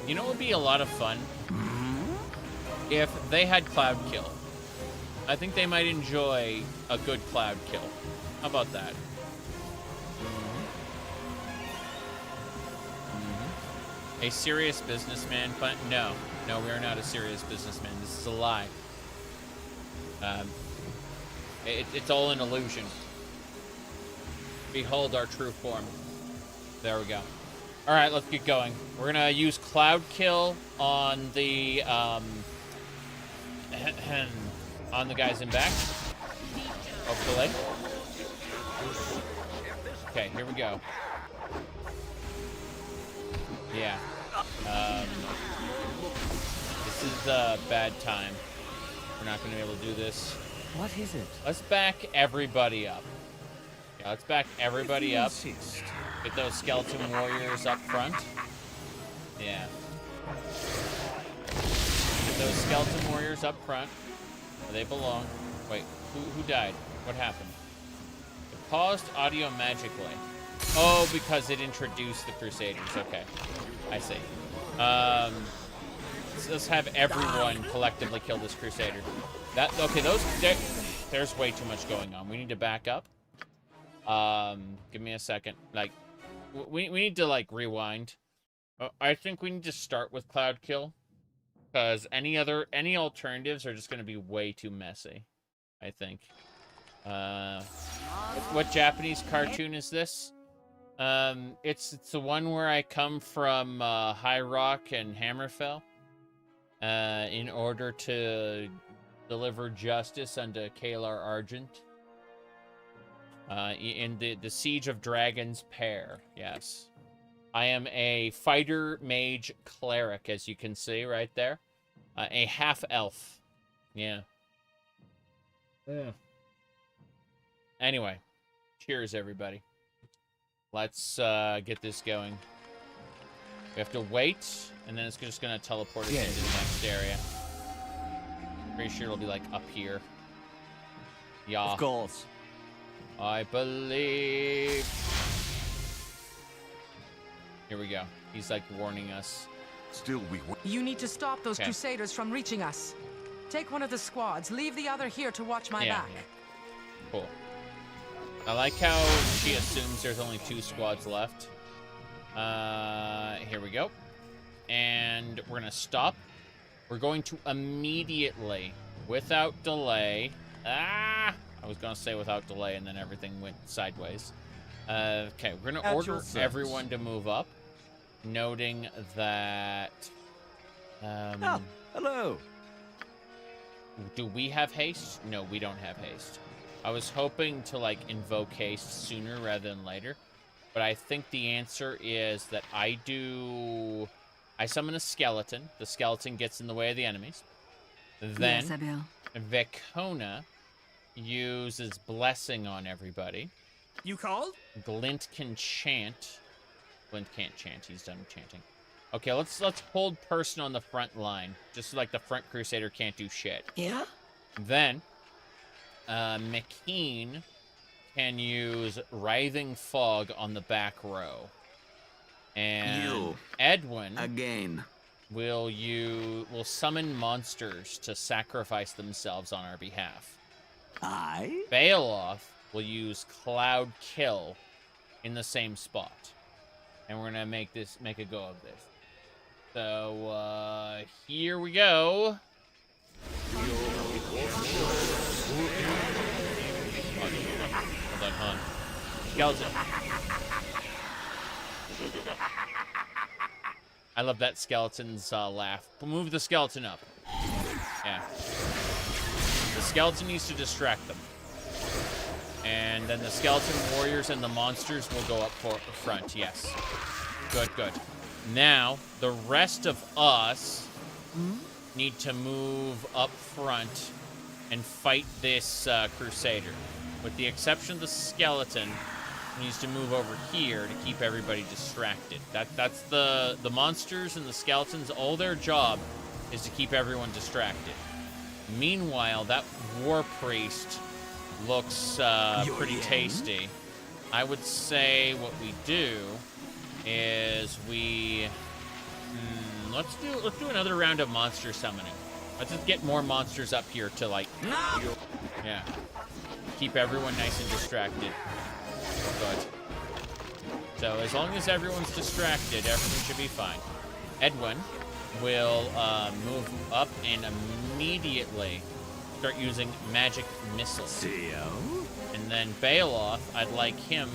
A: You know what would be a lot of fun? If they had Cloud Kill. I think they might enjoy a good Cloud Kill. How about that? A serious businessman? No. No, we are not a serious businessman. This is a lie. It's all an illusion. Behold our true form. There we go. All right, let's get going. We're gonna use Cloud Kill on the on the guys in back. Hopefully. Okay, here we go. Yeah. This is a bad time. We're not gonna be able to do this.
K: What is it?
A: Let's back everybody up. Yeah, let's back everybody up. Get those skeleton warriors up front. Yeah. Get those skeleton warriors up front where they belong. Wait, who died? What happened? It paused audio magically. Oh, because it introduced the Crusaders. Okay, I see. Let's have everyone collectively kill this Crusader. Okay, there's way too much going on. We need to back up. Give me a second. Like, we need to like rewind. I think we need to start with Cloud Kill, because any alternatives are just going to be way too messy. I think. What Japanese cartoon is this? It's the one where I come from High Rock and Hammerfell in order to deliver justice unto Kalar Argent in the Siege of Dragonspear. Yes. I am a fighter mage cleric, as you can see right there. A half-elf. Yeah. Anyway. Cheers, everybody. Let's get this going. We have to wait, and then it's just going to teleport us into the next area. Pretty sure it'll be, like, up here. Yeah.
K: Of course.
A: I believe. Here we go. He's, like, warning us.
O: Still, we wait.
J: You need to stop those crusaders from reaching us. Take one of the squads. Leave the other here to watch my back.
A: Yeah. Cool. I like how she assumes there's only 2 squads left. Here we go. And we're going to stop. We're going to immediately, without delay... I was going to say without delay, and then everything went sideways. Okay, we're going to order everyone to move up, noting that...
K: hello.
A: Do we have haste? No, we don't have haste. I was hoping to, like, invoke haste sooner rather than later. But I think the answer is that I summon a skeleton. The skeleton gets in the way of the enemies. Then,
D: yes,
A: Vecona uses blessing on everybody.
Q: You called?
A: Glint can chant. Glint can't chant. He's done chanting. Okay, let's hold person on the front line. Just like the front crusader can't do shit.
N: Yeah?
A: Then, McKean can use Writhing Fog on the back row. And Edwin
C: again
A: will summon monsters to sacrifice themselves on our behalf. Bailoff will use Cloud Kill in the same spot. And we're gonna make a go of this. So here we go. Hold on, hon. Skeleton. I love that skeleton's laugh. Move the skeleton up. Yeah. The skeleton needs to distract them. And then the skeleton warriors and the monsters will go up front. Yes. Good, good. Now, the rest of us need to move up front and fight this crusader. With the exception of the skeleton, he needs to move over here to keep everybody distracted. That's the monsters and the skeletons, all their job is to keep everyone distracted. Meanwhile, that war priest looks pretty tasty. I would say what we do is we let's do another round of monster summoning. Let's just get more monsters up here to yeah, keep everyone nice and distracted. Good. So as long as everyone's distracted, everything should be fine. Edwin will move up and immediately start using magic missiles. And then Bailoff, I'd like him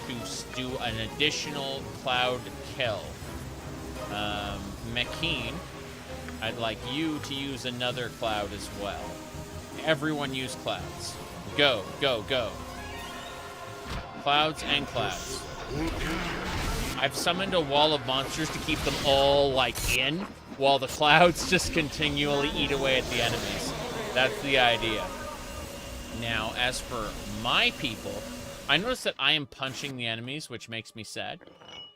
A: to do an additional cloud kill. McKean, I'd like you to use another cloud as well. Everyone use clouds. Go, go, go. Clouds and clouds. I've summoned a wall of monsters to keep them all, like, in, while the clouds just continually eat away at the enemies. That's the idea. Now, as for my people, I notice that I am punching the enemies, which makes me sad.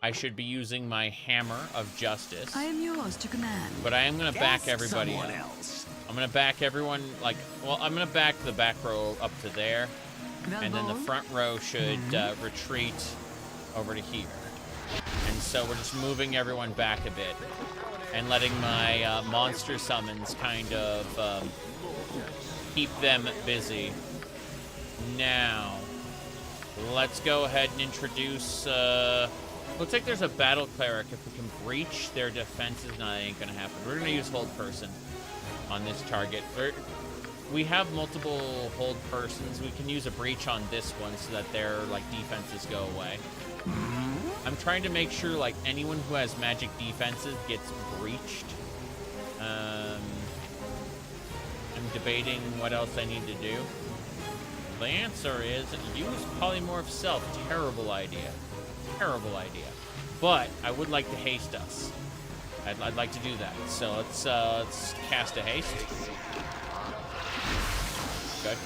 A: I should be using my Hammer of Justice.
D: I am yours to command.
A: But I am going to back everybody up. I'm going to back everyone, like, well, I'm going to back the back row up to there. And then the front row should retreat over to here. And so we're just moving everyone back a bit. And letting my monster summons kind of keep them busy. Now, let's go ahead and introduce... looks like there's a battle cleric. If we can breach their defenses, no, that ain't gonna happen. We're gonna use hold person on this target. We have multiple hold persons. We can use a breach on this one so that their like defenses go away. I'm trying to make sure like anyone who has magic defenses gets breached. I'm debating what else I need to do. The answer is use polymorph self. Terrible idea. Terrible idea. but I would like to haste us. I'd like to do that. So let's cast a haste. Good.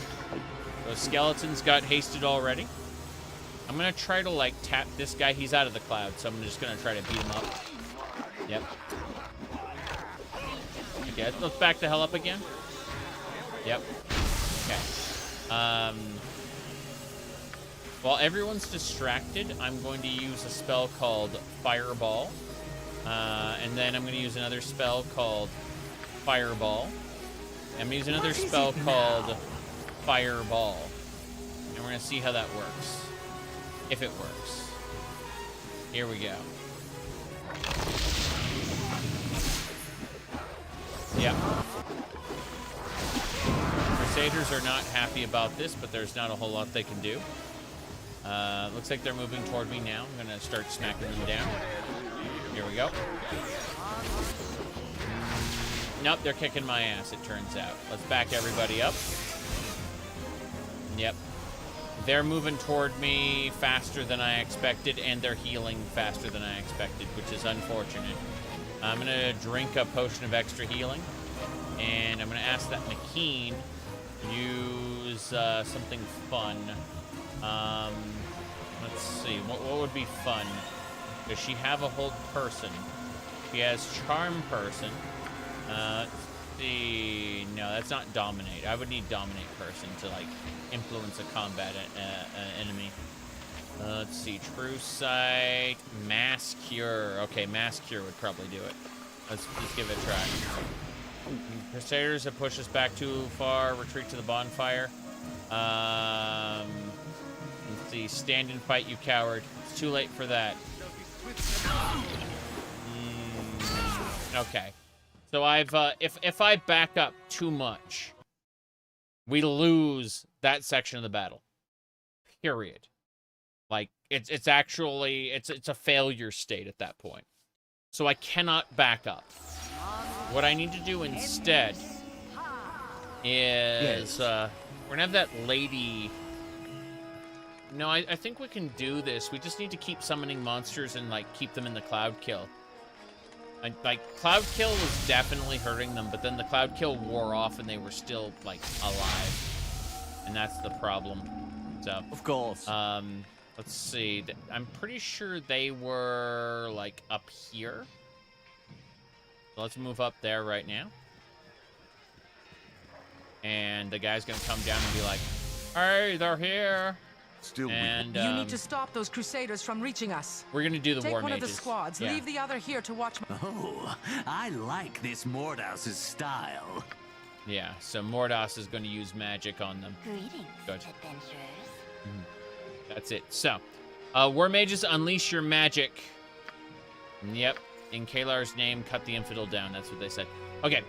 A: Those skeletons got hasted already. I'm gonna try to like tap this guy. He's out of the cloud, so I'm just gonna try to beat him up. Yep. Okay, let's back the hell up again. Yep. Okay. While everyone's distracted, I'm going to use a spell called Fireball. And then I'm going to use another spell called Fireball. I'm going to use another spell called Fireball. And we're going to see how that works. If it works. Here we go. Yep. Crusaders are not happy about this, but there's not a whole lot they can do. Looks like they're moving toward me now. I'm going to start smacking them down. Here we go. Nope, they're kicking my ass, it turns out. Let's back everybody up. Yep. They're moving toward me faster than I expected, and they're healing faster than I expected, which is unfortunate. I'm going to drink a potion of extra healing, and I'm going to ask that McKean use something fun. Let's see, what would be fun? Does she have a hold person? She has charm person. Let's see. No, that's not dominate. I would need dominate person to like influence a combat enemy. Let's see, true sight, mass cure. Okay, mass cure would probably do it. Let's just give it a try. Crusaders have pushed us back too far. Retreat to the bonfire. Let's see, stand and fight, you coward. It's too late for that. Okay. So I've if I back up too much, we lose that section of the battle. Period. Like it's actually it's a failure state at that point. So I cannot back up. What I need to do instead is we're gonna have that lady. No, I think we can do this. We just need to keep summoning monsters and like keep them in the cloud kill. Like cloud kill was definitely hurting them, but then the cloud kill wore off and they were still like alive, and that's the problem. So
K: of course.
A: Let's see. I'm pretty sure they were like up here. So let's move up there right now. And the guy's gonna come down and be like, "Hey, they're here."
O: Still,
A: and
J: you need to stop those crusaders from reaching us.
A: We're gonna do the war
J: mages. Take one of the squads.
A: Yeah.
J: Leave the other here to watch.
K: Oh, I like this Mordhaus's style.
A: Yeah. So Mordos is going to use magic on them.
M: Greetings,
A: good.
M: Adventurers.
A: That's it. So, war mages, unleash your magic. Yep. In Kalar's name, cut the infidel down. That's what they said. Okay.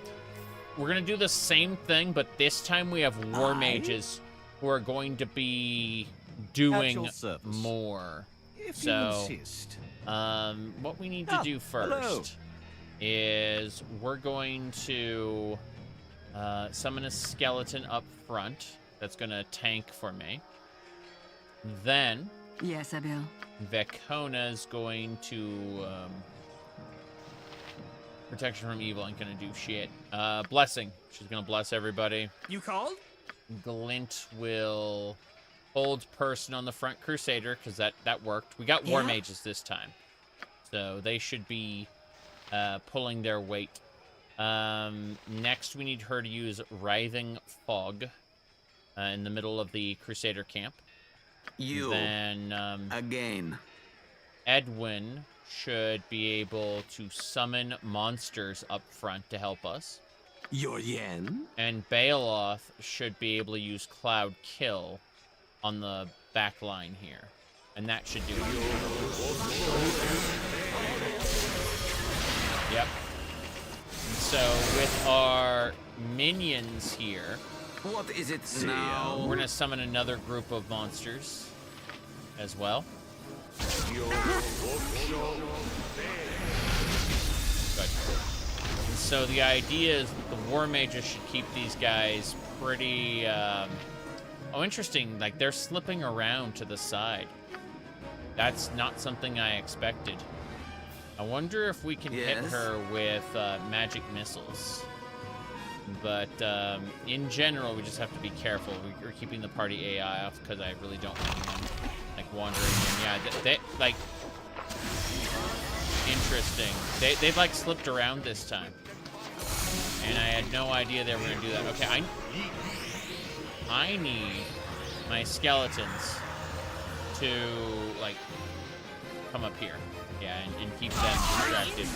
A: We're gonna do the same thing, but this time we have war mages who are going to be doing more.
K: If
A: so,
K: you insist.
A: what we need to do first is we're going to summon a skeleton up front that's going to tank for me. Then,
D: yes, Abil.
A: Vekona's going to protection from evil ain't gonna do shit. Blessing. She's gonna bless everybody.
Q: You called?
A: Glint will hold person on the front crusader, because that worked. We got war mages this time, so they should be pulling their weight. Next, we need her to use Writhing Fog in the middle of the crusader camp. Then
C: again.
A: Edwin should be able to summon monsters up front to help us.
K: Your yen?
A: And Baeloth should be able to use Cloud Kill on the back line here. And that should do it. Yep. And so with our minions here,
C: what is it
A: now? We're gonna summon another group of monsters as well. Good. And so the idea is that the war mages should keep these guys pretty oh, interesting, like they're slipping around to the side. That's not something I expected. I wonder if we can hit her with magic missiles. But in general, we just have to be careful. We're keeping the party AI off because I really don't want them like wandering in. Yeah, they like interesting. They've like slipped around this time, and I had no idea they were gonna do that. Okay, I need my skeletons to like come up here. Yeah, and keep them distracted.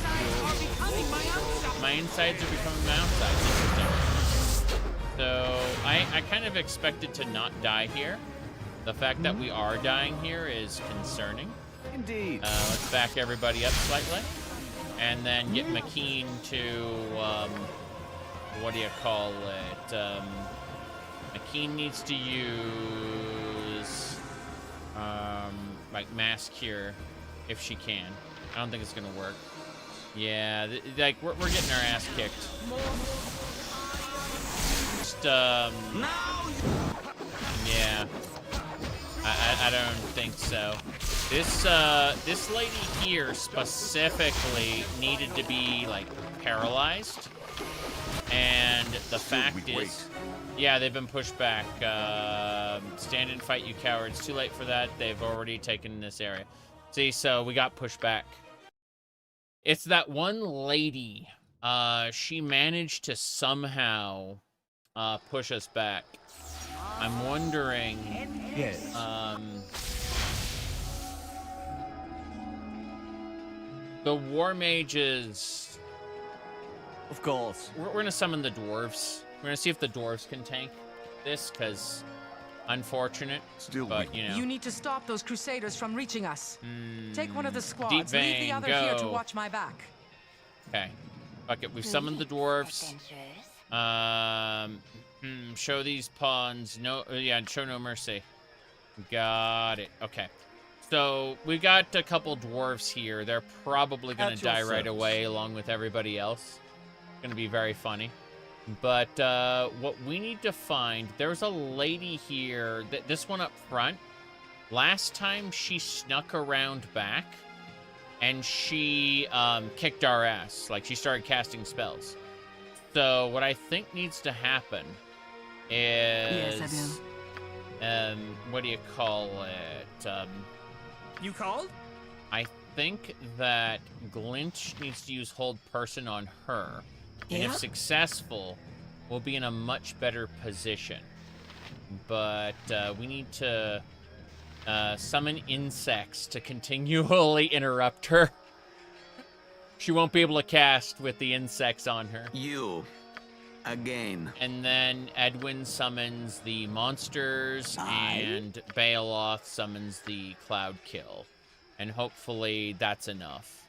A: My insides are becoming my outsides. Interesting. So I kind of expected to not die here. The fact that we are dying here is concerning.
K: Indeed.
A: Let's back everybody up slightly, and then get McKean to what do you call it? McKean needs to use like mass cure. If she can. I don't think it's gonna work. Yeah, like we're getting our ass kicked. Just yeah. I don't think so. This lady here specifically needed to be like paralyzed, and the fact is, yeah, they've been pushed back. Stand and fight, you cowards! Too late for that. They've already taken this area. See, so we got pushed back. It's that one lady. She managed to somehow push us back. I'm wondering.
K: Yes.
A: The war mages.
K: Of course.
A: We're gonna summon the dwarves. We're gonna see if the dwarves can tank this, because unfortunate. But you know.
J: You need to stop those crusaders from reaching us. Take one of the squads.
A: Deep vein,
J: leave the other here to watch my back.
A: Okay. Fuck it. We've summoned the dwarves. Show these pawns. No. Yeah. Show no mercy. Got it. Okay. So we got a couple dwarves here. They're probably gonna die right away, along with everybody else. It's gonna be very funny. But what we need to find, there's a lady here, this one up front. Last time she snuck around back, and she kicked our ass. Like, she started casting spells. So what I think needs to happen is...
D: Yes, I do.
A: What do you call it?
Q: You called?
A: I think that Glynch needs to use hold person on her. And if successful, we'll be in a much better position. But we need to summon insects to continually interrupt her. She won't be able to cast with the insects on her.
C: You. Again.
A: And then Edwin summons the monsters, and Baeloth summons the Cloud Kill. And hopefully that's enough.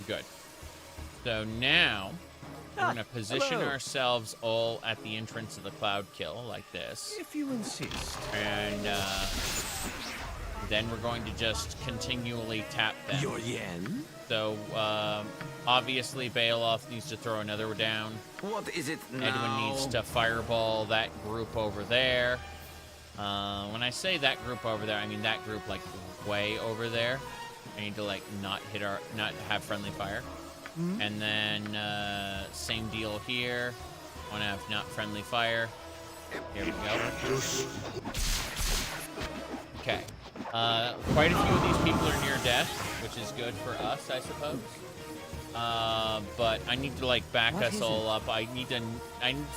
A: Good. So now we're going to position ourselves all at the entrance of the Cloud Kill, like this.
K: If you insist.
A: And then we're going to just continually tap them.
K: Your yen?
A: So, obviously, Baeloth needs to throw another one down.
C: What is it now?
A: Edwin needs to fireball that group over there. When I say that group over there, I mean that group, like, way over there. I need to, like, not have friendly fire. And then, same deal here. Want to have not friendly fire. Here we go. Okay. Quite a few of these people are near death, which is good for us, I suppose. But I need to, like, back us all up. I need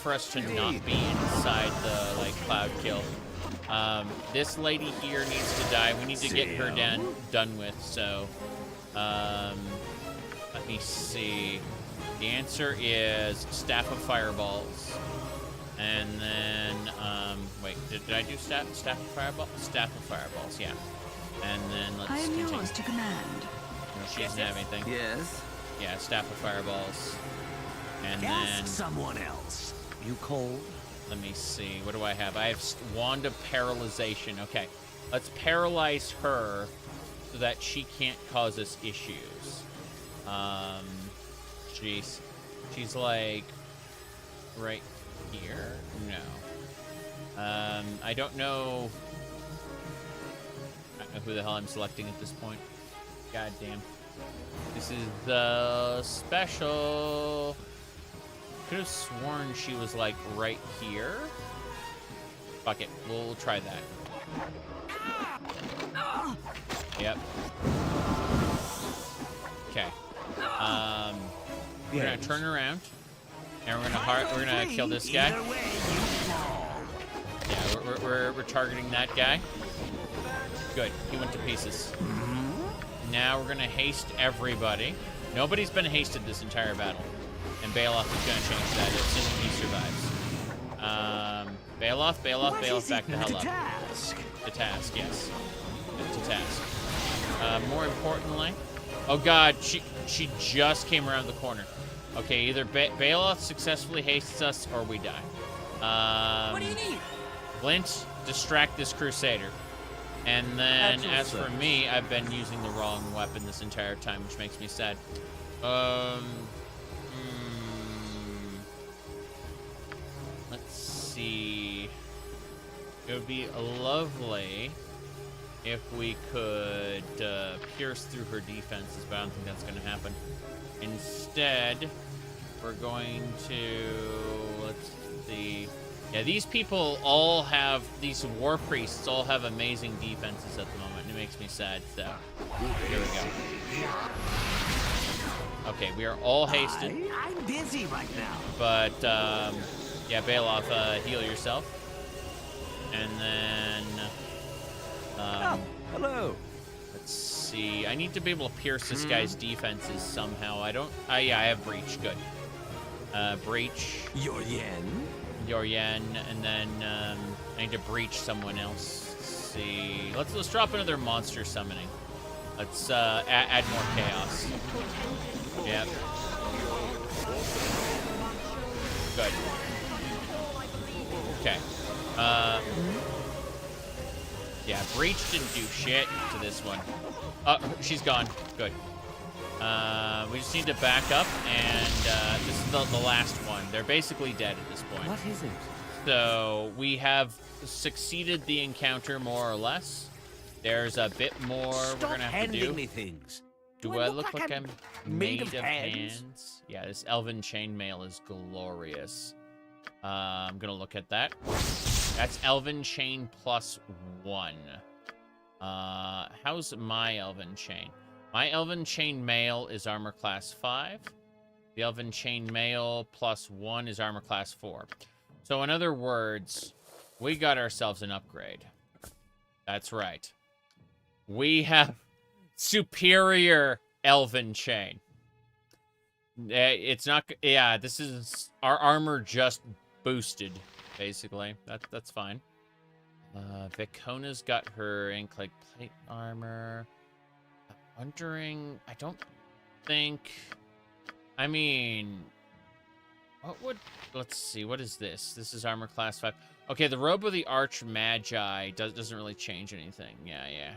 A: for us to not be inside the, like, Cloud Kill. This lady here needs to die. We need to get her done with, so, let me see. The answer is Staff of Fireballs. And then, wait, did I do Staff of Fireballs? Staff of Fireballs, yeah. And then let's continue.
D: yours to command.
A: No, she doesn't have anything.
C: Yes.
A: Yeah, Staff of Fireballs. And
K: Ask
A: then...
K: someone else. You cold?
A: Let me see. What do I have? I have Wand of Paralyzation. Okay. Let's paralyze her so that she can't cause us issues. She's like right here. No. I don't know who the hell I'm selecting at this point. God damn. This is the special. Could have sworn she was like right here. Fuck it. We'll try that. Yep. Okay. We're gonna turn around, and we're gonna kill this guy. Yeah, we're targeting that guy. Good. He went to pieces. Now we're gonna haste everybody. Nobody's been hasted this entire battle, and Bailoff is gonna change that assuming he survives. Bailoff, back the hell up. To task, yes. To task. More importantly, oh god, she just came around the corner. Okay, either Bailoff successfully hastes us or we die.
N: What do you need?
A: Glint, distract this Crusader. And then, as for me, I've been using the wrong weapon this entire time, which makes me sad. Let's see. It would be lovely if we could pierce through her defenses, but I don't think that's going to happen. Instead, we're going to, let's see. Yeah, these people all have, these war priests all have amazing defenses at the moment. It makes me sad, so here we go. Okay, we are all hasted.
N: I'm busy right now.
A: But, yeah, Bailoff, heal yourself. And then,
K: hello.
A: Let's see. I need to be able to pierce this guy's defenses somehow. I don't, yeah, I have Breach, good. Breach. Your yen, and then I need to breach someone else. Let's see. Let's drop another monster summoning. Let's add more chaos. Yep. Good. Okay. Yeah, breach didn't do shit to this one. She's gone. Good. We just need to back up, and this is the last one. They're basically dead at this point.
K: What is it?
A: So we have succeeded the encounter more or less. There's a bit more we're gonna have to do.
K: Handing me things.
A: Do I look like I'm made of hands? Yeah, this elven chainmail is glorious. I'm gonna look at that. That's elven chain +1. How's my elven chain? My elven chain mail is armor class 5. The elven chain mail +1 is armor class 4. So in other words, we got ourselves an upgrade. That's right. We have superior elven chain. It's not, yeah, this is, our armor just boosted, basically. That's fine. Vicona's got her Anklike plate armor. I'm wondering, I don't think, I mean, what would, let's see, what is this? This is armor class 5. Okay, the robe of the Arch Magi doesn't really change anything. Yeah.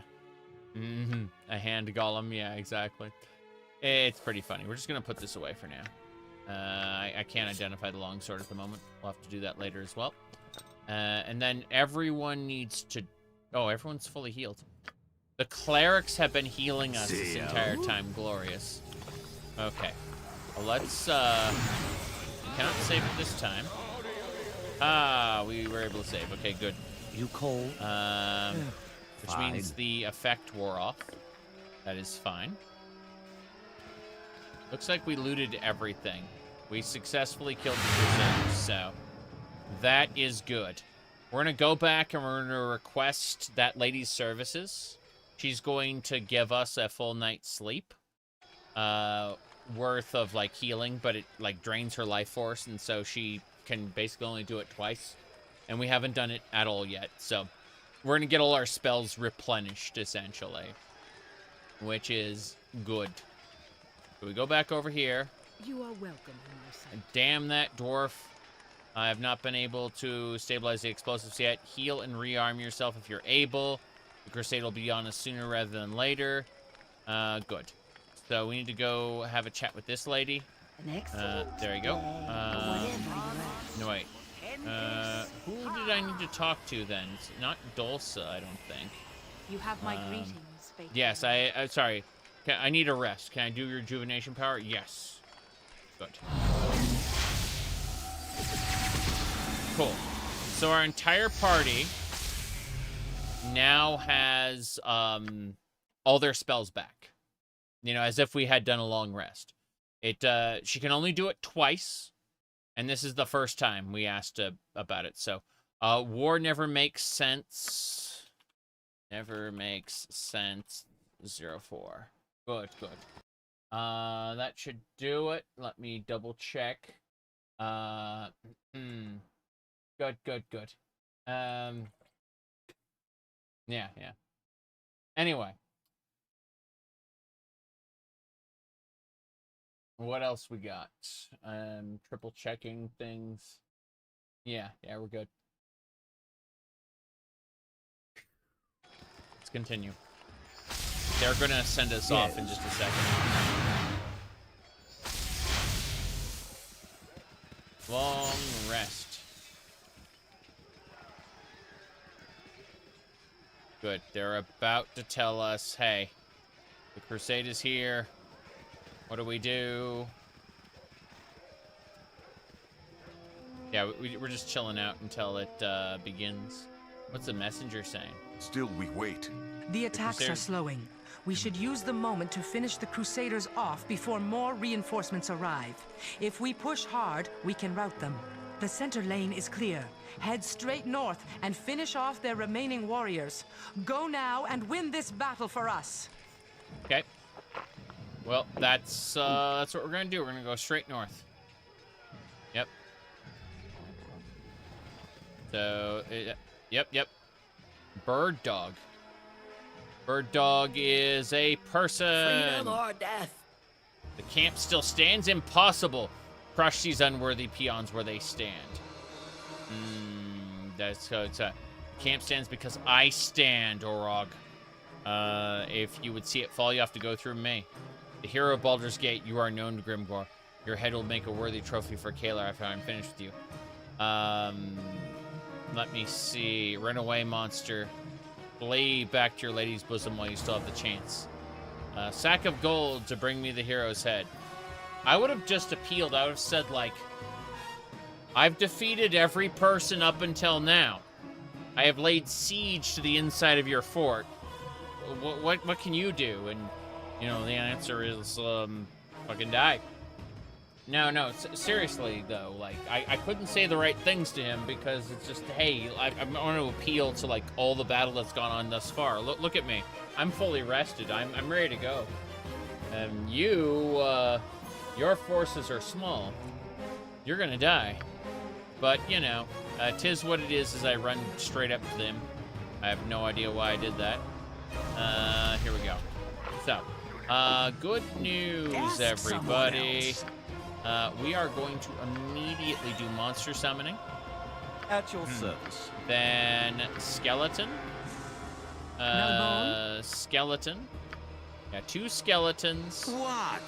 A: A hand golem, yeah, exactly. It's pretty funny. We're just gonna put this away for now. I can't identify the longsword at the moment. We'll have to do that later as well. And then everyone needs to, oh, everyone's fully healed. The clerics have been healing us this entire time. Glorious. Okay. Well, let's, cannot save it this time. Ah, we were able to save. Okay, good.
K: You cold?
A: Which means the effect wore off. That is fine. Looks like we looted everything. We successfully killed the Crusaders, so that is good. We're gonna go back and we're gonna request that lady's services. She's going to give us a full night's sleep worth of like healing, but it like drains her life force, and so she can basically only do it twice. And we haven't done it at all yet, so we're gonna get all our spells replenished essentially, which is good. So we go back over here.
M: You are welcome, my son.
A: And damn that dwarf. I have not been able to stabilize the explosives yet. Heal and rearm yourself if you're able. The crusade will be on us sooner rather than later. Good. So we need to go have a chat with this lady. There you go. No, wait. Who did did I need to talk to then? It's not Dulce, I don't think.
M: You have my greetings, faithful.
A: Yes, I'm sorry. I need a rest. Can I do your rejuvenation power? Yes. Good. Cool. So our entire party now has all their spells back. You know, as if we had done a long rest. She can only do it twice, and this is the first time we asked about it. So, war never makes sense. Never makes sense. 04. Good, good. That should do it. Let me double check. Good, good, good. Yeah, yeah. Anyway. What else we got? Triple checking things. Yeah, we're good. Let's continue. They're gonna send us off in just a second. Long rest. Good. They're about to tell us, hey, the crusade is here. What do we do? Yeah, we're just chilling out until it begins. What's the messenger saying?
O: Still, we wait.
J: The attacks are slowing. We should use the moment to finish the Crusaders off before more reinforcements arrive. If we push hard, we can rout them. The center lane is clear. Head straight north and finish off their remaining warriors. Go now and win this battle for us.
A: Okay. Well, that's what we're gonna do. We're gonna go straight north. Yep. So, yep. Bird dog. Bird dog is a person.
N: Freedom or death.
A: The camp still stands. Impossible. Crush these unworthy peons where they stand. That's so. It's camp stands because I stand, Orog. If you would see it fall, you have to go through me. The hero of Baldur's Gate, you are known to Grimgor. Your head will make a worthy trophy for Kalar after I'm finished with you. Let me see. Run away, monster. Flee back to your lady's bosom while you still have the chance. Sack of gold to bring me the hero's head. I would have just appealed. I would have said, like, I've defeated every person up until now. I have laid siege to the inside of your fort. What can you do? And, you know, the answer is, fucking die. No, seriously, though, like, I couldn't say the right things to him because it's just, hey, I want to appeal to, like, all the battle that's gone on thus far. Look at me. I'm fully rested. I'm ready to go. Your forces are small. You're gonna die. But, you know, 'tis what it is as I run straight up to them. I have no idea why I did that. Here we go. So, good news, everybody. We are going to immediately do monster summoning.
K: At your service.
A: Then skeleton. Skeleton. Yeah, 2 skeletons.
C: What?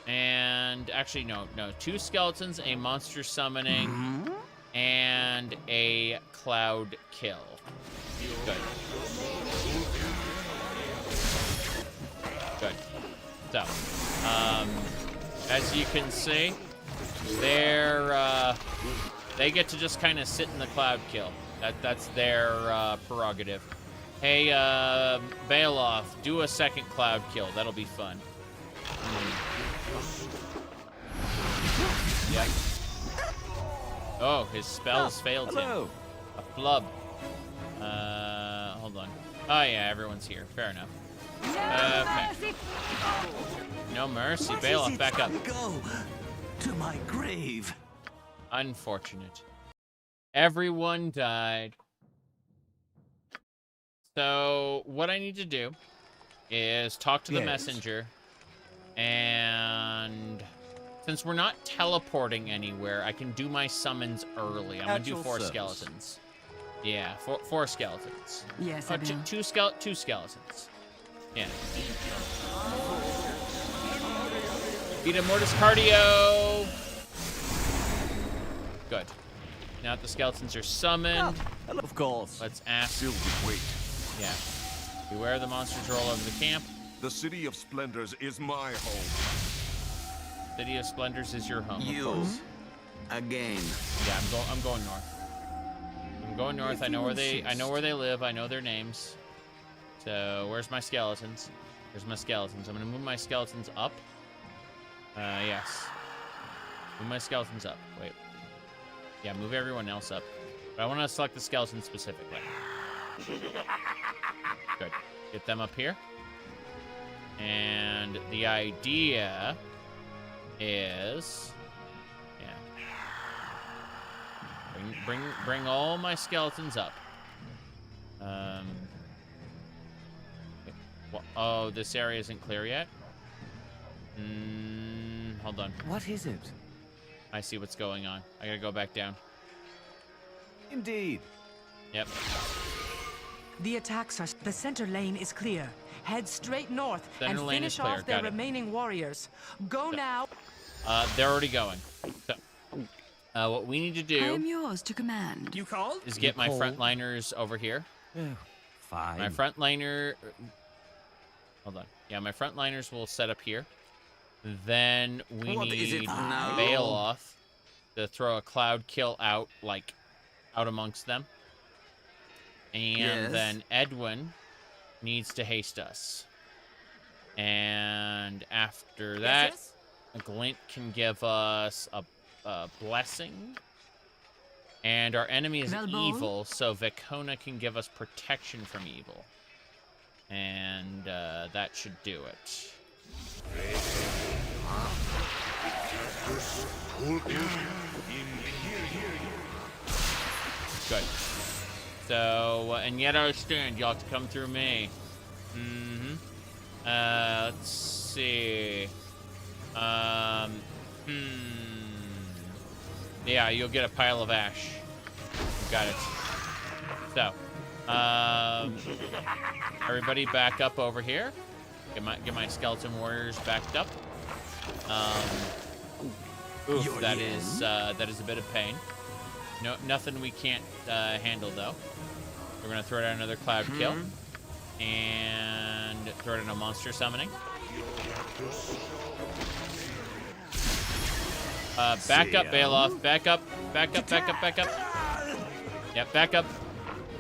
A: And actually, no. 2 skeletons, a monster summoning, and a cloud kill. Good. Good. So, as you can see, they get to just kind of sit in the cloud kill. That's their prerogative. Hey, Bailoff, do a second cloud kill. That'll be fun. Yep. Oh, his spells failed him. A flub. Hold on. Oh yeah, everyone's here. Fair enough. Okay. No mercy. Bailoff, back up.
R: Go to my grave.
A: Unfortunate. Everyone died. So, what I need to do is talk to the messenger, and since we're not teleporting anywhere, I can do my summons early. I'm gonna do 4 skeletons. Yeah, 4 skeletons.
D: Yes, I do.
A: Two skeletons. Yeah. Vita Mortis cardio. Good. Now that the skeletons are summoned,
K: Of course.
A: Let's ask.
O: Still we wait.
A: Yeah. Beware the monsters roll over the camp.
O: The City of Splendors is my home.
A: City of Splendors is your home.
C: You.
A: Of course.
C: Again.
A: Yeah, I'm going north. I'm going north. I know where they live. I know their names. So where's my skeletons? There's my skeletons. I'm gonna move my skeletons up. Yes. Move my skeletons up. Wait. Yeah, move everyone else up. But I want to select the skeleton specifically. Good. Get them up here. And the idea is, yeah, bring all my skeletons up. Oh, this area isn't clear yet. Hold on.
K: What is it?
A: I see what's going on. I gotta go back down.
K: Indeed.
A: Yep.
J: The attacks are... The center lane is clear. Head straight north
A: Center
J: and
A: lane
J: finish
A: is clear.
J: off their
A: Got it.
J: remaining warriors. Go now.
A: They're already going. So, what we need to do...
D: I am yours to command.
Q: You called?
A: ...is get my frontliners over here.
K: Fine.
A: My frontliner... Hold on. Yeah, my frontliners will set up here. Then we need Baloth to throw a cloud kill out, like, out amongst them. And then Edwin needs to haste us. And after that, Glint can give us a blessing. And our enemy is evil, so Vicona can give us protection from evil. And that should do it. Good. So, and yet I stand. You'll have to come through me. Let's see. Yeah, you'll get a pile of ash. Got it. So, everybody back up over here. Get my skeleton warriors backed up. Oof, that is a bit of pain. No, nothing we can't handle though. We're gonna throw down another cloud kill and throw down a monster summoning. Back up, Baloth. Back up. Back up. Back up. Back up. Yep, back up.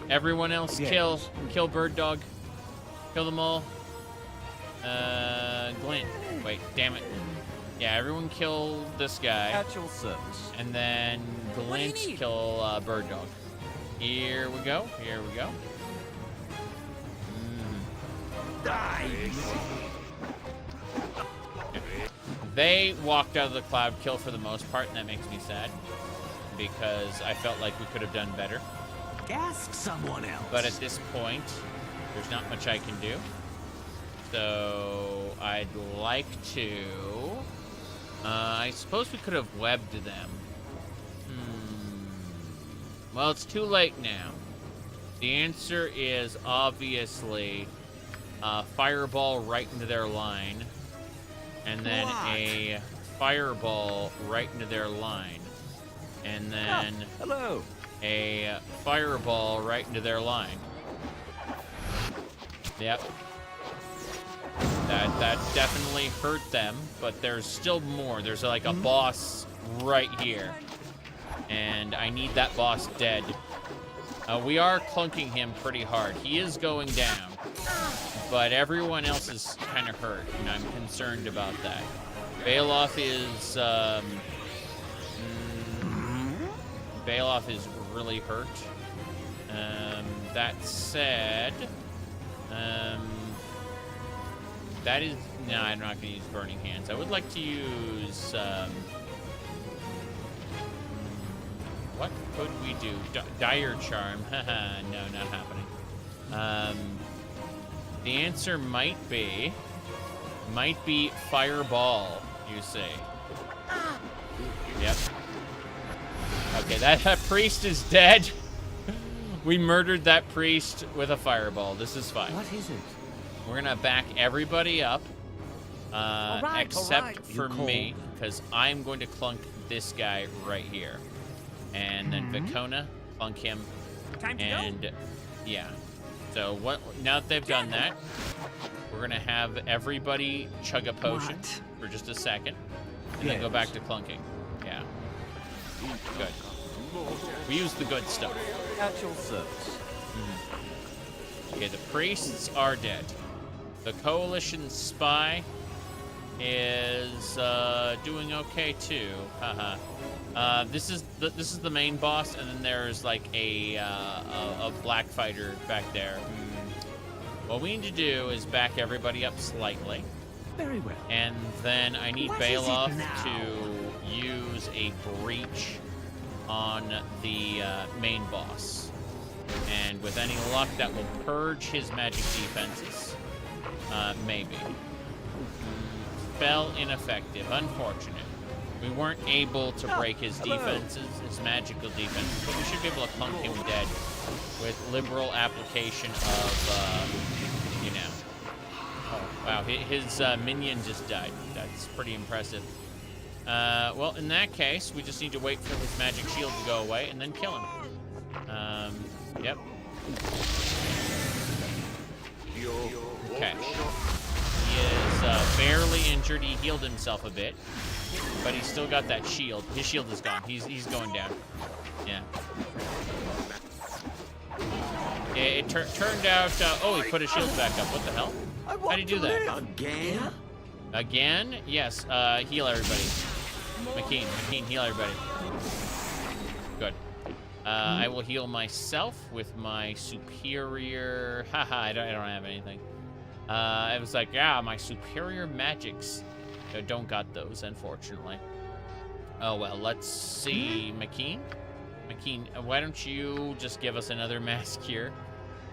A: Everyone else, kill Bird Dog. Kill them all. Glint. Wait, damn it. Yeah, everyone kill this guy.
K: At your service.
A: And then Glint kill Bird Dog. Here we go. Here we go. They walked out of the cloud kill for the most part, and that makes me sad. Because I felt like we could have done better.
K: Ask someone else.
A: But at this point, there's not much I can do. So I'd like to... I suppose we could have webbed them. Well, it's too late now. The answer is obviously fireball right into their line. And then a fireball right into their line. And then a fireball right into their line. Yep. That definitely hurt them, but there's still more. There's like a boss right here. And I need that boss dead. We are clunking him pretty hard. He is going down. But everyone else is kind of hurt, and I'm concerned about that. Baloth is... Baloth is really hurt. That said... that is... No, I'm not going to use Burning Hands. I would like to use... what could we do? Dire Charm. Haha, no, not happening. The answer might be Fireball, you say. Yep. Okay, that priest is dead. We murdered that priest with a fireball. This is fine.
K: What is it?
A: We're gonna back everybody up, except for me, because I'm going to clunk this guy right here. And then Vicona, clunk him
Q: Time to
A: and yeah. So what? Now that they've done that, we're gonna have everybody chug a potion for just a second, and then go back to clunking. Yeah. Good. We use the good stuff.
K: At your service.
A: Okay, the priests are dead. The coalition spy is doing okay too. Haha. This is the main boss, and then there's like a black fighter back there. What we need to do is back everybody up slightly.
K: Very well.
A: And then I need Baloth to use a breach on the main boss. And with any luck, that will purge his magic defenses. Maybe. Spell ineffective. Unfortunate. We weren't able to break his defenses, his magical defenses, but we should be able to clunk him dead with liberal application of, you know. Oh, wow, his minion just died. That's pretty impressive. Well, in that case, we just need to wait for his magic shield to go away and then kill him. Yep. Okay. He is barely injured. He healed himself a bit, but he's still got that shield. His shield is gone. He's going down. Yeah. It turned out. Oh, he put his shield back up. What the hell? How did he do that?
C: Again?
A: Again? Yes. Heal everybody. McKean, heal everybody. Good. I will heal myself with my superior. Haha, I don't have anything. It was like, yeah, my superior magics. I don't got those, unfortunately. Oh well, let's see, McKean, why don't you just give us another mass cure?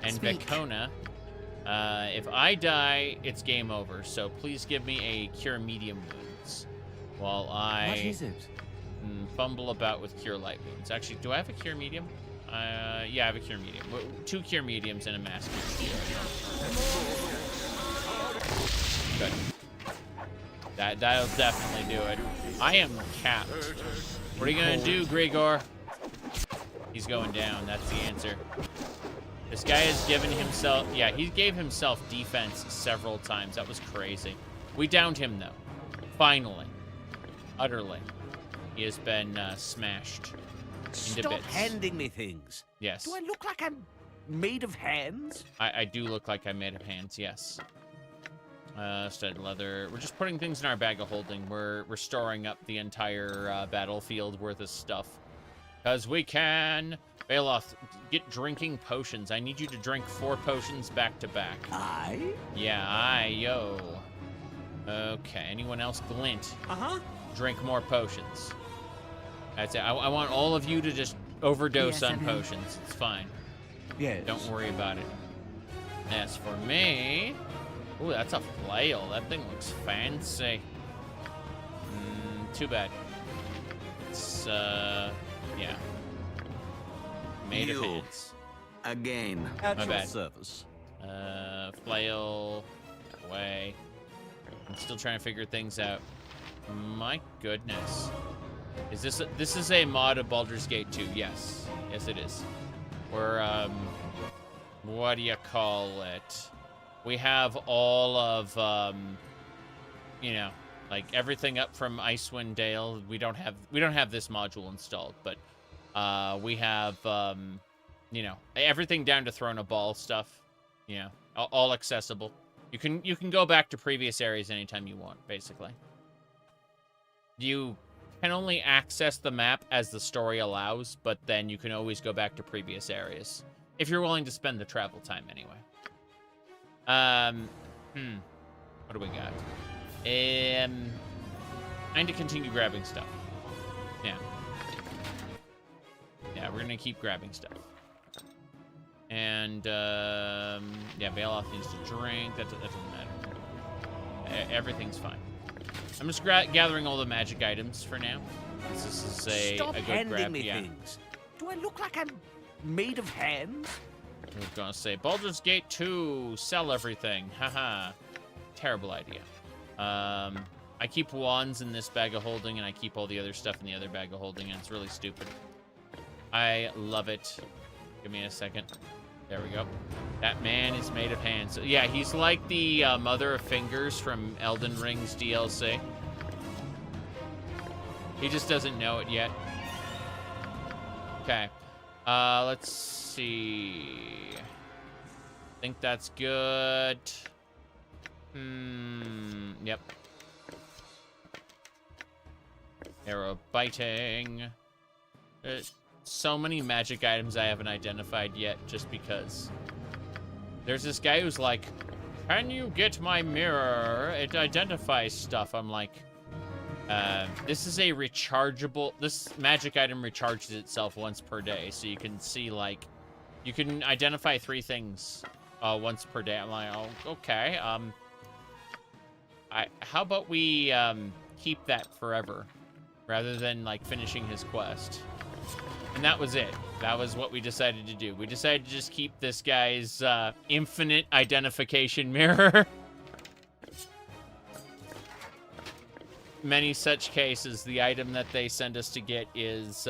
A: And Vekona, if I die, it's game over. So please give me a cure medium wounds, while I
K: What is it?
A: fumble about with cure light wounds. Actually, do I have a cure medium? Yeah, I have a cure medium. 2 cure mediums and a mass cure. Good. That'll definitely do it. I am capped. What are you gonna do, Grigor? He's going down. That's the answer. This guy has given himself... Yeah, he gave himself defense several times. That was crazy. We downed him, though. Finally. Utterly. He has been smashed into
K: Stop
A: bits.
K: handing me things.
A: Yes.
K: Do I look like I'm made of hands?
A: I do look like I'm made of hands, yes. Studded leather. We're just putting things in our bag of holding. We're storing up the entire battlefield worth of stuff. Because we can. Baloth, get drinking potions. I need you to drink 4 potions back to back. Yeah, yo. Okay, anyone else? Glint. Drink more potions. That's it. I want all of you to just overdose on potions. It's fine.
K: Yeah.
A: Don't worry about it. As for me... Ooh, that's a flail. That thing looks fancy. Too bad. It's, yeah. Made of hands.
C: Again.
K: At
A: My
K: your
A: bad.
K: service.
A: Flail. Away. I'm still trying to figure things out. My goodness. Is this is a mod of Baldur's Gate 2? Yes. Yes, it is. We're, what do you call it? We have all of, you know, like everything up from Icewind Dale. We don't have this module installed, but we have, you know, everything down to Throne of Baal stuff. You know, all accessible. You can go back to previous areas anytime you want, basically. You can only access the map as the story allows, but then you can always go back to previous areas if you're willing to spend the travel time anyway. What do we got? I need to continue grabbing stuff. Yeah. Yeah, we're gonna keep grabbing stuff. And, yeah, Baloth needs to drink. That doesn't matter. Everything's fine. I'm just gathering all the magic items for now. This is a
K: Stop
A: good
K: handing
A: grab.
K: me
A: Yeah.
K: things. Do I look like I'm made of hands?
A: I was gonna say Baldur's Gate 2, sell everything. Haha. Terrible idea. I keep wands in this bag of holding, and I keep all the other stuff in the other bag of holding, and it's really stupid. I love it. Give me a second. There we go. That man is made of hands. So, yeah, he's like the Mother of Fingers from Elden Ring's DLC. He just doesn't know it yet. Okay. Let's see. I think that's good. Yep. Arrow biting. So many magic items I haven't identified yet, just because. There's this guy who's like, can you get my mirror? It identifies stuff. I'm like, this is a rechargeable, this magic item recharges itself once per day. So you can see, like, you can identify 3 things once per day. I'm like, oh, okay. How about we keep that forever rather than, like, finishing his quest? And that was it. That was what we decided to do. We decided to just keep this guy's infinite identification mirror. Many such cases, the item that they send us to get is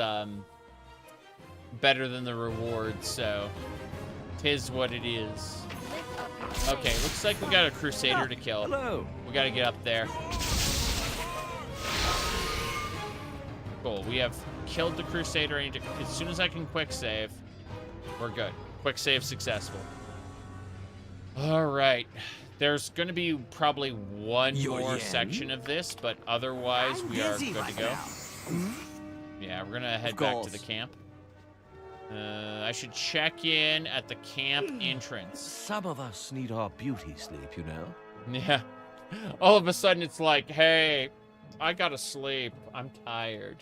A: better than the reward, so 'tis what it is. Okay, looks like we got a Crusader to kill.
K: Hello.
A: We gotta get up there. Cool, we have killed the Crusader. I need to, as soon as I can quick save, we're good. Quick save successful. All right. There's going to be probably one more section of this, but otherwise we are good to go. Yeah, we're going to head back to the camp. I should check in at the camp entrance.
K: Some of us need our beauty sleep, you know?
A: Yeah. All of a sudden it's like, hey, I gotta sleep. I'm tired.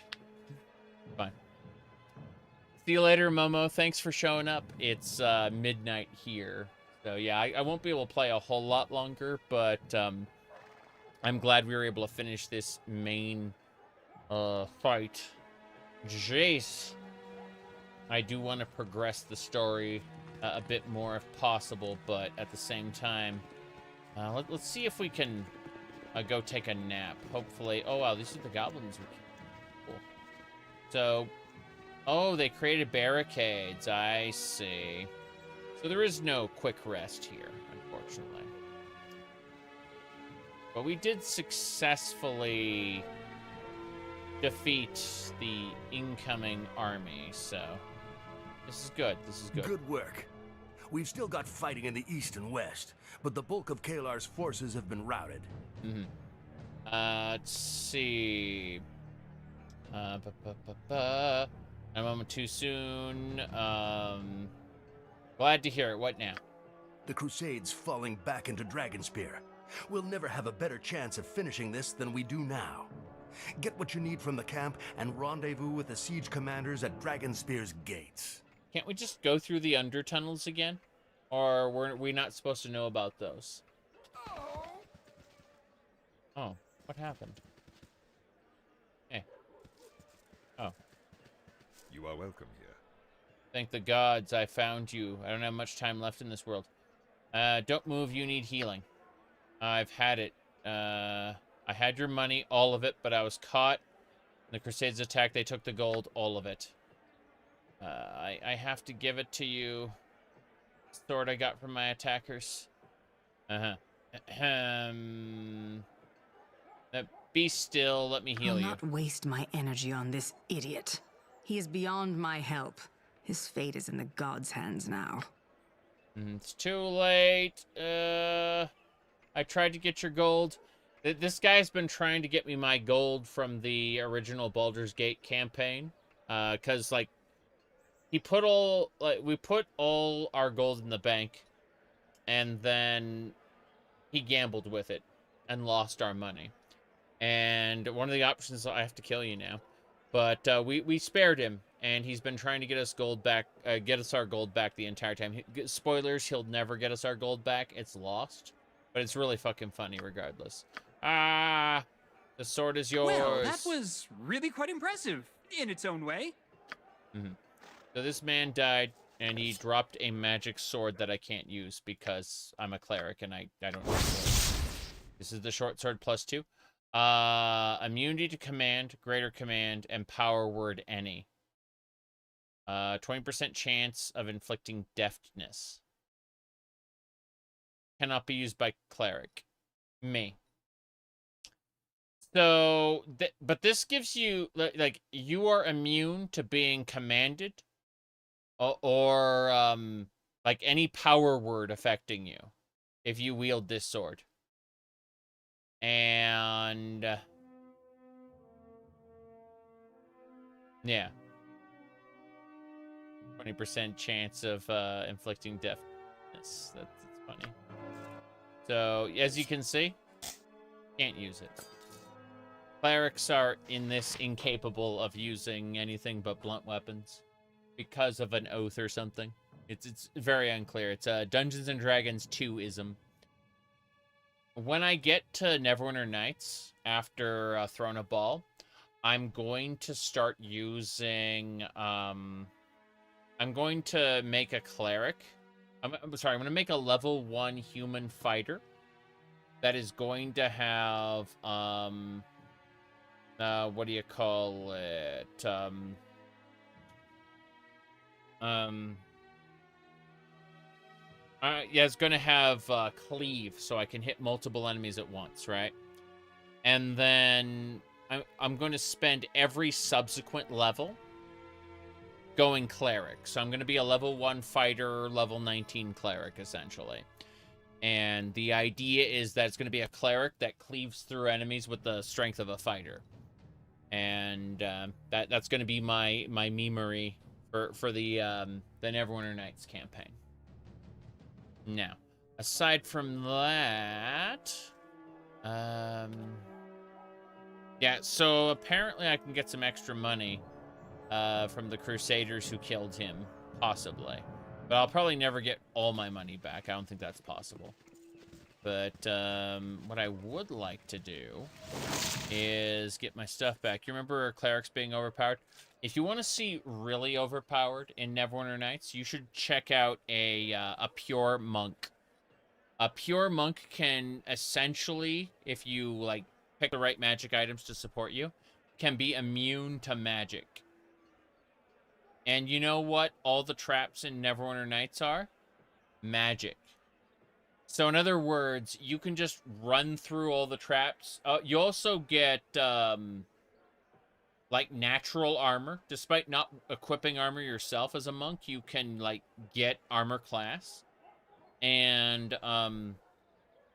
A: Fine. See you later, Momo. Thanks for showing up. It's midnight here. So yeah, I won't be able to play a whole lot longer, but I'm glad we were able to finish this main fight. Jeez. I do want to progress the story a bit more if possible, but at the same time, let's see if we can go take a nap. Hopefully. Oh, wow, these are the goblins. Cool. So, oh, they created barricades. I see. So there is no quick rest here, unfortunately. But we did successfully defeat the incoming army, so this is good. This is good.
B: Good work. We've still got fighting in the east and west, but the bulk of Kalar's forces have been routed.
A: Let's see. A moment too soon. Glad to hear it. What now?
B: The Crusade's falling back into Dragonspear. We'll never have a better chance of finishing this than we do now. Get what you need from the camp and rendezvous with the siege commanders at Dragonspear's gates.
A: Can't we just go through the undertunnels again? Or were we not supposed to know about those? Oh, what happened? Hey. Oh.
L: You are welcome here.
A: Thank the gods I found you. I don't have much time left in this world. Don't move, you need healing. I've had it. I had your money, all of it, but I was caught. The Crusades attacked, they took the gold, all of it. I have to give it to you. Sword I got from my attackers. Be still, let me heal you.
D: I'll not waste my energy on this idiot. He is beyond my help. His fate is in the gods' hands now.
A: It's too late. I tried to get your gold. This guy's been trying to get me my gold from the original Baldur's Gate campaign. Cause like we put all our gold in the bank, and then he gambled with it and lost our money. And one of the options is I have to kill you now. But we spared him, and he's been trying to get us gold back, get us our gold back the entire time. Spoilers, he'll never get us our gold back. It's lost. But it's really fucking funny regardless. Ah, the sword is yours.
Q: Well, that was really quite impressive in its own way.
A: So this man died, and he dropped a magic sword that I can't use because I'm a cleric and I don't know. This is the short sword +2. Immunity to command, greater command, and power word any. 20% chance of inflicting deafness. Cannot be used by cleric. Me. So, but this gives you, like, you are immune to being commanded or like, any power word affecting you if you wield this sword. And, yeah. 20% chance of inflicting deafness. That's funny. So, as you can see, can't use it. Clerics are, in this, incapable of using anything but blunt weapons because of an oath or something. It's very unclear. It's a Dungeons & Dragons 2-ism. When I get to Neverwinter Nights, after Throne of Baal, I'm going to start using... I'm going to make a cleric. I'm sorry, I'm going to make a level 1 human fighter that is going to have... what do you call it? Yeah, it's going to have cleave, so I can hit multiple enemies at once, right? And then I'm going to spend every subsequent level going cleric. So I'm going to be a level 1 fighter, level 19 cleric, essentially. And the idea is that it's going to be a cleric that cleaves through enemies with the strength of a fighter. And that's going to be my memory for the Neverwinter Nights campaign. Now, aside from that, yeah. So apparently, I can get some extra money from the Crusaders who killed him, possibly. But I'll probably never get all my money back. I don't think that's possible. But what I would like to do is get my stuff back. You remember clerics being overpowered? If you want to see really overpowered in Neverwinter Nights, you should check out a pure monk. A pure monk can essentially, if you like pick the right magic items to support you, can be immune to magic. And you know what all the traps in Neverwinter Nights are? Magic. So in other words, you can just run through all the traps. You also get, like, natural armor. Despite not equipping armor yourself as a monk, you can, like, get armor class. And,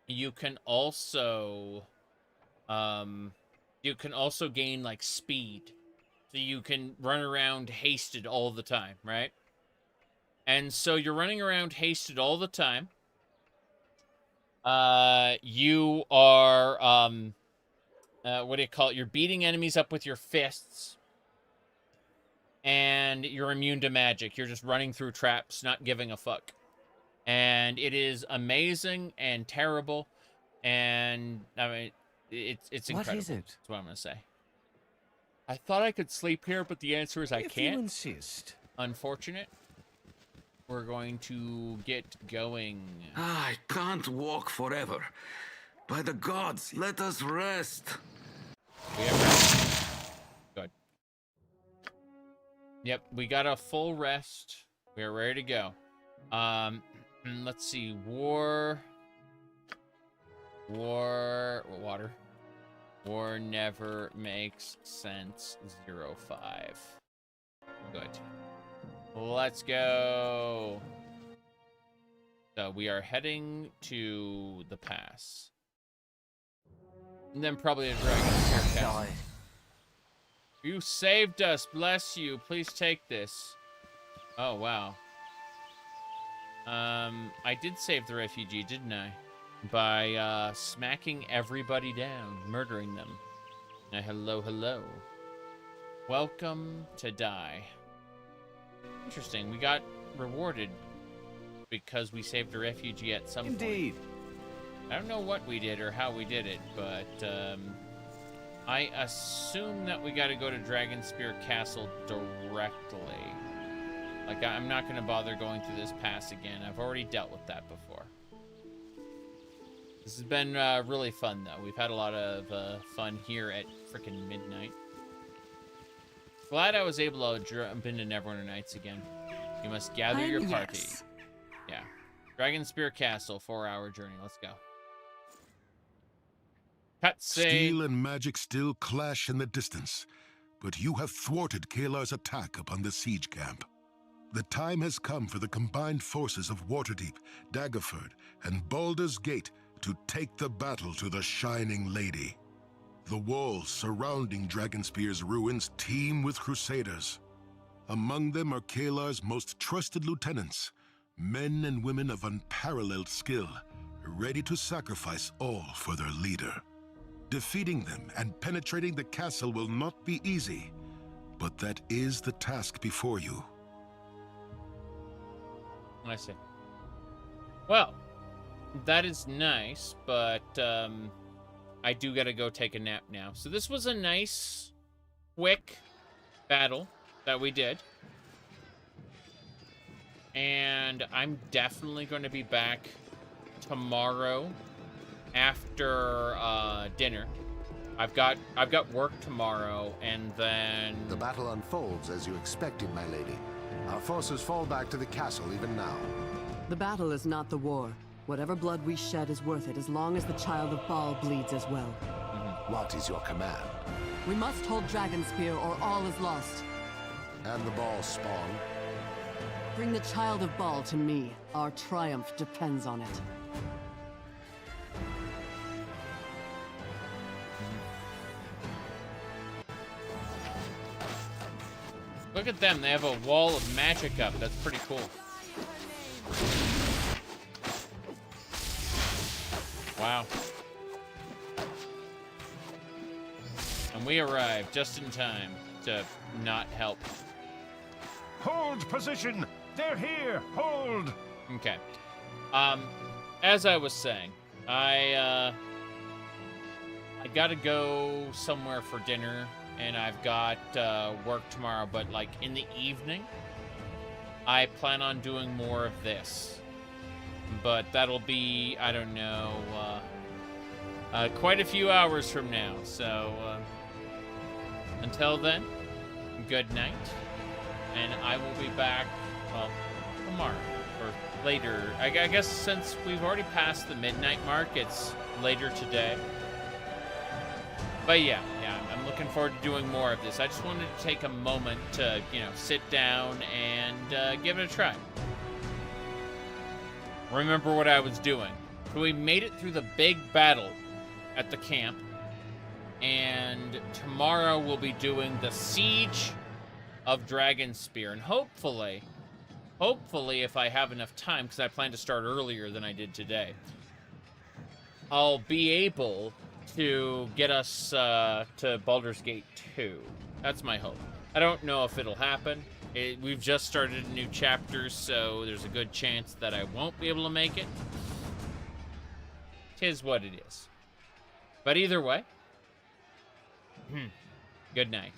A: you can also gain, like, speed. So you can run around hasted all the time, right? And so you're running around hasted all the time. You are, what do you call it? You're beating enemies up with your fists. And you're immune to magic. You're just running through traps, not giving a fuck. And it is amazing and terrible. And, I mean, it's incredible.
K: What is it?
A: That's what I'm going to say. I thought I could sleep here, but the answer is I can't.
K: If you insist.
A: Unfortunate. We're going to get going.
C: I can't walk forever. By the gods, let us rest.
A: We have rest. Good. Yep, we got a full rest. We are ready to go. Let's see. Water. War never makes sense. 05. Good. Let's go. So we are heading to the pass. And then probably a Dragonspear castle. You saved us. Bless you. Please take this. Oh, wow. I did save the refugee, didn't I? By smacking everybody down, murdering them. Hello, hello. Welcome to die. Interesting. We got rewarded because we saved a refugee at some point. Indeed. I don't know what we did or how we did it, but I assume that we got to go to Dragonspear Castle directly. Like, I'm not going to bother going through this pass again. I've already dealt with that before. This has been really fun, though. We've had a lot of fun here at frickin' midnight. Glad I was able to jump into Neverwinter Nights again. You must gather your party.
D: Yes.
A: Yeah. Dragonspear Castle, 4-hour journey. Let's go. Cutscene.
E: Steel and magic still clash in the distance, but you have thwarted Kalar's attack upon the siege camp. The time has come for the combined forces of Waterdeep, Daggerford, and Baldur's Gate to take the battle to the Shining Lady. The walls surrounding Dragonspear's ruins teem with crusaders. Among them are Kalar's most trusted lieutenants, men and women of unparalleled skill, ready to sacrifice all for their leader. Defeating them and penetrating the castle will not be easy, but that is the task before you.
A: I see. Well, that is nice, but I do gotta go take a nap now. So this was a nice, quick battle that we did. And I'm definitely going to be back tomorrow after dinner. I've got work tomorrow, and then...
I: The battle unfolds as you expected, my lady. Our forces fall back to the castle even now.
H: The battle is not the war. Whatever blood we shed is worth it as long as the Child of Baal bleeds as well.
I: What is your command?
H: We must hold Dragonspear or all is lost.
I: And the Baal spawn?
H: Bring the Child of Baal to me. Our triumph depends on it.
A: Look at them. They have a wall of magic up. That's pretty cool. Wow. And we arrived just in time to not help.
F: Hold position! They're here! Hold!
A: Okay. As I was saying, I gotta go somewhere for dinner, and I've got work tomorrow, but like in the evening, I plan on doing more of this. But that'll be, I don't know, quite a few hours from now. So, until then, good night. And I will be back, well, tomorrow. Or later. I guess since we've already passed the midnight mark, it's later today. But yeah, I'm looking forward to doing more of this. I just wanted to take a moment to, sit down and give it a try. Remember what I was doing. So we made it through the big battle at the camp. And tomorrow we'll be doing the Siege of Dragonspear. And hopefully, if I have enough time, because I plan to start earlier than I did today, I'll be able to get us to Baldur's Gate 2. That's my hope. I don't know if it'll happen. We've just started a new chapter, so there's a good chance that I won't be able to make it. 'Tis what it is. But either way, good night.